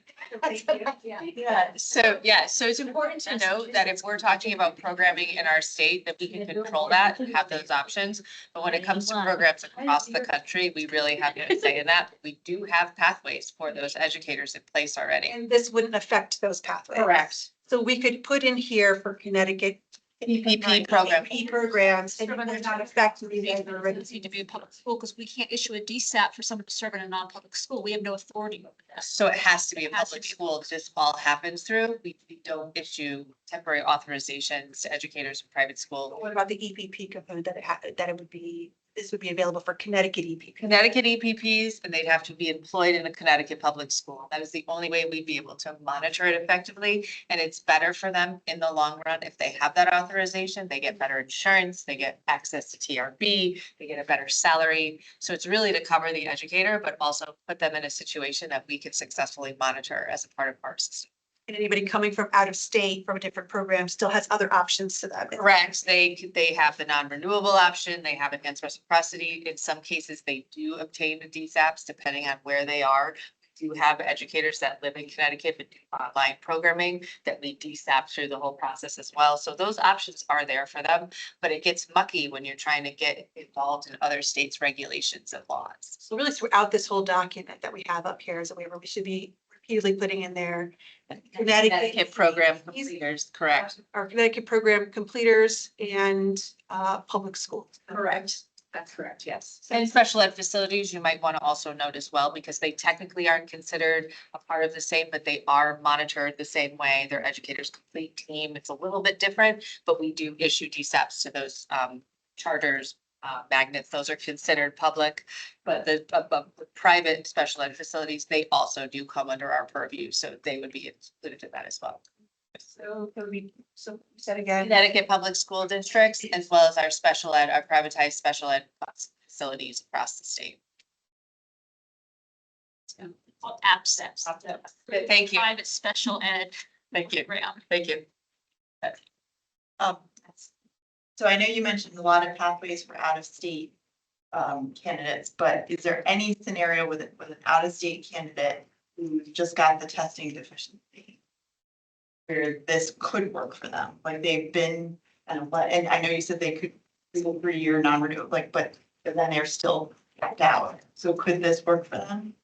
Yeah, so it's important to note that if we're talking about programming in our state, that we can control that and have those options. But when it comes to programs across the country, we really have no say in that. We do have pathways for those educators in place already. And this wouldn't affect those pathways. Correct. So we could put in here for Connecticut. EPP program. EPP programs, and it would not affect these guys are already. Need to be in public school because we can't issue a DSAP for someone to serve in a non-public school. We have no authority over that. So it has to be a It has to public be. school. This all happens through. We don't issue temporary authorizations to educators in private school. What about the EPP component that it would be, this would be available for Connecticut EPP? Connecticut EPPs, and they'd have to be employed in a Connecticut public school. That is the only way we'd be able to monitor it effectively. And it's better for them in the long run if they have that authorization. They get better insurance, they get access to TRB, they get a better salary. So it's really to cover the educator, but also put them in a situation that we can successfully monitor as a part of our system. And anybody coming from out of state from a different program still has other options to them. Correct. They have the non-renewable option. They have enhanced reciprocity. In some cases, they do obtain the DSAPs depending on where they are. We do have educators that live in Connecticut but do online programming that we DSAP through the whole process as well. So those options are there for them, but it gets mucky when you're trying to get involved in other states' regulations and laws. So really throughout this whole document that we have up here is a waiver we should be repeatedly putting in there. Connecticut program completers, correct. Our Connecticut program completers and public schools. Correct. That's correct, yes. And special ed facilities, you might want to also note as well, because they technically aren't considered a part of the same, but they are monitored the same way. Their educators complete team. It's a little bit different, but we do issue DSAPs to those charters, magnets. Those are considered public, but the private special ed facilities, they also do come under our purview. So they would be included in that as well. So it would be, so you said again. Connecticut public school districts, as well as our special ed, our privatized special ed facilities across the state. Well, APSEPs. Thank you. Private special ed. Thank you. Program. Thank you. So I know you mentioned a lot of pathways for out-of-state candidates, but is there any scenario with an out-of-state candidate who just got the testing deficiency where this could work for them? Like they've been, and I know you said they could do a 3-year non-renewable, but then they're still backed out. So could this work for them?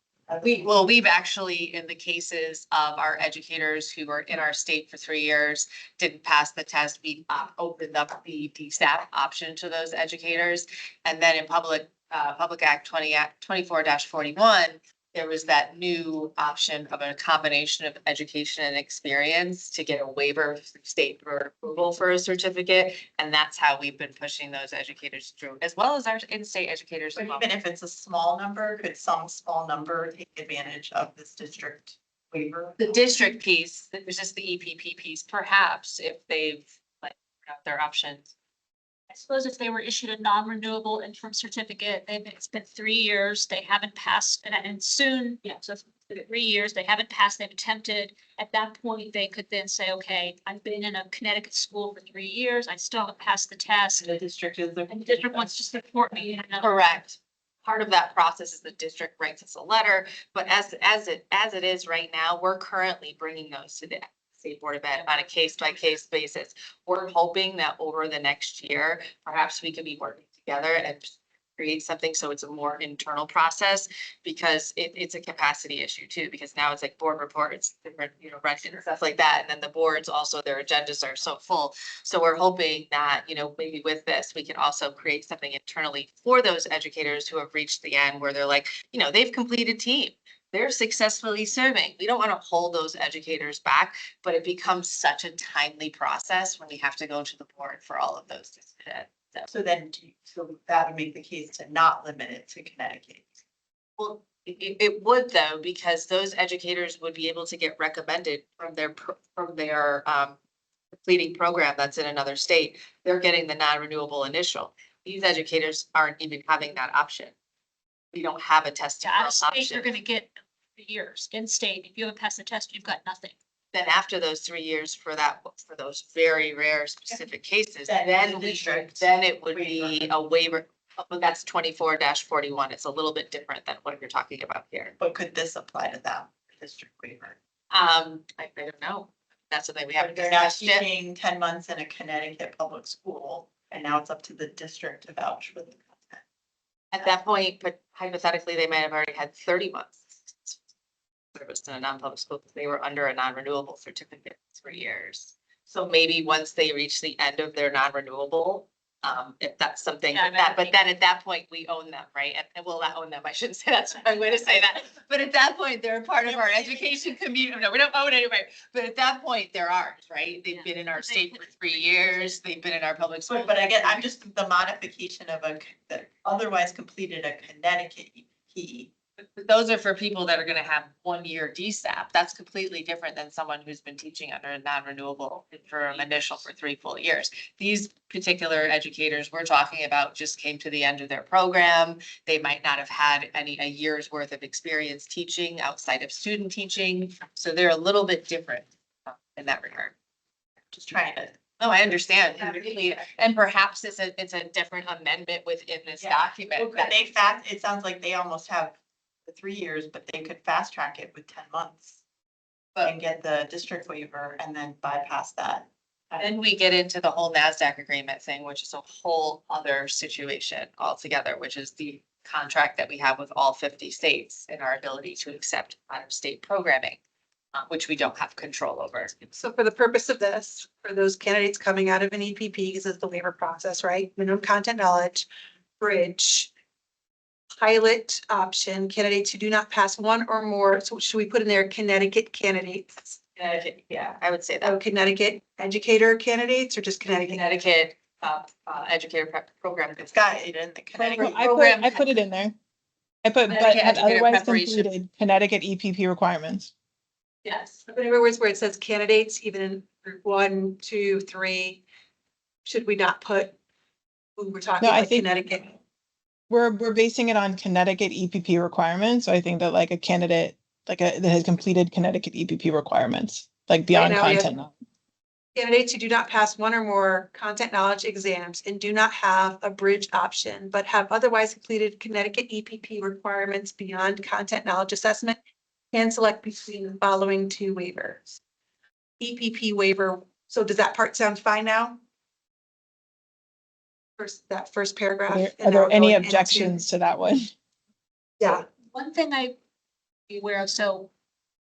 We've actually, in the cases of our educators who were in our state for 3 years, didn't pass the test, we opened up the DSAP option to those educators. And then in public Public Act 24-41, there was that new option of a combination of education and experience to get a waiver from state for approval for a certificate. And that's how we've been pushing those educators through, as well as our in-state educators. But as well. even if it's a small number, could some small number take advantage of this district waiver? The district piece, there's just the EPP piece, perhaps if they've like got their options. I suppose if they were issued a non-renewable interim certificate, it's been 3 years, they haven't passed, and soon, so 3 years, they haven't passed, they've attempted. At that point, they could then say, okay, I've been in a Connecticut school for 3 years, I still haven't passed the test. The district is. And the district wants to support me in another. Correct. Part of that process is the district writes us a letter, but as it is right now, we're currently bringing those to the State Board of Ed on a case-by-case basis. We're hoping that over the next year, perhaps we could be working together and create something so it's a more internal process, because it's a capacity issue too, because now it's like board reports, different, running and stuff like that. And then the boards also, their agendas are so full. So we're hoping that, maybe with this, we can also create something internally for those educators who have reached the end where they're like, they've completed team. They're successfully serving. We don't want to hold those educators back, but it becomes such a timely process when we have to go to the board for all of those decisions. So then, so that would make the case to not limit it to Connecticut. Well, it would though, because those educators would be able to get recommended from their completing program that's in another state. They're getting the non-renewable initial. These educators aren't even having that option. We don't have a test Out of state, option. you're gonna get years. In state, if you haven't passed the test, you've got nothing. Then after those 3 years for those very rare specific cases, Then then the district it would be waiver. a waiver. But that's 24-41. It's a little bit different than what you're talking about here. But could this apply to them, district waiver? I don't know. That's something we haven't They're not discussed yet. teaching 10 months in a Connecticut public school, and now it's up to the district to vouch for the content. At that point, but hypothetically, they might have already had 30 months service in a non-public school because they were under a non-renewable certificate for 3 years. So maybe once they reach the end of their non-renewable, if that's something like that, but then at that point, we own them, right? And we'll not own them. I shouldn't say that's the wrong way to say that. But at that point, they're a part of our education community. No, we don't own anybody. But at that point, they're ours, right? They've been in our state for 3 years. They've been in our public school. But again, I'm just the modification of that otherwise completed a Connecticut EP. But those are for people that are gonna have 1 year DSAP. That's completely different than someone who's been teaching under a non-renewable interim initial for 3 full years. These particular educators we're talking about just came to the end of their program. They might not have had a year's worth of experience teaching outside of student teaching. So they're a little bit different in that regard. Just trying to. No, I understand completely. And perhaps it's a different amendment within this document. But it sounds like they almost have the 3 years, but they could fast track it with 10 months. And get the district waiver and then bypass that. Then we get into the whole NASDAQ agreement thing, which is a whole other situation altogether, which is the contract that we have with all 50 states and our ability to accept out-of-state programming, which we don't have control over. So for the purpose of this, for those candidates coming out of an EPP, because it's the waiver process, right? Minimum content knowledge, bridge, pilot option, candidates who do not pass one or more. So should we put in there Connecticut candidates? Connecticut, yeah, I would say that. Oh, Connecticut educator candidates or just Connecticut? Connecticut educator prep program. It's got it in the Connecticut. I put it in there. I put, but Connecticut have educator otherwise preparation. completed Connecticut EPP requirements. Yes. But in other words, where it says candidates, even in group 1, 2, 3, should we not put who we're talking No, I about think- Connecticut? We're basing it on Connecticut EPP requirements. So I think that like a candidate, that has completed Connecticut EPP requirements, like beyond now we have- content. Candidates who do not pass one or more content knowledge exams and do not have a bridge option, but have otherwise completed Connecticut EPP requirements beyond content knowledge assessment can select between the following 2 waivers. EPP waiver, so does that part sound fine now? That first paragraph. Are and there now any going into- objections to that one? Yeah, One thing I be aware of, so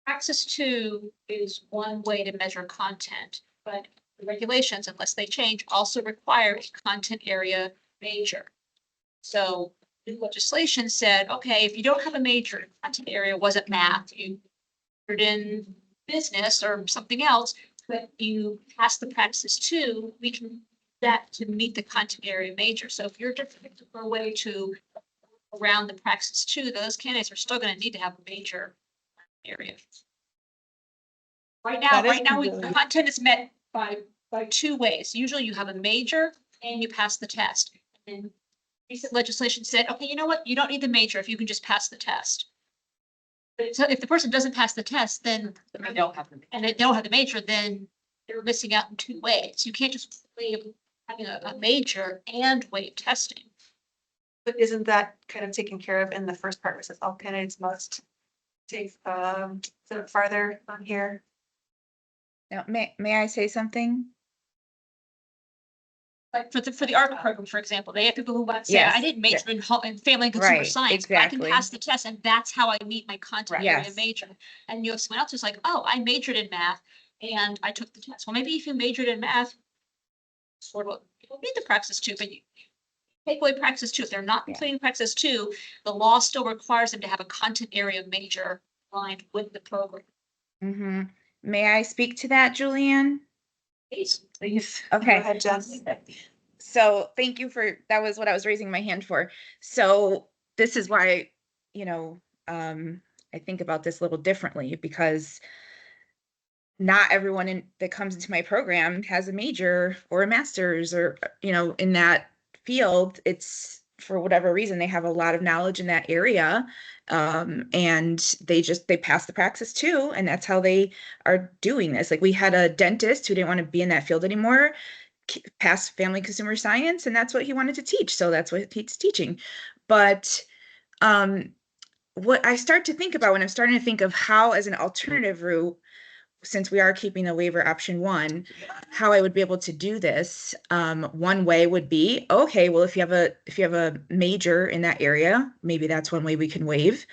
Praxis 2 is one way to measure content, but the regulations, unless they change, also require a content area major. So the legislation said, okay, if you don't have a major content area, wasn't math, you put in business or something else, but you pass the practices too, we can use that to meet the content area major. So if you're looking for a way to around the praxis two, those candidates are still gonna need to have a major area. Right now, That is the really- content is met by two ways. Usually you have a major and you pass the test. And recent legislation said, okay, you know what? You don't need the major if you can just pass the test. But so if the person doesn't pass the test, then They don't have them. and they don't have the major, then they're missing out in two ways. You can't just waive having a major and waive testing. But isn't that kind of taken care of in the first part, where it says all candidates must take, sort of farther on here? Now, may I say something? Like for the art program, for example, they have people who want to say, Yes, I didn't major in family and consumer Right, science, but I can exactly. pass the test and that's how I meet my content area Yes. major. And you have someone else who's like, oh, I majored in math and I took the test. Well, maybe if you majored in math, sort of, you don't need the praxis two, but you take away praxis two. If they're not completing praxis two, the law still requires them to have a content area major aligned with the program. Mm-hmm. May I speak to that, Julianne? Please. Okay. Go ahead, Jess. So thank you that was what I was raising my hand for. So this is why, I think about this a little differently, because not everyone that comes into my program has a major or a master's or, in that field. It's for whatever reason, they have a lot of knowledge in that area. And they pass the praxis too. And that's how they are doing this. Like we had a dentist who didn't want to be in that field anymore, passed family consumer science, and that's what he wanted to teach. So that's what he's teaching. But what I start to think about when I'm starting to think of how, as an alternative route, since we are keeping the waiver option 1, how I would be able to do this. One way would be, okay, well, if you have a major in that area, maybe that's one way we can waive.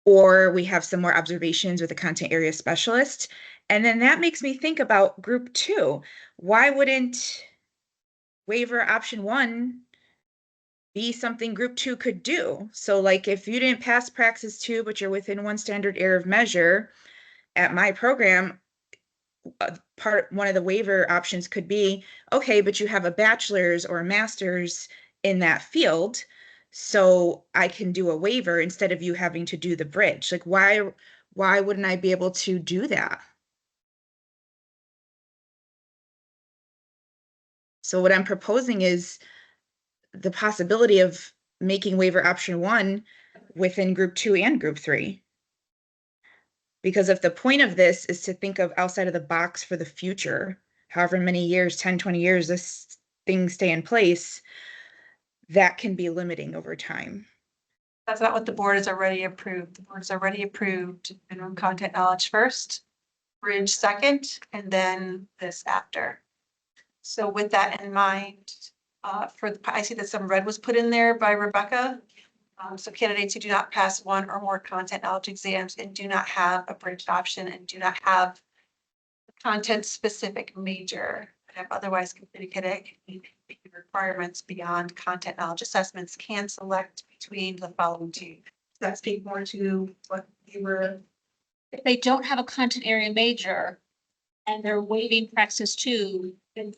Or we have some more observations with a content area specialist. And then that makes me think about group 2. Why wouldn't waiver option 1 be something group 2 could do? So like if you didn't pass praxis 2, but you're within 1 standard error of measure at my program, one of the waiver options could be, okay, but you have a bachelor's or a master's in that field, so I can do a waiver instead of you having to do the bridge. Like why wouldn't I be able to do that? So what I'm proposing is the possibility of making waiver option 1 within group 2 and group 3. Because if the point of this is to think of outside of the box for the future, however many years, 10, 20 years, this things stay in place, that can be limiting over time. That's not what the board has already approved. The board has already approved minimum content knowledge first, bridge second, and then this after. So with that in mind, I see that some red was put in there by Rebecca. So candidates who do not pass 1 or more content knowledge exams and do not have a bridge option and do not have a content specific major, but have otherwise completed requirements beyond content knowledge assessments can select between the following 2. Does that speak more to what you were? If they don't have a content area major and they're waiving praxis 2, then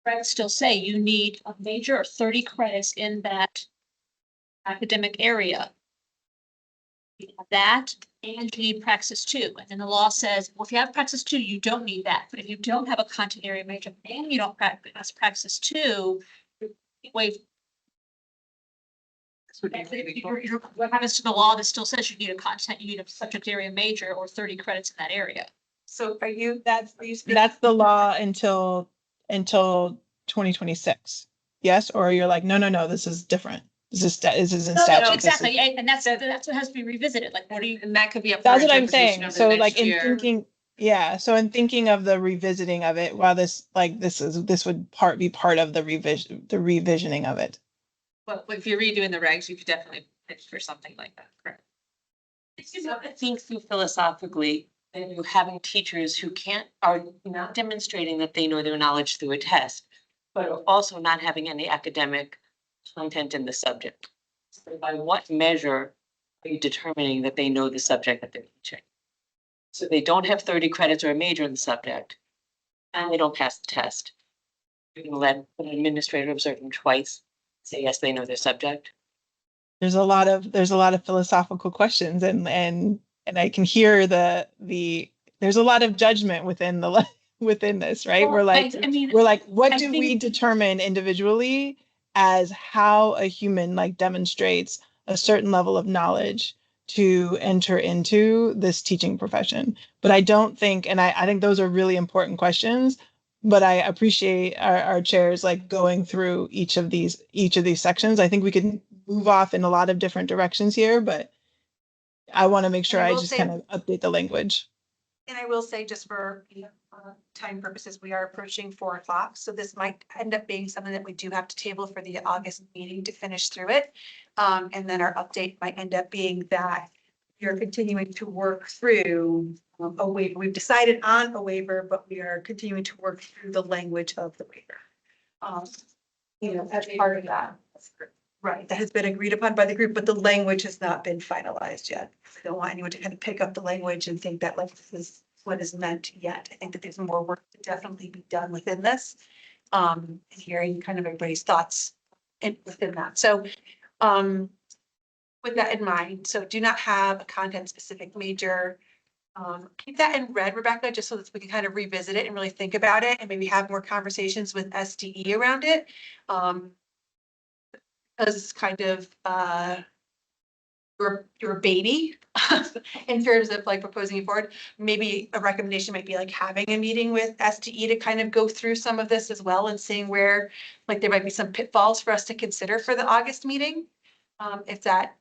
regs still say you need a major or 30 credits in that academic area. You have that and you need praxis 2. And then the law says, well, if you have praxis 2, you don't need that. But if you don't have a content area major and you don't practice praxis 2, you waive. What happens to the law that still says you need a subject area major or 30 credits in that area? So are you speaking? That's the law until 2026. Yes, or you're like, no, this is different. This is in No, statute. exactly. And that's what has to be revisited. Like, what do you? And that could be up. That's what I'm saying. So like in thinking, so in thinking of the revisiting of it, while this would be part of the revisioning of it. Well, if you're redoing the regs, you could definitely pitch for something like that, correct? I think through philosophically, and you're having teachers who are not demonstrating that they know their knowledge through a test, but are also not having any academic content in the subject. So by what measure are you determining that they know the subject that they're teaching? So they don't have 30 credits or a major in the subject, and they don't pass the test. You can let an administrator observe them twice, say yes, they know their subject. There's a lot of philosophical questions, and I can hear there's a lot of judgment within within this, right? Well, We're like, what I do we think- determine individually as how a human like demonstrates a certain level of knowledge to enter into this teaching profession? But I don't think, and I think those are really important questions, but I appreciate our chairs like going through each of these sections. I think we could move off in a lot of different directions here, but I want to make sure And I I will just say- kind of update the language. And I will say, just for time purposes, we are approaching 4 o'clock, so this might end up being something that we do have to table for the August meeting to finish through it. And then our update might end up being that you're continuing to work through a waiver. We've decided on a waiver, but we are continuing to work through the language of the waiver. As part of that. Right, that has been agreed upon by the group, but the language has not been finalized yet. I don't want anyone to kind of pick up the language and think that like this is what is meant yet. I think that there's more work to definitely be done within this. And hearing kind of everybody's thoughts within that. So, with that in mind, so do not have a content specific major. Keep that in red, Rebecca, just so that we can kind of revisit it and really think about it and maybe have more conversations with SDE around it. Because it's kind of your baby in terms of like proposing it forward. Maybe a recommendation might be like having a meeting with SDE to kind of go through some of this as well and seeing where like there might be some pitfalls for us to consider for the August meeting. If that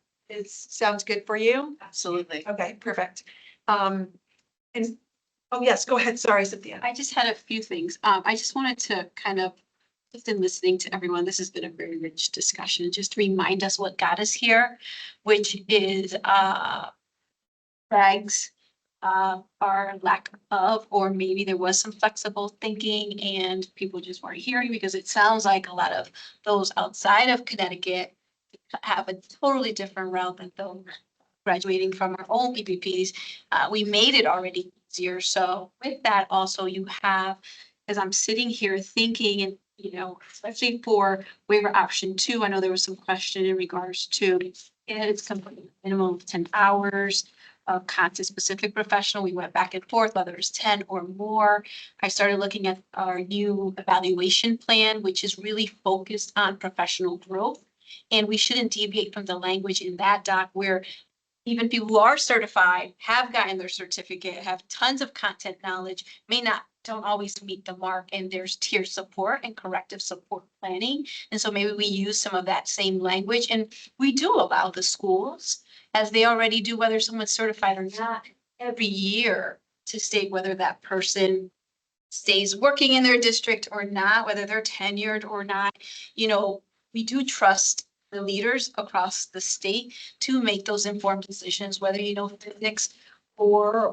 sounds good for you. Absolutely. Okay, perfect. And oh yes, go ahead. Sorry, Cynthia. I just had a few things. I just wanted to kind of, just in listening to everyone, this has been a very rich discussion, just to remind us what got us here, which is regs, our lack of, or maybe there was some flexible thinking and people just weren't hearing, because it sounds like a lot of those outside of Connecticut have a totally different route than those graduating from our own PPPs. We made it already easier. So with that also you have, as I'm sitting here thinking, and especially for waiver option 2, I know there was some question in regards to it's completely minimum of 10 hours of content specific professional. We went back and forth, whether it's 10 or more. I started looking at our new evaluation plan, which is really focused on professional growth. And we shouldn't deviate from the language in that doc where even people who are certified, have gotten their certificate, have tons of content knowledge, don't always meet the mark, and there's tier support and corrective support planning. And so maybe we use some of that same language, and we do allow the schools, as they already do, whether someone's certified or not, every year to state whether that person stays working in their district or not, whether they're tenured or not. We do trust the leaders across the state to make those informed decisions, whether physics or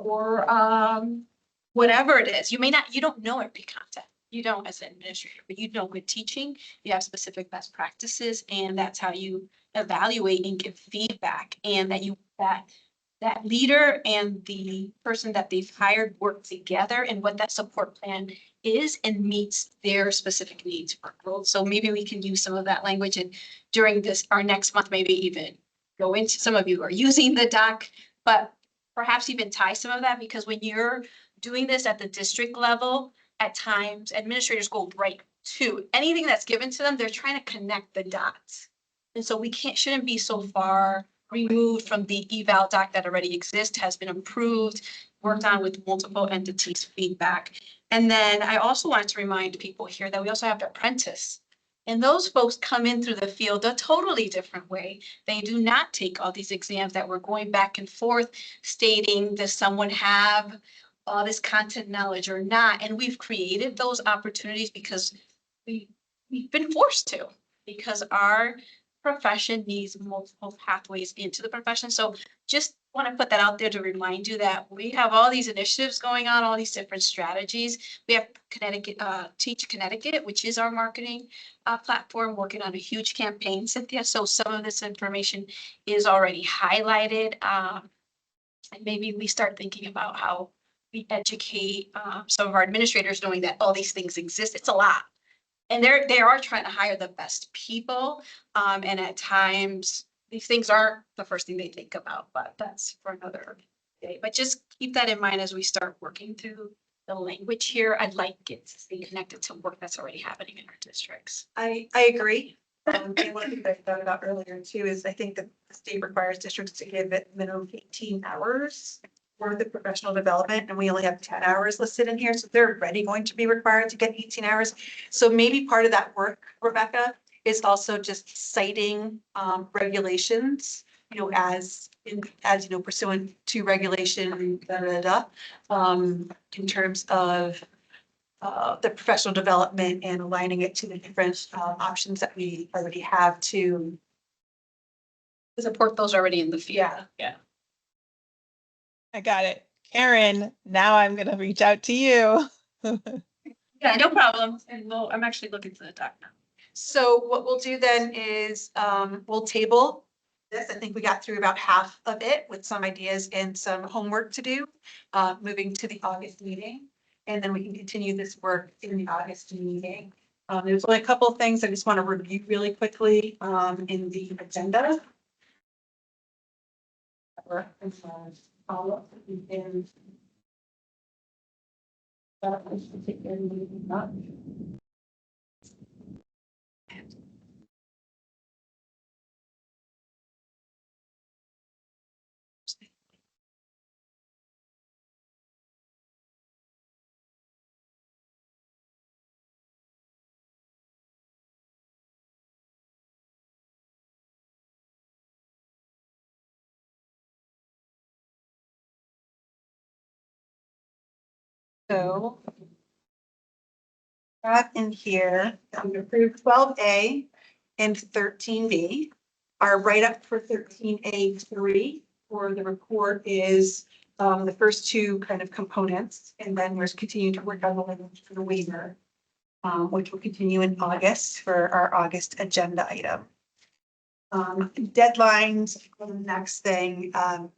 whatever it is. You don't know every content. You don't as an administrator, but with teaching, you have specific best practices, and that's how you evaluate and give feedback, and that leader and the person that they've hired work together, and what that support plan is and meets their specific needs for growth. So maybe we can use some of that language, and during our next month, maybe even go into, some of you are using the doc, but perhaps even tie some of that, because when you're doing this at the district level, at times administrators go right to anything that's given to them. They're trying to connect the dots. And so we shouldn't be so far removed from the eval doc that already exists, has been approved, worked on with multiple entities feedback. And then I also wanted to remind people here that we also have the apprentice. And those folks come in through the field a totally different way. They do not take all these exams that we're going back and forth stating, does someone have all this content knowledge or not? And we've created those opportunities because we've been forced to, because our profession needs multiple pathways into the profession. So just want to put that out there to remind you that we have all these initiatives going on, all these different strategies. We have Connecticut, Teach Connecticut, which is our marketing platform, working on a huge campaign, Cynthia. So some of this information is already highlighted. And maybe we start thinking about how we educate some of our administrators, knowing that all these things exist. It's a lot. And they are trying to hire the best people. And at times, these things aren't the first thing they think about, but that's for another day. But just keep that in mind as we start working through the language here. I'd like it to stay connected to work that's already happening in our districts. I agree. And one thing that I thought about earlier too is I think that the state requires districts to give it minimum 18 hours worth of professional development, and we only have 10 hours listed in here. So they're already going to be required to get 18 hours. So maybe part of that work, Rebecca, is also just citing regulations, as pursuant to regulation, in terms of the professional development and aligning it to the different options that we already have to support those already in the field. Yeah. I got it. Karen, now I'm gonna reach out to you. Yeah, no problem. And I'm actually looking for the doc now. So what we'll do then is we'll table this. I think we got through about half of it with some ideas and some homework to do, moving to the August meeting. And then we can continue this work in the August meeting. There's only a couple of things I just want to review really quickly in the agenda. So got in here, we approved 12A and 13B. Our write-up for 13A3 for the report is the first two kind of components, and then we're continuing to work on the language for the waiver, which will continue in August for our August agenda item. Deadlines for the next thing.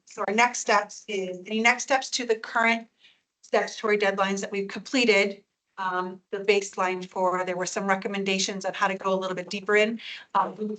So our next steps is any next steps to the current statutory deadlines that we've completed. The baseline for, there were some recommendations on how to go a little bit deeper in. We